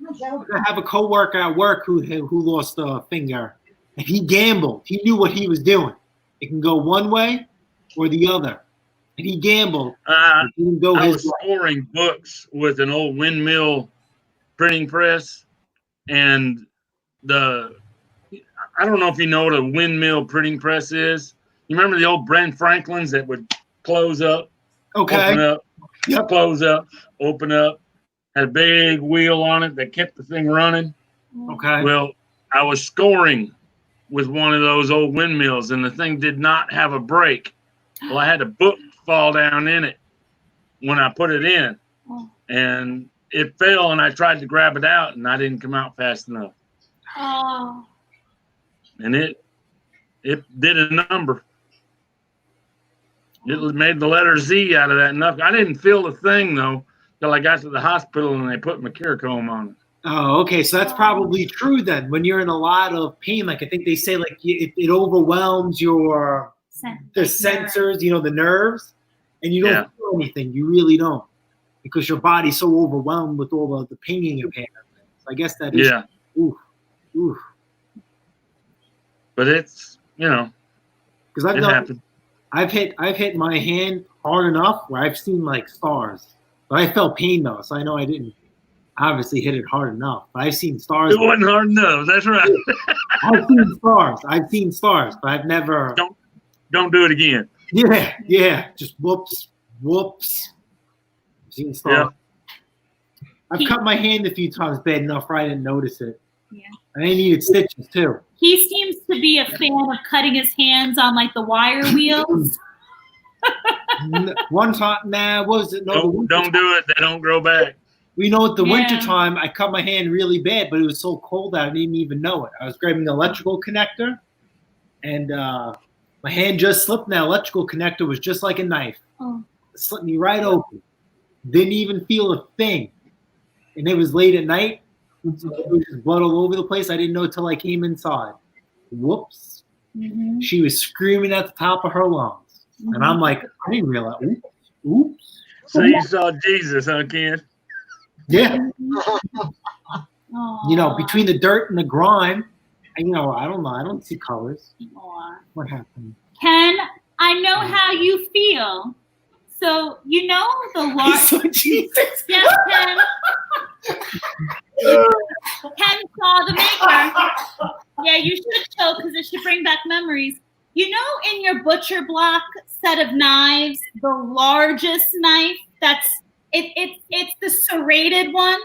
[SPEAKER 3] on, Joe.
[SPEAKER 4] I have a coworker at work who lost a finger, and he gambled. He knew what he was doing. It can go one way or the other, and he gambled. It didn't go
[SPEAKER 6] I
[SPEAKER 4] his
[SPEAKER 6] was
[SPEAKER 4] way.
[SPEAKER 6] scoring books with an old windmill printing press, and I don't know if you know what a windmill printing press is. You remember the old Ben Franklins that would close up,
[SPEAKER 4] Okay.
[SPEAKER 6] open up,
[SPEAKER 4] Yep.
[SPEAKER 6] close up, open up, had a big wheel on it that kept the thing running.
[SPEAKER 4] Okay.
[SPEAKER 6] Well, I was scoring with one of those old windmills, and the thing did not have a brake. Well, I had a book fall down in it when I put it in, and it fell, and I tried to grab it out, and I didn't come out fast enough.
[SPEAKER 5] Oh.
[SPEAKER 6] And it did a number. It made the letter Z out of that knuckle. I didn't feel the thing, though, till I got to the hospital, and they put mercurochrome on it.
[SPEAKER 4] Oh, okay. So that's probably true then. When you're in a lot of pain, like I think they say, like it overwhelms the sensors, the nerves, and you don't feel anything. You really don't, because your body's so overwhelmed with all the pain and pain. So I guess that is.
[SPEAKER 6] Yeah.
[SPEAKER 4] Oof.
[SPEAKER 6] But it's
[SPEAKER 4] because
[SPEAKER 6] it happened.
[SPEAKER 4] I've hit my hand hard enough where I've seen like stars, but I felt pain though, so I know I didn't obviously hit it hard enough. But I've seen stars.
[SPEAKER 6] It wasn't hard enough. That's right.
[SPEAKER 4] I've seen stars, but I've never.
[SPEAKER 6] Don't do it again.
[SPEAKER 4] Yeah. Just whoops. I've seen stars.
[SPEAKER 6] Yeah.
[SPEAKER 4] I've cut my hand a few times bad enough where I didn't notice it.
[SPEAKER 5] Yeah.
[SPEAKER 4] And I needed stitches too.
[SPEAKER 5] He seems to be a fan of cutting his hands on like the wire wheels.
[SPEAKER 4] One time, what was it? No,
[SPEAKER 6] Don't do it. They don't grow back.
[SPEAKER 4] We know at the
[SPEAKER 5] Yeah.
[SPEAKER 4] winter time, I cut my hand really bad, but it was so cold that I didn't even know it. I was grabbing the electrical connector, and my hand just slipped. And that electrical connector was just like a knife.
[SPEAKER 5] Oh.
[SPEAKER 4] It slipped me right open. Didn't even feel a thing. And it was late at night. So it was just blood all over the place. I didn't know till I came inside. Whoops.
[SPEAKER 5] Mm-hmm.
[SPEAKER 4] She was screaming at the top of her lungs.
[SPEAKER 5] Mm-hmm.
[SPEAKER 4] And I'm like, I didn't realize. Oops.
[SPEAKER 6] So you saw Jesus, huh, Ken?
[SPEAKER 4] Yeah.
[SPEAKER 5] Aw.
[SPEAKER 4] You know, between the dirt and the grime, I don't know. I don't see colors.
[SPEAKER 5] Aw.
[SPEAKER 4] What happened?
[SPEAKER 5] Ken, I know how you feel. So you know the large.
[SPEAKER 4] So Jesus.
[SPEAKER 5] Yes, Ken. Ken saw the maker. Yeah, you should show because it should bring back memories. You know, in your butcher block set of knives, the largest knife it's the serrated one.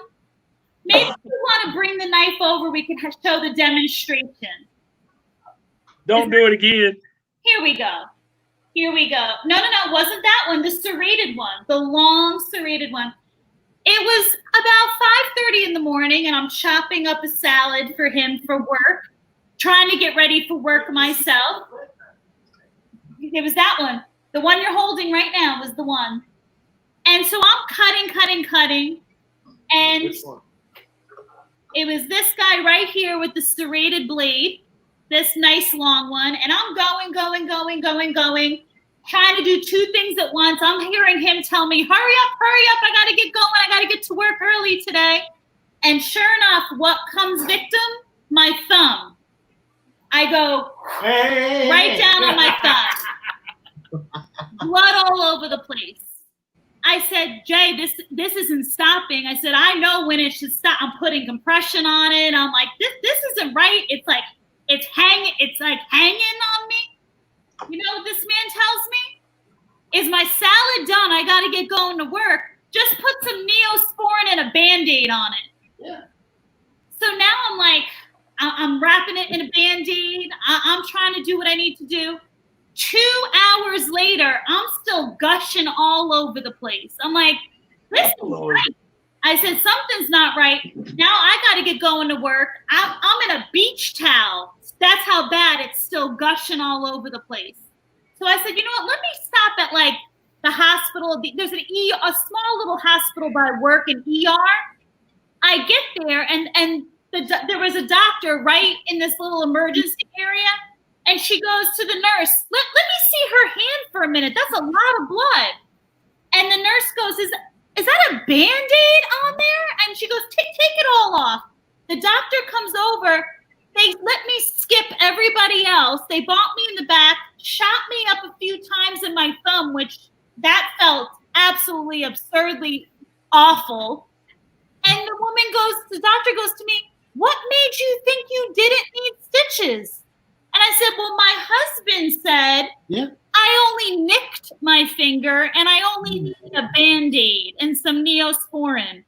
[SPEAKER 5] Maybe if you want to bring the knife over, we can show the demonstration.
[SPEAKER 6] Don't do it again.
[SPEAKER 5] Here we go. No, it wasn't that one. The serrated one, the long serrated one. It was about 5:30 in the morning, and I'm chopping up a salad for him for work, trying to get ready for work myself. It was that one. The one you're holding right now was the one. And so I'm cutting, and it was this guy right here with the serrated blade, this nice long one, and I'm going, trying to do two things at once. I'm hearing him tell me, hurry up, I gotta get going, I gotta get to work early today. And sure enough, what comes victim? My thumb. I go right down on my thumb. Blood all over the place. I said, Jay, this isn't stopping. I said, I know when it should stop. I'm putting compression on it. I'm like, this isn't right. It's like hanging on me. You know what this man tells me? Is my salad done? I got to get going to work. Just put some Neosporin and a Band-Aid on it.
[SPEAKER 4] Yeah.
[SPEAKER 5] So now I'm like, I'm wrapping it in a Band-Aid. I'm trying to do what I need to do. 2 hours later, I'm still gushing all over the place. I'm like, this is right. I said, something's not right. Now I got to get going to work. I'm in a beach towel. That's how bad it's still gushing all over the place. So I said, you know what? Let me stop at like the hospital. There's a small little hospital by work, an ER. I get there, and there was a doctor right in this little emergency area. And she goes to the nurse, let me see her hand for a minute. That's a lot of blood. And the nurse goes, is that a Band-Aid on there? And she goes, take it all off. The doctor comes over. They let me skip everybody else. They bumped me in the back, shot me up a few times in my thumb, which that felt absolutely absurdly awful. And the doctor goes to me, what made you think you didn't need stitches? And I said, well, my husband said, I only nicked my finger and I only need a Band-Aid and some Neosporin.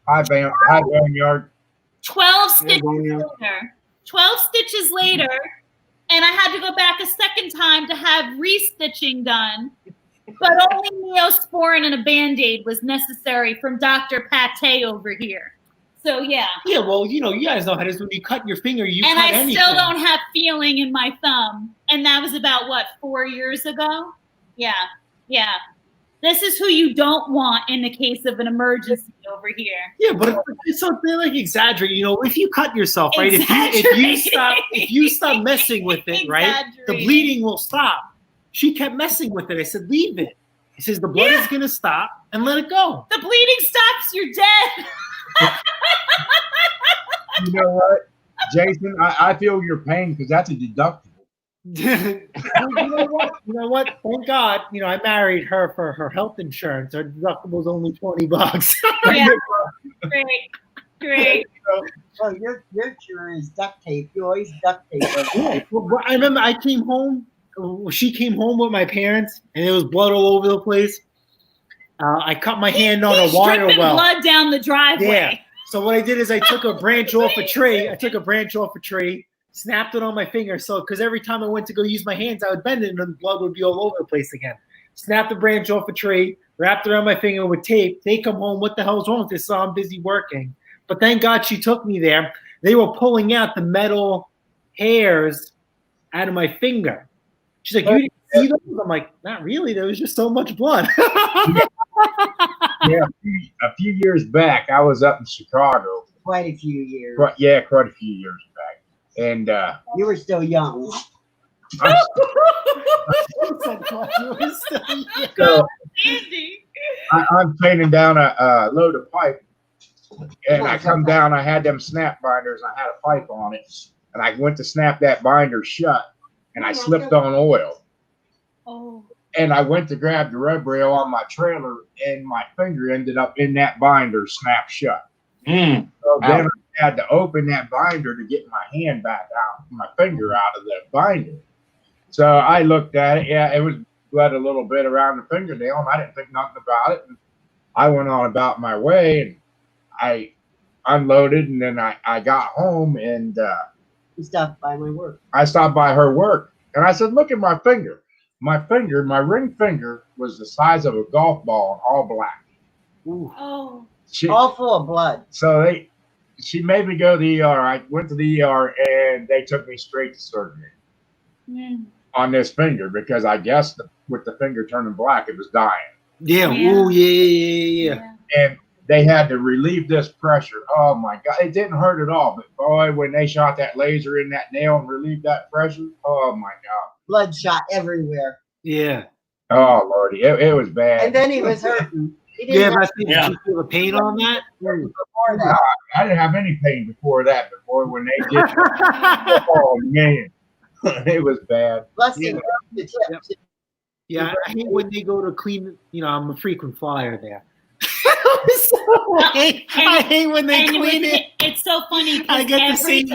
[SPEAKER 1] Hi, Boneyard.
[SPEAKER 5] 12 stitches later, and I had to go back a second time to have restitching done. But only Neosporin and a Band-Aid was necessary from Dr. Pate over here. So, yeah.
[SPEAKER 4] Yeah, well, you guys know how it is when you cut your finger, you
[SPEAKER 5] and
[SPEAKER 4] cut
[SPEAKER 5] I
[SPEAKER 4] anything.
[SPEAKER 5] still don't have feeling in my thumb. And that was about, 4 years ago? Yeah. This is who you don't want in the case of an emergency over here.
[SPEAKER 4] Yeah, but so they like exaggerate. If you cut yourself, right? If you stop messing with it, right? The bleeding will stop. She kept messing with it. I said, leave it. He says the blood is gonna stop and let it go.
[SPEAKER 5] The bleeding stops, you're dead.
[SPEAKER 1] You know what, Jason? I feel your pain because that's a deductible.
[SPEAKER 4] You know what? Thank God. I married her for her health insurance. Her deductible's only $20.
[SPEAKER 5] Yeah. Great.
[SPEAKER 3] Well, your cure is duct tape. You always duct tape.
[SPEAKER 4] Yeah. Well, I remember I came home. She came home with my parents, and there was blood all over the place. I cut my hand on a water well.
[SPEAKER 5] Blood down the driveway.
[SPEAKER 4] Yeah. So what I did is I took a branch off a tree. Snapped it on my finger. So because every time I went to go use my hands, I would bend it, and the blood would be all over the place again. snapped the branch off a tree, wrapped around my finger with tape. They come home, what the hell's wrong with this? So I'm busy working. But thank God she took me there. They were pulling out the metal hairs out of my finger. She's like, you didn't see those? I'm like, not really. There was just so much blood.
[SPEAKER 1] Yeah, a few years back, I was up in Chicago.
[SPEAKER 3] Quite a few years.
[SPEAKER 1] Quite a few years back. And
[SPEAKER 3] You were still young.
[SPEAKER 1] so I'm cleaning down a load of pipe. And I come down, I had them snap binders, I had a pipe on it. And I went to snap that binder shut, and I slipped on oil.
[SPEAKER 5] Oh.
[SPEAKER 1] And I went to grab the rub rail on my trailer, and my finger ended up in that binder snapped shut. So then I had to open that binder to get my hand back out, my finger out of the binder. So I looked at it. Yeah, it was bled a little bit around the fingernail, and I didn't think nothing about it. And I went on about my way, and I unloaded, and then I got home, and
[SPEAKER 3] You stopped by my work.
[SPEAKER 1] I stopped by her work, and I said, "Look at my finger. My ring finger was the size of a golf ball and all black."
[SPEAKER 4] Ooh.
[SPEAKER 5] Oh.
[SPEAKER 3] All full of blood.
[SPEAKER 1] So she made me go to the ER. I went to the ER, and they took me straight to surgery on this finger because I guess with the finger turning black, it was dying.
[SPEAKER 4] Yeah. Oh, yeah.
[SPEAKER 1] And they had to relieve this pressure. Oh my God. It didn't hurt at all. But boy, when they shot that laser in that nail and relieved that pressure, oh my God.
[SPEAKER 3] Blood shot everywhere.
[SPEAKER 4] Yeah.
[SPEAKER 1] Oh Lordy. It was bad.
[SPEAKER 3] And then he was hurting. He didn't
[SPEAKER 4] Yeah,
[SPEAKER 3] have
[SPEAKER 4] did you feel the pain on that?
[SPEAKER 3] before that.
[SPEAKER 1] I didn't have any pain before that. Before when they did oh man. It was bad.
[SPEAKER 3] Plus he broke the tip.
[SPEAKER 4] Yeah, I hate when they go to clean. I'm a frequent flyer there. I hate when they clean it.
[SPEAKER 5] It's so funny.
[SPEAKER 4] I get the same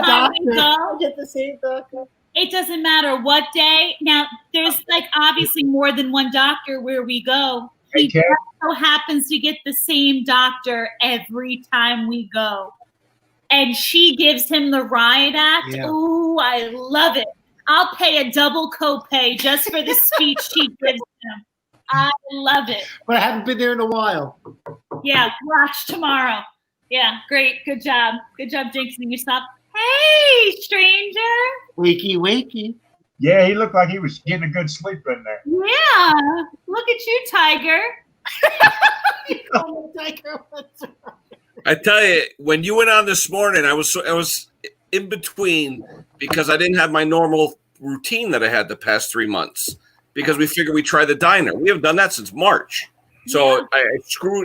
[SPEAKER 4] doctor.
[SPEAKER 5] It doesn't matter what day. Now, there's obviously more than one doctor where we go. He just so happens to get the same doctor every time we go. And she gives him the riot act. Yeah. Ooh, I love it. I'll pay a double copay just for the speech she gives him. I love it.
[SPEAKER 4] But I haven't been there in a while.
[SPEAKER 5] Yeah, watch tomorrow. Yeah, great. Good job. Good job jinxing yourself. Hey, stranger.
[SPEAKER 4] Wakey.
[SPEAKER 1] Yeah, he looked like he was getting a good sleep in there.
[SPEAKER 5] Yeah. Look at you, Tiger.
[SPEAKER 7] I tell you, when you went on this morning, I was in between because I didn't have my normal routine that I had the past 3 months because we figured we'd try the diner. We haven't done that since March. So yeah.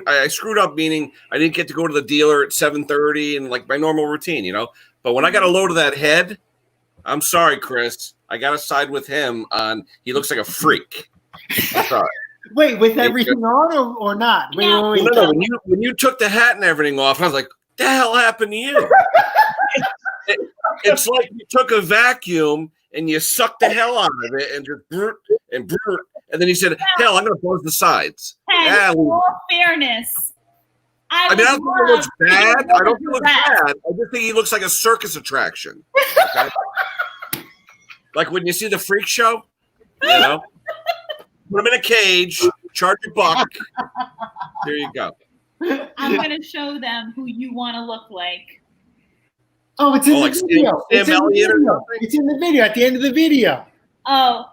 [SPEAKER 7] I screwed up, meaning I didn't get to go to the dealer at 7:30 and my normal routine, But when I got a load of that head, I'm sorry, Chris, I got to side with him on. He looks like a freak. I'm sorry.
[SPEAKER 4] Wait, with everything on or not? Wait.
[SPEAKER 7] No. When you took the hat and everything off, I was like, "The hell happened to you?" It's like you took a vacuum and you sucked the hell out of it and just and then he said, "Hell, I'm going to close the sides."
[SPEAKER 5] Hey, in all fairness,
[SPEAKER 7] I don't think it looks bad. I don't think it looks bad. I just think he looks like a circus attraction. Okay? Like when you see the freak show, put him in a cage, charge a $1. There you go.
[SPEAKER 5] I'm going to show them who you want to look like.
[SPEAKER 4] Oh, it's in the video. It's in the video at the end of the video.
[SPEAKER 5] Oh,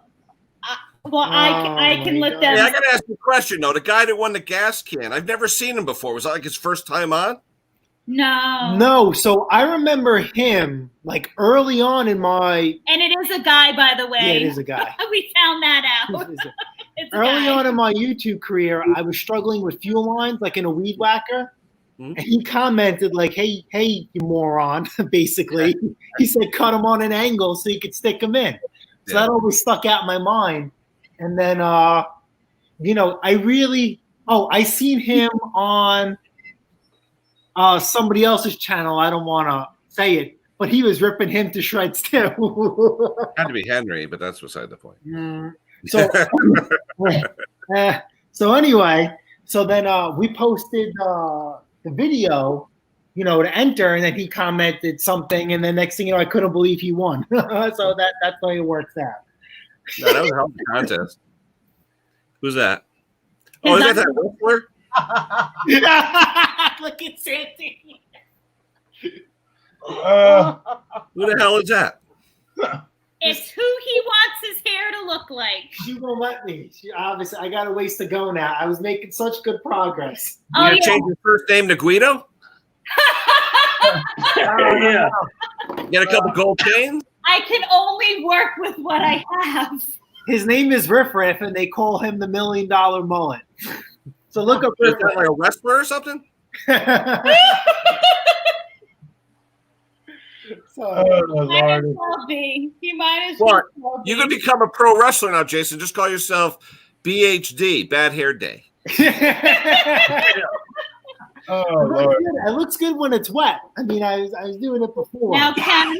[SPEAKER 5] well, I can let them.
[SPEAKER 7] Yeah, I got to ask you a question, though. The guy that won the gas can, I've never seen him before. Was that his first time on?
[SPEAKER 5] No.
[SPEAKER 4] So I remember him early on in my.
[SPEAKER 5] And it is a guy, by the way.
[SPEAKER 4] Yeah, it is a guy.
[SPEAKER 5] We found that out.
[SPEAKER 4] Early on in my YouTube career, I was struggling with fuel lines, in a weed whacker. Mm-hmm. And he commented hey, you moron, basically. He said, cut him on an angle so you could stick him in. So that always stuck out in my mind. And then, I seen him on somebody else's channel. I don't want to say it, but he was ripping him to shreds too.
[SPEAKER 7] Had to be Henry, but that's beside the point.
[SPEAKER 4] So anyway, then we posted the video, to enter, and then he commented something, and then next thing you know, I couldn't believe he won. So that's how it works out.
[SPEAKER 7] No, that was a hell of a contest. Who's that? Oh, is that wrestler?
[SPEAKER 5] Look at Sandy.
[SPEAKER 7] Who the hell is that?
[SPEAKER 5] It's who he wants his hair to look like.
[SPEAKER 4] She won't let me. Obviously, I got a ways to go now. I was making such good progress.
[SPEAKER 7] You gonna change your first name to Guido?
[SPEAKER 6] Yeah.
[SPEAKER 7] Get a couple gold chains?
[SPEAKER 5] I can only work with what I have.
[SPEAKER 4] His name is Riff Raff, and they call him the $1 Million Mullet. So look up
[SPEAKER 7] Is
[SPEAKER 4] Riff
[SPEAKER 7] that like a wrestler or something?
[SPEAKER 4] Raff.
[SPEAKER 5] Might as well be. You might as
[SPEAKER 7] What?
[SPEAKER 5] well be.
[SPEAKER 7] You can become a pro wrestler now, Jason. Just call yourself BHD, Bad Hair Day.
[SPEAKER 1] Oh, Lord.
[SPEAKER 4] It looks good when it's wet. I mean, I was doing it before.
[SPEAKER 5] Now, Ken,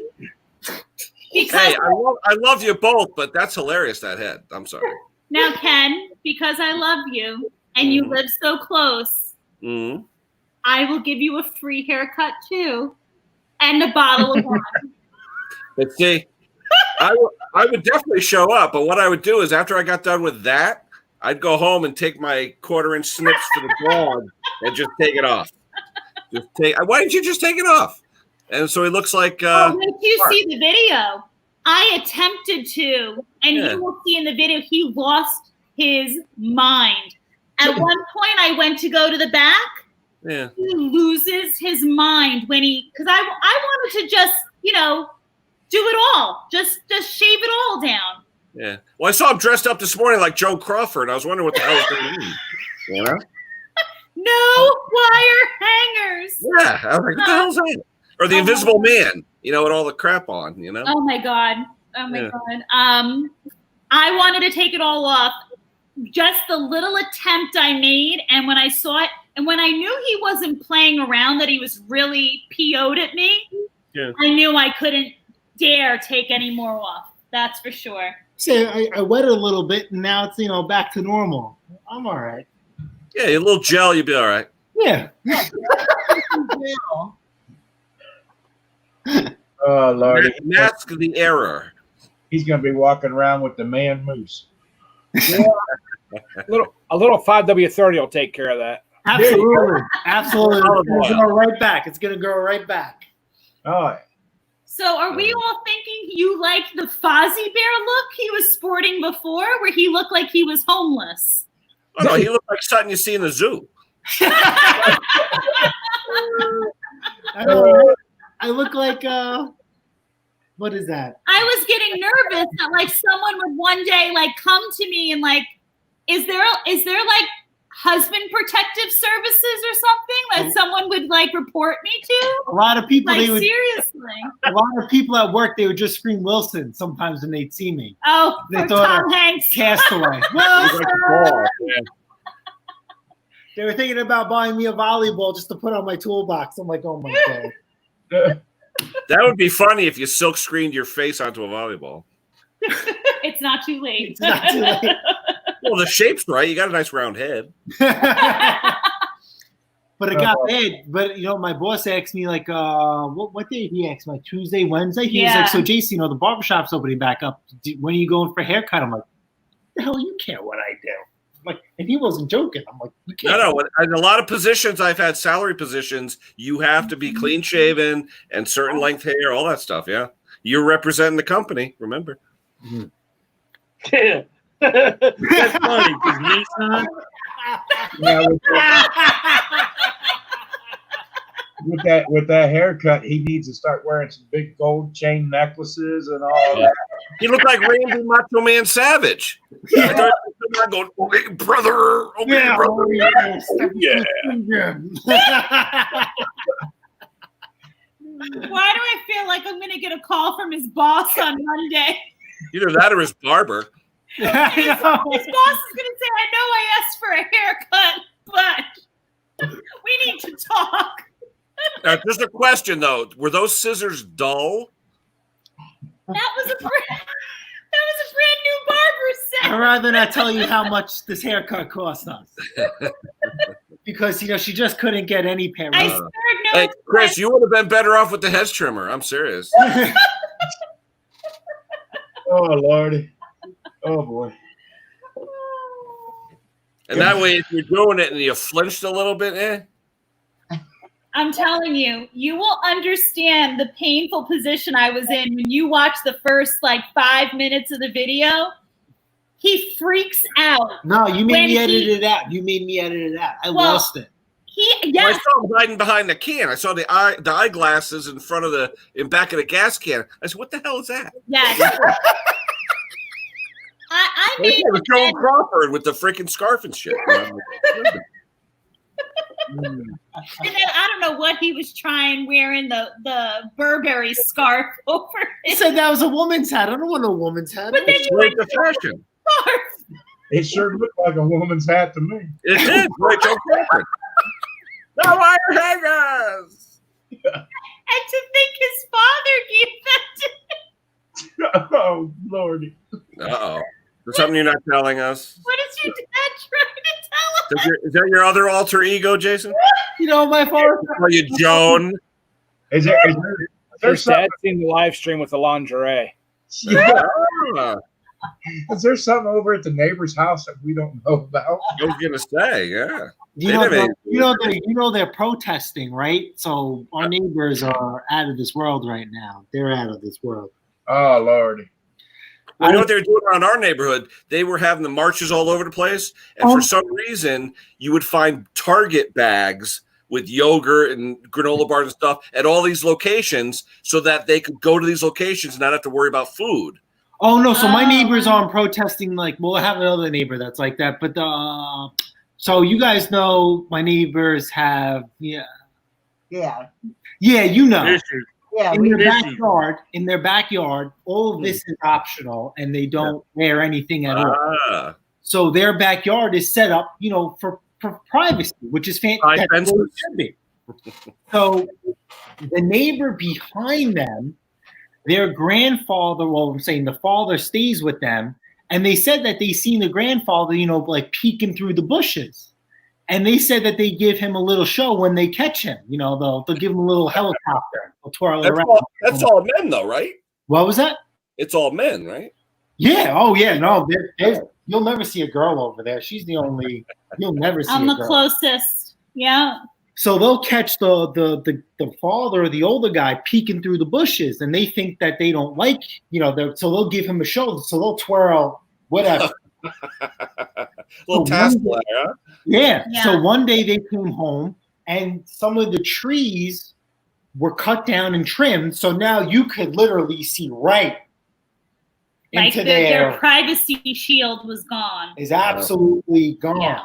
[SPEAKER 5] because
[SPEAKER 7] Hey, I love you both, but that's hilarious, that head. I'm sorry.
[SPEAKER 5] now, Ken, because I love you and you live so close,
[SPEAKER 7] Mm-hmm.
[SPEAKER 5] I will give you a free haircut too, and a bottle of wine.
[SPEAKER 7] But see, I would definitely show up, but what I would do is after I got done with that, I'd go home and take my 1/4-inch snips to the dog and just take it off. Why didn't you just take it off? And so he looks like.
[SPEAKER 5] Wait till you see the video. I attempted to, and you will see in the video he lost his mind. At one point, I went to go to the back.
[SPEAKER 7] Yeah.
[SPEAKER 5] He loses his mind when because I wanted to just do it all, just shave it all down.
[SPEAKER 7] Yeah. Well, I saw him dressed up this morning like Joe Crawford. I was wondering what the hell was going on. You know?
[SPEAKER 5] No wire hangers.
[SPEAKER 7] Yeah. I was like, what the hell's that? Or the Invisible Man, with all the crap on,
[SPEAKER 5] Oh my god. God. I wanted to take it all off. Just the little attempt I made, and when I saw it, and when I knew he wasn't playing around, that he was really PO'd at me, I knew I couldn't dare take any more off. That's for sure.
[SPEAKER 4] So I wet it a little bit, and now it's back to normal. I'm all right.
[SPEAKER 7] Yeah, a little gel, you'll be all right.
[SPEAKER 4] Yeah.
[SPEAKER 1] Oh, Lord.
[SPEAKER 7] Mask the error.
[SPEAKER 1] He's going to be walking around with the man moose.
[SPEAKER 2] A little 5W30 will take care of that.
[SPEAKER 4] Absolutely. Absolutely. It's going to go right back. It's going to go right back.
[SPEAKER 1] Oh,
[SPEAKER 5] So are we all thinking you like the Fozzie Bear look he was sporting before, where he looked like he was homeless?
[SPEAKER 7] Oh, no, he looked like something you see in the zoo.
[SPEAKER 4] I look like what is that?
[SPEAKER 5] I was getting nervous that someone would one day come to me and is there husband protective services or something that someone would report me to?
[SPEAKER 4] A lot of people
[SPEAKER 5] seriously.
[SPEAKER 4] A lot of people at work, they would just scream Wilson sometimes when they'd see me.
[SPEAKER 5] Oh,
[SPEAKER 4] they
[SPEAKER 5] thought Tom Hanks.
[SPEAKER 4] Castaway.
[SPEAKER 7] Yeah.
[SPEAKER 4] They were thinking about buying me a volleyball just to put on my toolbox. I'm like, oh my god.
[SPEAKER 7] That would be funny if you silk screened your face onto a volleyball.
[SPEAKER 5] It's not too late.
[SPEAKER 4] It's not too late.
[SPEAKER 7] Well, the shape's right. You got a nice round head.
[SPEAKER 4] But it got bad. But my boss asked me what day did he ask me? Tuesday, Wednesday? He was like, so Jason, the barbershop's opening back up. When are you going for a haircut? I'm like, the hell you care what I do? And he wasn't joking. I'm like, you can't.
[SPEAKER 7] No. In a lot of positions, I've had salary positions. You have to be clean shaven and certain length hair, all that stuff. Yeah, you're representing the company. Remember?
[SPEAKER 6] Yeah, that's funny because Nissan.
[SPEAKER 1] With that haircut, he needs to start wearing some big gold chain necklaces and all that.
[SPEAKER 7] You look like Randy Macho Man Savage. I going, okay, brother. Okay, brother.
[SPEAKER 5] Why do I feel like I'm going to get a call from his boss on Monday?
[SPEAKER 7] Either that or his barber.
[SPEAKER 5] His boss is going to say, I know I asked for a haircut, but we need to talk.
[SPEAKER 7] Now, just a question, though. Were those scissors dull?
[SPEAKER 5] That was a brand new barber set.
[SPEAKER 4] I'd rather not tell you how much this haircut cost us. Because, she just couldn't get any pair.
[SPEAKER 5] I spared no
[SPEAKER 7] Hey, Chris, you would have been better off with the hedge trimmer. I'm serious.
[SPEAKER 1] Oh, Lordy. Oh, boy.
[SPEAKER 7] And that way, if you're doing it and you flinched a little bit,
[SPEAKER 5] I'm telling you, you will understand the painful position I was in when you watch the first like 5 minutes of the video. He freaks out.
[SPEAKER 4] No, you made
[SPEAKER 5] when
[SPEAKER 4] me edit
[SPEAKER 5] he-
[SPEAKER 4] it out. You made me edit it out. I
[SPEAKER 5] Well,
[SPEAKER 4] lost it.
[SPEAKER 5] He
[SPEAKER 7] Well, I
[SPEAKER 5] yes,
[SPEAKER 7] saw him hiding behind the can. I saw the eyeglasses in front of in back of the gas can. I said, "What the hell is that?"
[SPEAKER 5] yes. I
[SPEAKER 7] It
[SPEAKER 5] made
[SPEAKER 7] was Joan Crawford with the freaking scarf and shit.
[SPEAKER 5] and then I don't know what he was trying wearing the Burberry scarf over
[SPEAKER 4] He
[SPEAKER 5] his
[SPEAKER 4] said that was a woman's hat. I don't want a woman's hat.
[SPEAKER 5] But then
[SPEAKER 7] It's
[SPEAKER 5] you
[SPEAKER 7] great
[SPEAKER 5] went
[SPEAKER 7] the fashion.
[SPEAKER 5] scarf.
[SPEAKER 1] It sure looked like a woman's hat to me.
[SPEAKER 7] It did. Great Joan Crawford. The wire hangers.
[SPEAKER 5] And to think his father gave that to
[SPEAKER 1] Oh, Lordy.
[SPEAKER 7] Uh-oh. Is something you're not telling us?
[SPEAKER 5] what is your dad trying to tell him?
[SPEAKER 7] Is that your other alter ego, Jason?
[SPEAKER 4] You know, my father.
[SPEAKER 7] Are you Joan?
[SPEAKER 1] Is there
[SPEAKER 2] His
[SPEAKER 1] something,
[SPEAKER 2] dad seen the live stream with the lingerie.
[SPEAKER 7] Ah,
[SPEAKER 1] is there something over at the neighbor's house that we don't know about?
[SPEAKER 7] I was gonna say, yeah.
[SPEAKER 4] You
[SPEAKER 7] They
[SPEAKER 4] know,
[SPEAKER 7] never-
[SPEAKER 4] you know they're protesting, right? So our neighbors are out of this world right now. They're out of this world.
[SPEAKER 1] Oh, Lordy.
[SPEAKER 7] You know what they were doing around our neighborhood? They were having the marches all over the place, and for some reason, you would find Target bags with yogurt and granola bars and stuff at all these locations, so that they could go to these locations and not have to worry about food.
[SPEAKER 4] Oh no! So my neighbors aren't protesting. Like, well, I have another neighbor that's like that. But so you guys know my neighbors have
[SPEAKER 3] Yeah.
[SPEAKER 4] you know.
[SPEAKER 6] Issues.
[SPEAKER 3] Yeah.
[SPEAKER 4] In
[SPEAKER 3] We,
[SPEAKER 4] their backyard, all of this is optional, and they don't wear anything at all.
[SPEAKER 7] Ah,
[SPEAKER 4] So their backyard is set up, you know, for privacy, which is
[SPEAKER 7] High
[SPEAKER 4] fantastic.
[SPEAKER 7] fences.
[SPEAKER 4] It should be. So the neighbor behind them, their grandfather, well, I'm saying the father stays with them, and they said that they seen the grandfather, you know, like peeking through the bushes. And they said that they give him a little show when they catch him. You know, they'll give him a little helicopter. They'll twirl it around.
[SPEAKER 7] that's all men, though, right?
[SPEAKER 4] What was that?
[SPEAKER 7] It's all men, right?
[SPEAKER 4] Yeah. Oh, yeah. No, you'll never see a girl over there. She's the only. You'll never see.
[SPEAKER 5] I'm
[SPEAKER 4] a
[SPEAKER 5] the
[SPEAKER 4] girl.
[SPEAKER 5] closest. Yeah.
[SPEAKER 4] So they'll catch the father or the older guy peeking through the bushes, and they think that they don't like, you know. So they'll give him a show. So they'll twirl whatever.
[SPEAKER 7] Little
[SPEAKER 4] So
[SPEAKER 7] task
[SPEAKER 4] one
[SPEAKER 7] player, huh?
[SPEAKER 4] Yeah.
[SPEAKER 5] Yeah.
[SPEAKER 4] So one day they came home, and some of the trees were cut down and trimmed. So now you could literally see right
[SPEAKER 5] Like
[SPEAKER 4] into
[SPEAKER 5] their privacy shield was gone.
[SPEAKER 4] is absolutely gone.
[SPEAKER 5] Yeah.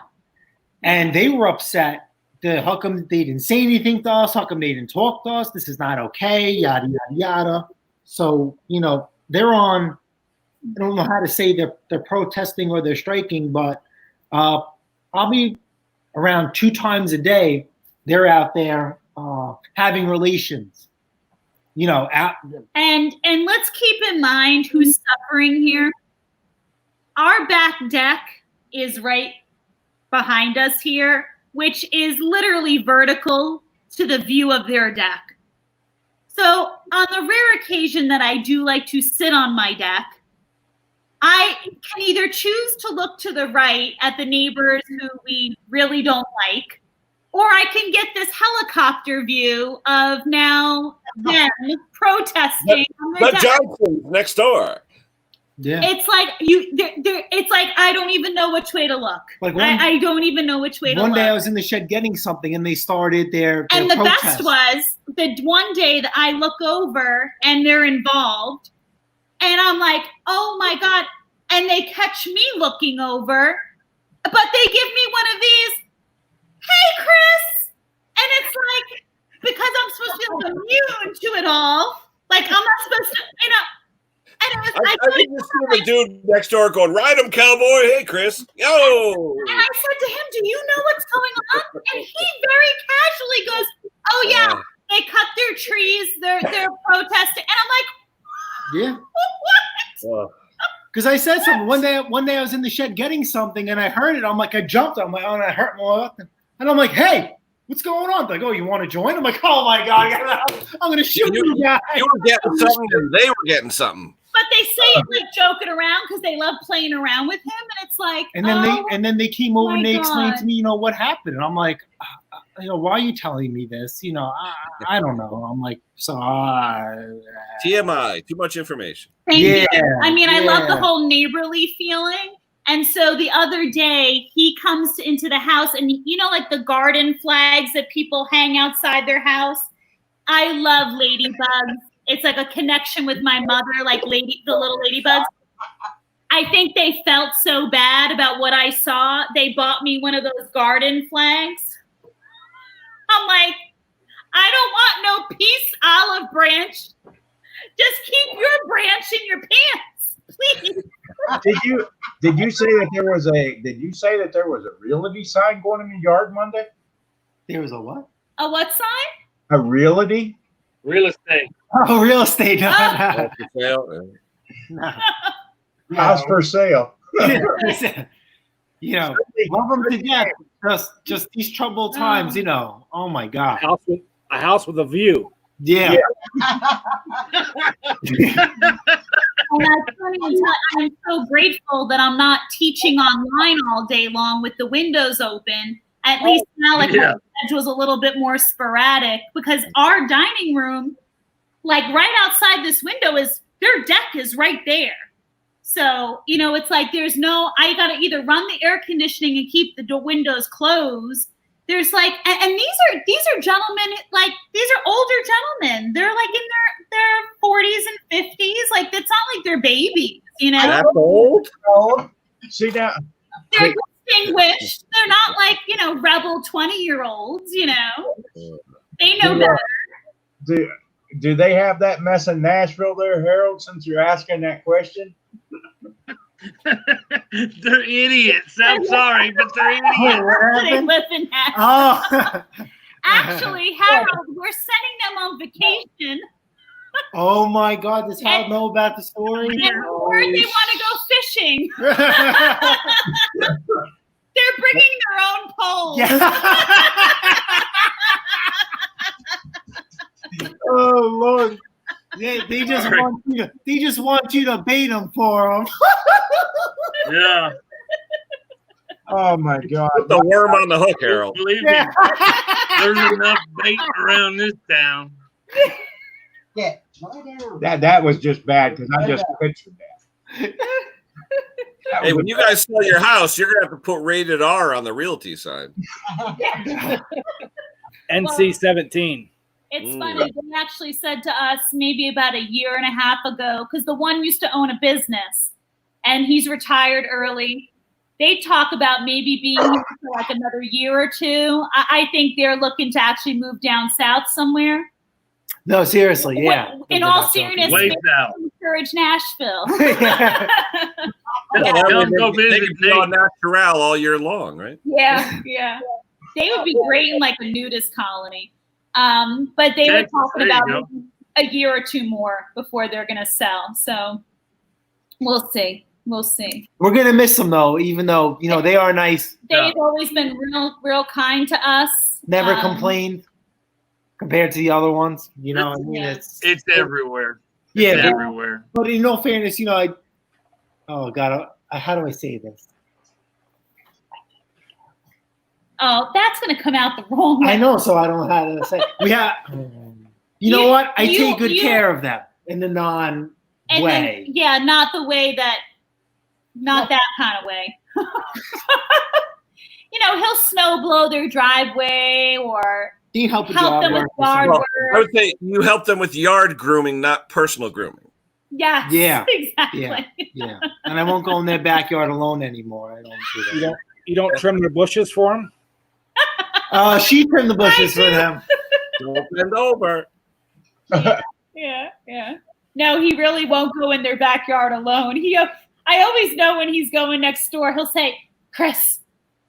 [SPEAKER 4] And they were upset. How come they didn't say anything to us? How come they didn't talk to us? This is not okay, yada, yada, yada. So, you know, they're on, I don't know how to say they're protesting or they're striking, but probably around 2 times a day, they're out there having relations. You know,
[SPEAKER 5] And let's keep in mind who's suffering here. Our back deck is right behind us here, which is literally vertical to the view of their deck. So on the rare occasion that I do like to sit on my deck, I can either choose to look to the right at the neighbors who we really don't like, or I can get this helicopter view of now them protesting on their
[SPEAKER 7] The
[SPEAKER 5] deck.
[SPEAKER 7] Johnsons next door.
[SPEAKER 4] yeah.
[SPEAKER 5] It's like it's like I don't even know which way to look.
[SPEAKER 4] Like
[SPEAKER 5] I don't even know which way to
[SPEAKER 4] one
[SPEAKER 5] look.
[SPEAKER 4] day I was in the shed getting something, and they started their
[SPEAKER 5] And the
[SPEAKER 4] protest.
[SPEAKER 5] best was the one day that I look over and they're involved, and I'm like, oh my God. And they catch me looking over, but they give me one of these, hey, Chris. And it's like, because I'm supposed to be immune to it all, like I'm not supposed to, you know. And it was,
[SPEAKER 7] I can just see the dude next door going, "Ride him, cowboy! Hey, Chris, yo!"
[SPEAKER 5] And I said to him, do you know what's going on? And he very casually goes, oh yeah, they cut their trees, they're protesting. And I'm like,
[SPEAKER 4] Yeah.
[SPEAKER 5] what?
[SPEAKER 4] Because I said something one day I was in the shed getting something, and I heard it. I'm like, I jumped. I'm like, oh, and I hurt my, and I'm like, hey, what's going on? They're like, oh, you want to join? I'm like, oh my God, I'm gonna shoot you guys.
[SPEAKER 7] You were getting something, and they were getting something.
[SPEAKER 5] But they say it like joking around because they love playing around with him, and it's like.
[SPEAKER 4] And then they came over and they explained
[SPEAKER 5] God.
[SPEAKER 4] to me, what happened, and I'm like, why are you telling me this? I don't know. I'm like, so
[SPEAKER 7] TMI, too much information.
[SPEAKER 5] Thank you. I mean, I love the
[SPEAKER 4] yeah.
[SPEAKER 5] whole neighborly feeling. And so the other day he comes into the house and like the garden flags that people hang outside their house. I love ladybugs. It's like a connection with my mother, like the little ladybugs. I think they felt so bad about what I saw. They bought me one of those garden flags. I'm like, I don't want no peace olive branch. Just keep your branch in your pants, please.
[SPEAKER 1] Did you say that there was a realty sign going in the yard Monday?
[SPEAKER 4] There was a what?
[SPEAKER 5] A what sign?
[SPEAKER 1] A realty?
[SPEAKER 6] Real estate.
[SPEAKER 4] Oh, real estate.
[SPEAKER 7] No.
[SPEAKER 1] House for sale.
[SPEAKER 4] Welcome to death. Just these troubled times, Oh my God.
[SPEAKER 2] A house with a view.
[SPEAKER 4] Yeah.
[SPEAKER 5] I'm so grateful that I'm not teaching online all day long with the windows open. At least now, my schedule's a little bit more sporadic because our dining room, like right outside this window, their deck is right there. So, it's like I got to either run the air conditioning and keep the windows closed. There's like, and these are gentlemen, like these are older gentlemen. They're like in their 40s and 50s. Like it's not like they're babies,
[SPEAKER 7] That's old.
[SPEAKER 1] See that?
[SPEAKER 5] They're distinguished. They're not like rebel 20-year-olds. They know better.
[SPEAKER 1] Do they have that mess in Nashville there, Harold? Since you're asking that question.
[SPEAKER 6] They're idiots. I'm sorry, but they're idiots.
[SPEAKER 5] They live in Nashville.
[SPEAKER 4] Oh.
[SPEAKER 5] Actually, Harold, we're sending them on vacation.
[SPEAKER 4] Oh my God, does Harold know about the story?
[SPEAKER 5] And where they want to go fishing. They're bringing their own poles.
[SPEAKER 4] Oh Lord. They just want you to bait them for them.
[SPEAKER 6] Yeah.
[SPEAKER 1] Oh my God.
[SPEAKER 7] Put the worm on the hook, Harold.
[SPEAKER 6] Believe me, there's enough bait around this town.
[SPEAKER 3] Yeah, lie down.
[SPEAKER 1] That was just bad because I just pictured that.
[SPEAKER 7] Hey, when you guys sell your house, you're gonna have to put rated R on the realty side.
[SPEAKER 2] NC 17.
[SPEAKER 5] It's funny. They actually said to us maybe about a year and a half ago, because the one used to own a business and he's retired early. They talk about maybe being here for like another year or two. I think they're looking to actually move down south somewhere.
[SPEAKER 4] No, seriously, yeah.
[SPEAKER 5] In all seriousness,
[SPEAKER 6] Way south.
[SPEAKER 5] encourage Nashville.
[SPEAKER 6] Don't go
[SPEAKER 7] They
[SPEAKER 6] visit
[SPEAKER 7] could be on natural all year long, right?
[SPEAKER 5] Yeah. They would be great in like a nudist colony. But they were talking about a year or two more before they're going to sell. So we'll see.
[SPEAKER 4] We're going to miss them though, even though, they are nice.
[SPEAKER 5] They've always been real kind to us.
[SPEAKER 4] Never complained compared to the other ones. It's
[SPEAKER 6] everywhere.
[SPEAKER 4] Yeah.
[SPEAKER 6] It's everywhere.
[SPEAKER 4] But in all fairness, oh God, how do I say this?
[SPEAKER 5] Oh, that's going to come out the wrong way.
[SPEAKER 4] I know, so I don't know how to say. We have, know what? I take good care of them in the non-way.
[SPEAKER 5] Not the way that, not that kind of way. He'll snow blow their driveway or
[SPEAKER 4] help
[SPEAKER 5] them with yard work.
[SPEAKER 7] I would say you help them with yard grooming, not personal grooming.
[SPEAKER 5] Yes,
[SPEAKER 4] yeah,
[SPEAKER 5] exactly.
[SPEAKER 4] Yeah. And I won't go in their backyard alone anymore. I don't do that.
[SPEAKER 2] You don't trim the bushes for them?
[SPEAKER 4] She trimmed the bushes for them.
[SPEAKER 7] Don't bend over.
[SPEAKER 5] Yeah. No, he really won't go in their backyard alone. I always know when he's going next door, he'll say, Chris,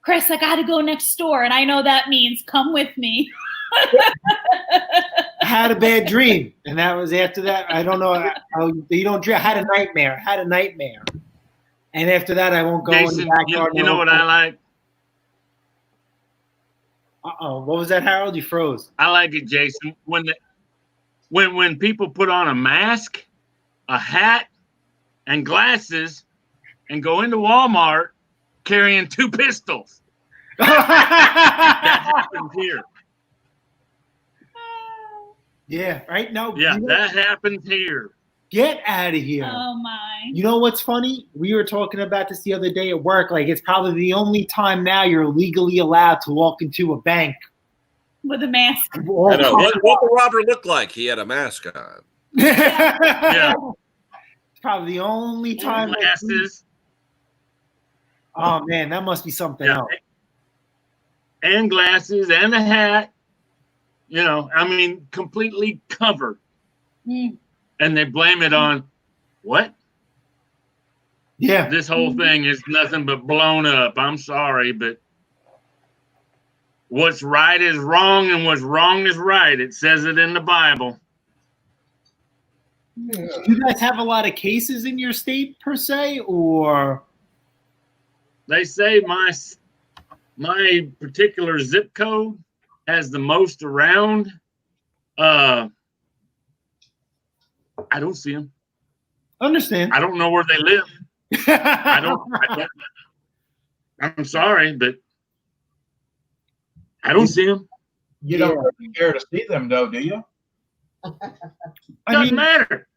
[SPEAKER 5] I got to go next door. And I know that means come with me.
[SPEAKER 4] I had a bad dream. And that was after that. I don't know. You don't dream. I had a nightmare. And after that, I won't go
[SPEAKER 6] Jason,
[SPEAKER 4] in the backyard.
[SPEAKER 6] You know what I like?
[SPEAKER 4] Uh-oh. What was that, Harold? You froze.
[SPEAKER 6] I like it, Jason. When people put on a mask, a hat, and glasses and go into Walmart carrying 2 pistols. That happens here.
[SPEAKER 4] Yeah, right? No.
[SPEAKER 6] Yeah, that happens here.
[SPEAKER 4] Get out of here.
[SPEAKER 5] Oh my.
[SPEAKER 4] You know what's funny? We were talking about this the other day at work. Like, it's probably the only time now you're legally allowed to walk into a bank
[SPEAKER 5] with a mask.
[SPEAKER 7] I know. What the robber looked like? He had a mask on.
[SPEAKER 6] Yeah.
[SPEAKER 4] It's probably the only time.
[SPEAKER 6] Glasses.
[SPEAKER 4] Oh man, that must be something else.
[SPEAKER 6] And glasses and a hat. You know, I mean, completely covered.
[SPEAKER 5] Mm.
[SPEAKER 6] And they blame it on what?
[SPEAKER 4] Yeah.
[SPEAKER 6] This whole thing is nothing but blown up. I'm sorry, but what's right is wrong and what's wrong is right. It says it in the Bible.
[SPEAKER 4] Do you guys have a lot of cases in your state per se, or?
[SPEAKER 6] They say my particular zip code has the most around. I don't see them.
[SPEAKER 4] Understand.
[SPEAKER 6] I don't know where they live. I don't. I'm sorry, but I don't see them.
[SPEAKER 1] You don't really care to see them, though, do you?
[SPEAKER 6] Doesn't matter.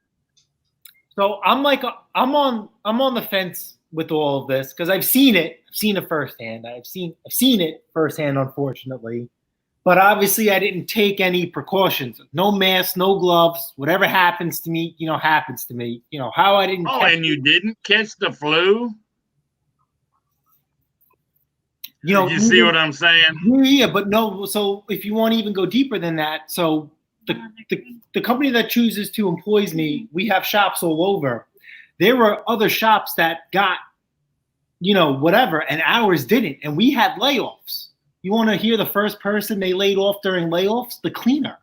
[SPEAKER 4] So I'm on the fence with all of this because I've seen it. I've seen it firsthand. I've seen it firsthand, unfortunately. But obviously, I didn't take any precautions. No mask, no gloves. Whatever happens to me, happens to me. How I didn't.
[SPEAKER 6] Oh, and you didn't catch the flu? You see what I'm saying?
[SPEAKER 4] Yeah, but no. So if you want to even go deeper than that, so the company that chooses to employ me, we have shops all over. There were other shops that got, whatever, and ours didn't, and we had layoffs. You want to hear the first person they laid off during layoffs? The cleaner,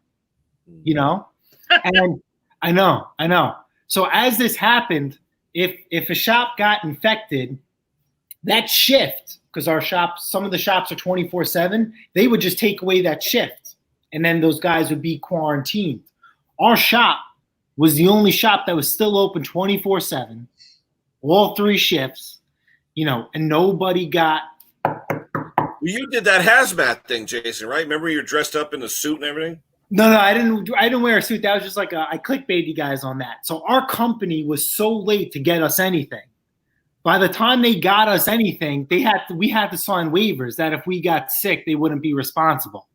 [SPEAKER 4] and I know. So as this happened, if a shop got infected, that shift, because some of the shops are 24/7, they would just take away that shift, and then those guys would be quarantined. Our shop was the only shop that was still open 24/7, all 3 shifts, and nobody got.
[SPEAKER 7] You did that hazmat thing, Jason, right? Remember you were dressed up in the suit and everything?
[SPEAKER 4] No, I didn't wear a suit. That was just like I clickbaited you guys on that. So our company was so late to get us anything. By the time they got us anything, we had to sign waivers that if we got sick, they wouldn't be responsible.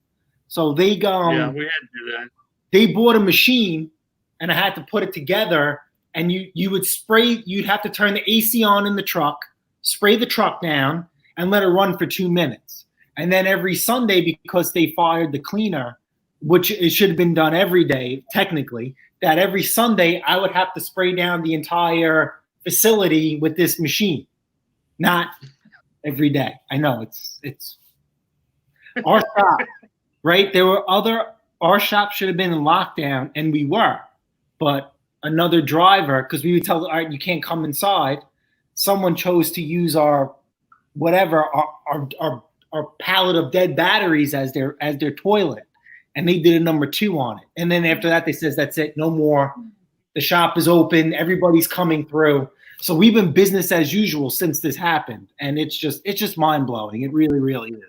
[SPEAKER 4] So they
[SPEAKER 6] yeah, we had to do that.
[SPEAKER 4] They bought a machine, and I had to put it together. And you would spray. You'd have to turn the AC on in the truck, spray the truck down, and let it run for 2 minutes. And then every Sunday, because they fired the cleaner, which it should have been done every day, technically, that every Sunday I would have to spray down the entire facility with this machine. Not every day. I know it's our shop, right? Our shop should have been in lockdown, and we were, but another driver, because we would tell, all right, you can't come inside. Someone chose to use our pallet of dead batteries as their toilet, and they did a number 2 on it. And then after that, they says that's it, no more. The shop is open, everybody's coming through. So we've been business as usual since this happened, and it's just mind blowing. It really, really is.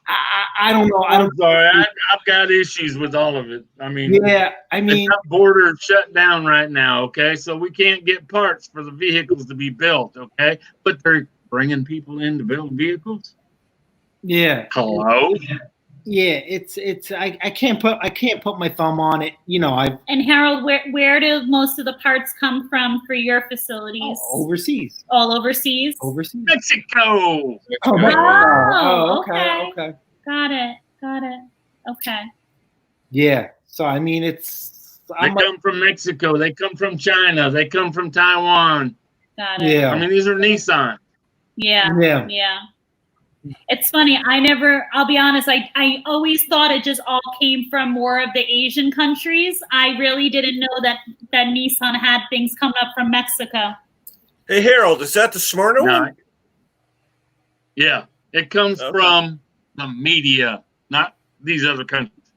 [SPEAKER 4] I don't know.
[SPEAKER 6] I'm sorry. I've got issues with all of it.
[SPEAKER 4] The
[SPEAKER 6] border shut down right now. Okay, so we can't get parts for the vehicles to be built. Okay, but they're bringing people in to build vehicles.
[SPEAKER 4] Yeah.
[SPEAKER 6] Hello.
[SPEAKER 4] Yeah, I can't put my thumb on it.
[SPEAKER 5] And Harold, where do most of the parts come from for your facilities?
[SPEAKER 4] Overseas.
[SPEAKER 5] All overseas?
[SPEAKER 4] Overseas.
[SPEAKER 6] Mexico.
[SPEAKER 5] Okay. Got it. Okay.
[SPEAKER 4] Yeah. So I mean,
[SPEAKER 6] they come from Mexico. They come from China. They come from Taiwan.
[SPEAKER 5] Got it.
[SPEAKER 4] Yeah.
[SPEAKER 6] I mean, these are Nissan.
[SPEAKER 5] Yeah. It's funny. I'll be honest, I always thought it just all came from more of the Asian countries. I really didn't know that Nissan had things coming up from Mexico.
[SPEAKER 7] Hey, Harold, is that the Smyrna one?
[SPEAKER 6] Yeah, it comes from the media, not these other countries.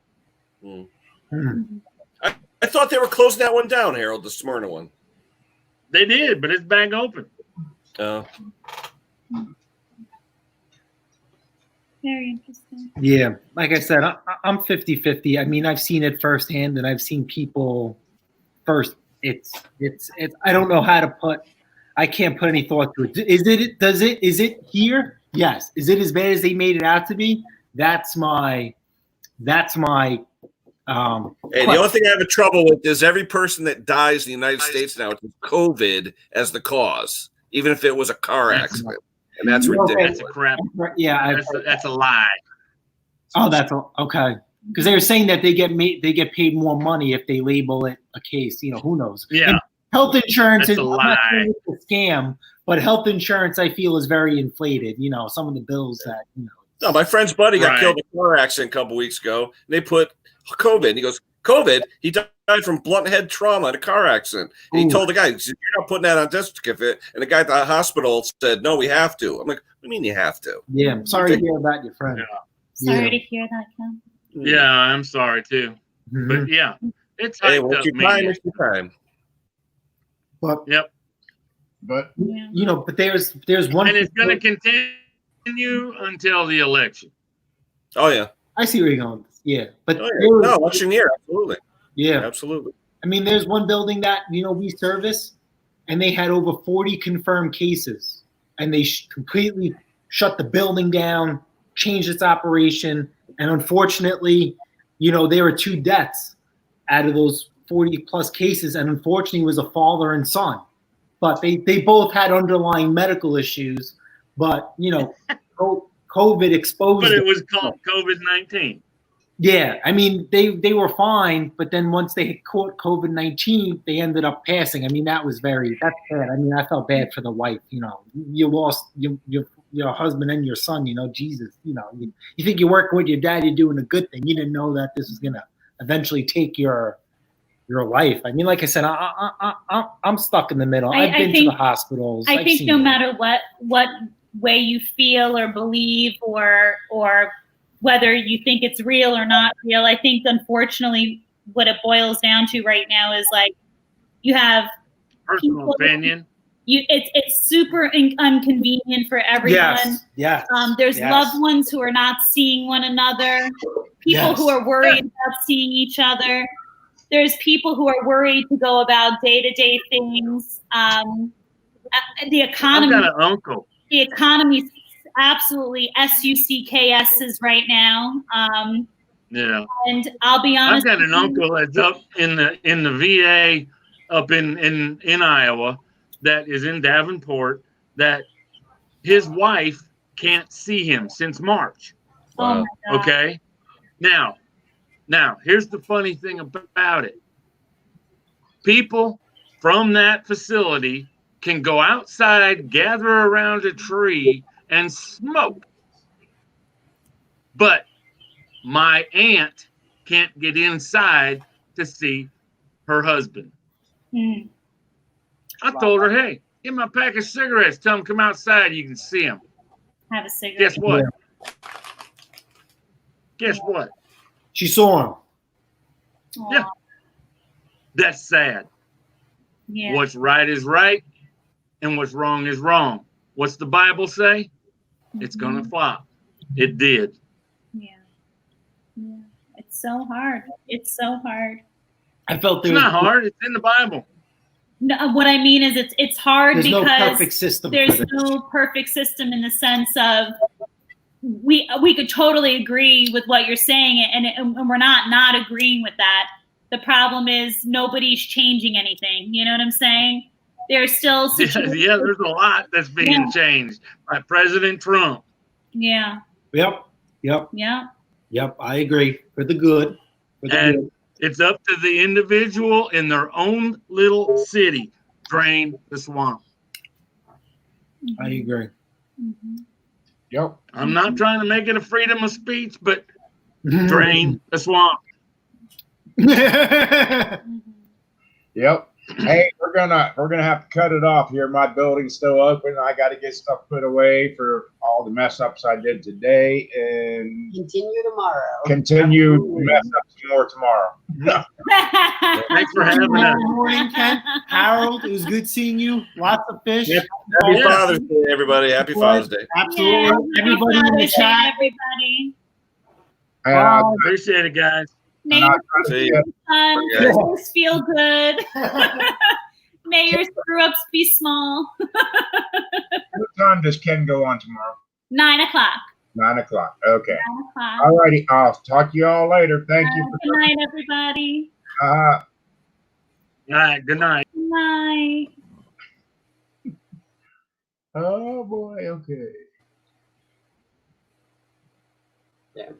[SPEAKER 7] I thought they were closing that one down, Harold, the Smyrna one.
[SPEAKER 6] They did, but it's back open.
[SPEAKER 5] Very interesting.
[SPEAKER 4] Yeah, like I said, I'm 50-50. I mean, I've seen it firsthand, and I've seen people first. It's. I don't know how to put. I can't put any thought to it. Is it here? Yes. Is it as bad as they made it out to be? That's my.
[SPEAKER 7] Hey, the only thing I have a trouble with is every person that dies in the United States now, it's COVID as the cause, even if it was a car accident. And that's ridiculous.
[SPEAKER 6] That's a crap.
[SPEAKER 4] Yeah,
[SPEAKER 6] that's a lie.
[SPEAKER 4] Oh, okay. Because they were saying that they get paid more money if they label it a case. Who knows?
[SPEAKER 6] Yeah.
[SPEAKER 4] And health insurance is
[SPEAKER 6] a lie.
[SPEAKER 4] a scam, but health insurance I feel is very inflated. Some of the bills that.
[SPEAKER 7] No, my friend's buddy got killed in a car accident a couple weeks ago. And they put COVID. And he goes, COVID? He died from blunt head trauma in a car accident. And he told the guy, he said, "You're not putting that on death certificate." And the guy at the hospital said, "No, we have to." I'm like, "What do you mean you have to?"
[SPEAKER 4] Yeah, I'm sorry to hear about your friend.
[SPEAKER 5] Sorry to hear that, Ken.
[SPEAKER 6] Yeah, I'm sorry too.
[SPEAKER 4] Mm-hmm.
[SPEAKER 6] But yeah, it's
[SPEAKER 7] hey,
[SPEAKER 6] hyped
[SPEAKER 7] what's
[SPEAKER 6] up,
[SPEAKER 7] your
[SPEAKER 6] man.
[SPEAKER 7] time? It's your time.
[SPEAKER 4] But
[SPEAKER 6] Yep.
[SPEAKER 1] But
[SPEAKER 4] but there's one,
[SPEAKER 6] and it's going to continue until the election.
[SPEAKER 7] Oh yeah,
[SPEAKER 4] I see where you're going. Yeah, but
[SPEAKER 7] election year, absolutely.
[SPEAKER 4] Yeah,
[SPEAKER 7] absolutely.
[SPEAKER 4] I mean, there's one building that we service, and they had over 40 confirmed cases, and they completely shut the building down, changed its operation, and unfortunately, there were 2 deaths out of those 40 plus cases, and unfortunately, it was a father and son, but they both had underlying medical issues, but COVID exposed.
[SPEAKER 6] But it was called COVID-19.
[SPEAKER 4] Yeah, I mean they were fine, but then once they caught COVID-19, they ended up passing. I mean that's bad. I mean I felt bad for the wife. You lost your husband and your son. Jesus. You think you're working with your dad, you're doing a good thing. You didn't know that this was gonna eventually take your life. I mean, like I said, I'm stuck in the middle. I've been to the hospitals.
[SPEAKER 5] I think no matter what way you feel or believe or whether you think it's real or not real, I think unfortunately what it boils down to right now is like you have
[SPEAKER 6] personal opinion.
[SPEAKER 5] It's super inconvenient for everyone.
[SPEAKER 4] Yes.
[SPEAKER 5] There's loved ones who are not seeing one another. People who are worried about seeing each other. There's people who are worried to go about day-to-day things. The economy.
[SPEAKER 6] I've got an uncle.
[SPEAKER 5] The economy's absolutely SUCKS's right now.
[SPEAKER 6] Yeah.
[SPEAKER 5] And I'll be honest.
[SPEAKER 6] I've got an uncle that's up in the VA up in Iowa that is in Davenport that his wife can't see him since March.
[SPEAKER 5] Oh my God.
[SPEAKER 6] Okay. Now, here's the funny thing about it. People from that facility can go outside, gather around a tree, and smoke. But my aunt can't get inside to see her husband.
[SPEAKER 5] Mm.
[SPEAKER 6] I told her, hey, get my pack of cigarettes. Tell him come outside. You can see him.
[SPEAKER 5] Have a cigarette.
[SPEAKER 6] Guess what? Guess what?
[SPEAKER 4] She saw him.
[SPEAKER 5] Aww.
[SPEAKER 6] Yeah. That's sad.
[SPEAKER 5] Yeah.
[SPEAKER 6] What's right is right, and what's wrong is wrong. What's the Bible say? It's going to flop. It did.
[SPEAKER 5] Yeah. It's so hard. It's so hard.
[SPEAKER 4] I felt
[SPEAKER 6] it's not hard. It's in the Bible.
[SPEAKER 5] No, what I mean is it's hard
[SPEAKER 4] there's
[SPEAKER 5] because
[SPEAKER 4] no perfect system.
[SPEAKER 5] There's no perfect system in the sense of we could totally agree with what you're saying, and we're not agreeing with that. The problem is nobody's changing anything. You know what I'm saying? There's still situations.
[SPEAKER 6] Yeah, there's a lot that's being changed by President Trump.
[SPEAKER 5] Yeah.
[SPEAKER 4] Yep. Yep. I agree. For the good.
[SPEAKER 6] It's up to the individual in their own little city. Drain the swamp.
[SPEAKER 4] I agree.
[SPEAKER 5] Mm-hmm.
[SPEAKER 1] Yep.
[SPEAKER 6] I'm not trying to make it a freedom of speech, but drain the swamp.
[SPEAKER 1] Yep. Hey, we're gonna have to cut it off here. My building's still open. I got to get stuff put away for all the mess ups I did today, and
[SPEAKER 3] Continue tomorrow.
[SPEAKER 1] continue to mess up some more tomorrow.
[SPEAKER 6] Thanks for having us.
[SPEAKER 4] Good morning, Ken. Harold, it was good seeing you. Lots of fish.
[SPEAKER 7] Happy Father's Day, everybody. Happy Father's Day.
[SPEAKER 4] Absolutely.
[SPEAKER 5] Yeah,
[SPEAKER 4] Everybody in the
[SPEAKER 5] Father's Day,
[SPEAKER 4] chat.
[SPEAKER 5] everybody.
[SPEAKER 1] And
[SPEAKER 6] Appreciate it, guys.
[SPEAKER 5] May
[SPEAKER 1] I'll
[SPEAKER 5] your
[SPEAKER 7] See you.
[SPEAKER 5] fun
[SPEAKER 7] Yeah.
[SPEAKER 5] Christmas feel good. May your screw ups be small.
[SPEAKER 1] what time does Ken go on tomorrow?
[SPEAKER 5] 9 o'clock.
[SPEAKER 1] 9 o'clock. Okay.
[SPEAKER 5] 9 o'clock.
[SPEAKER 1] All righty. I'll talk to you all later. Thank you.
[SPEAKER 5] Good night, everybody.
[SPEAKER 1] Uh,
[SPEAKER 6] All right. Good night.
[SPEAKER 5] Good night.
[SPEAKER 1] oh boy. Okay.
[SPEAKER 3] Yeah.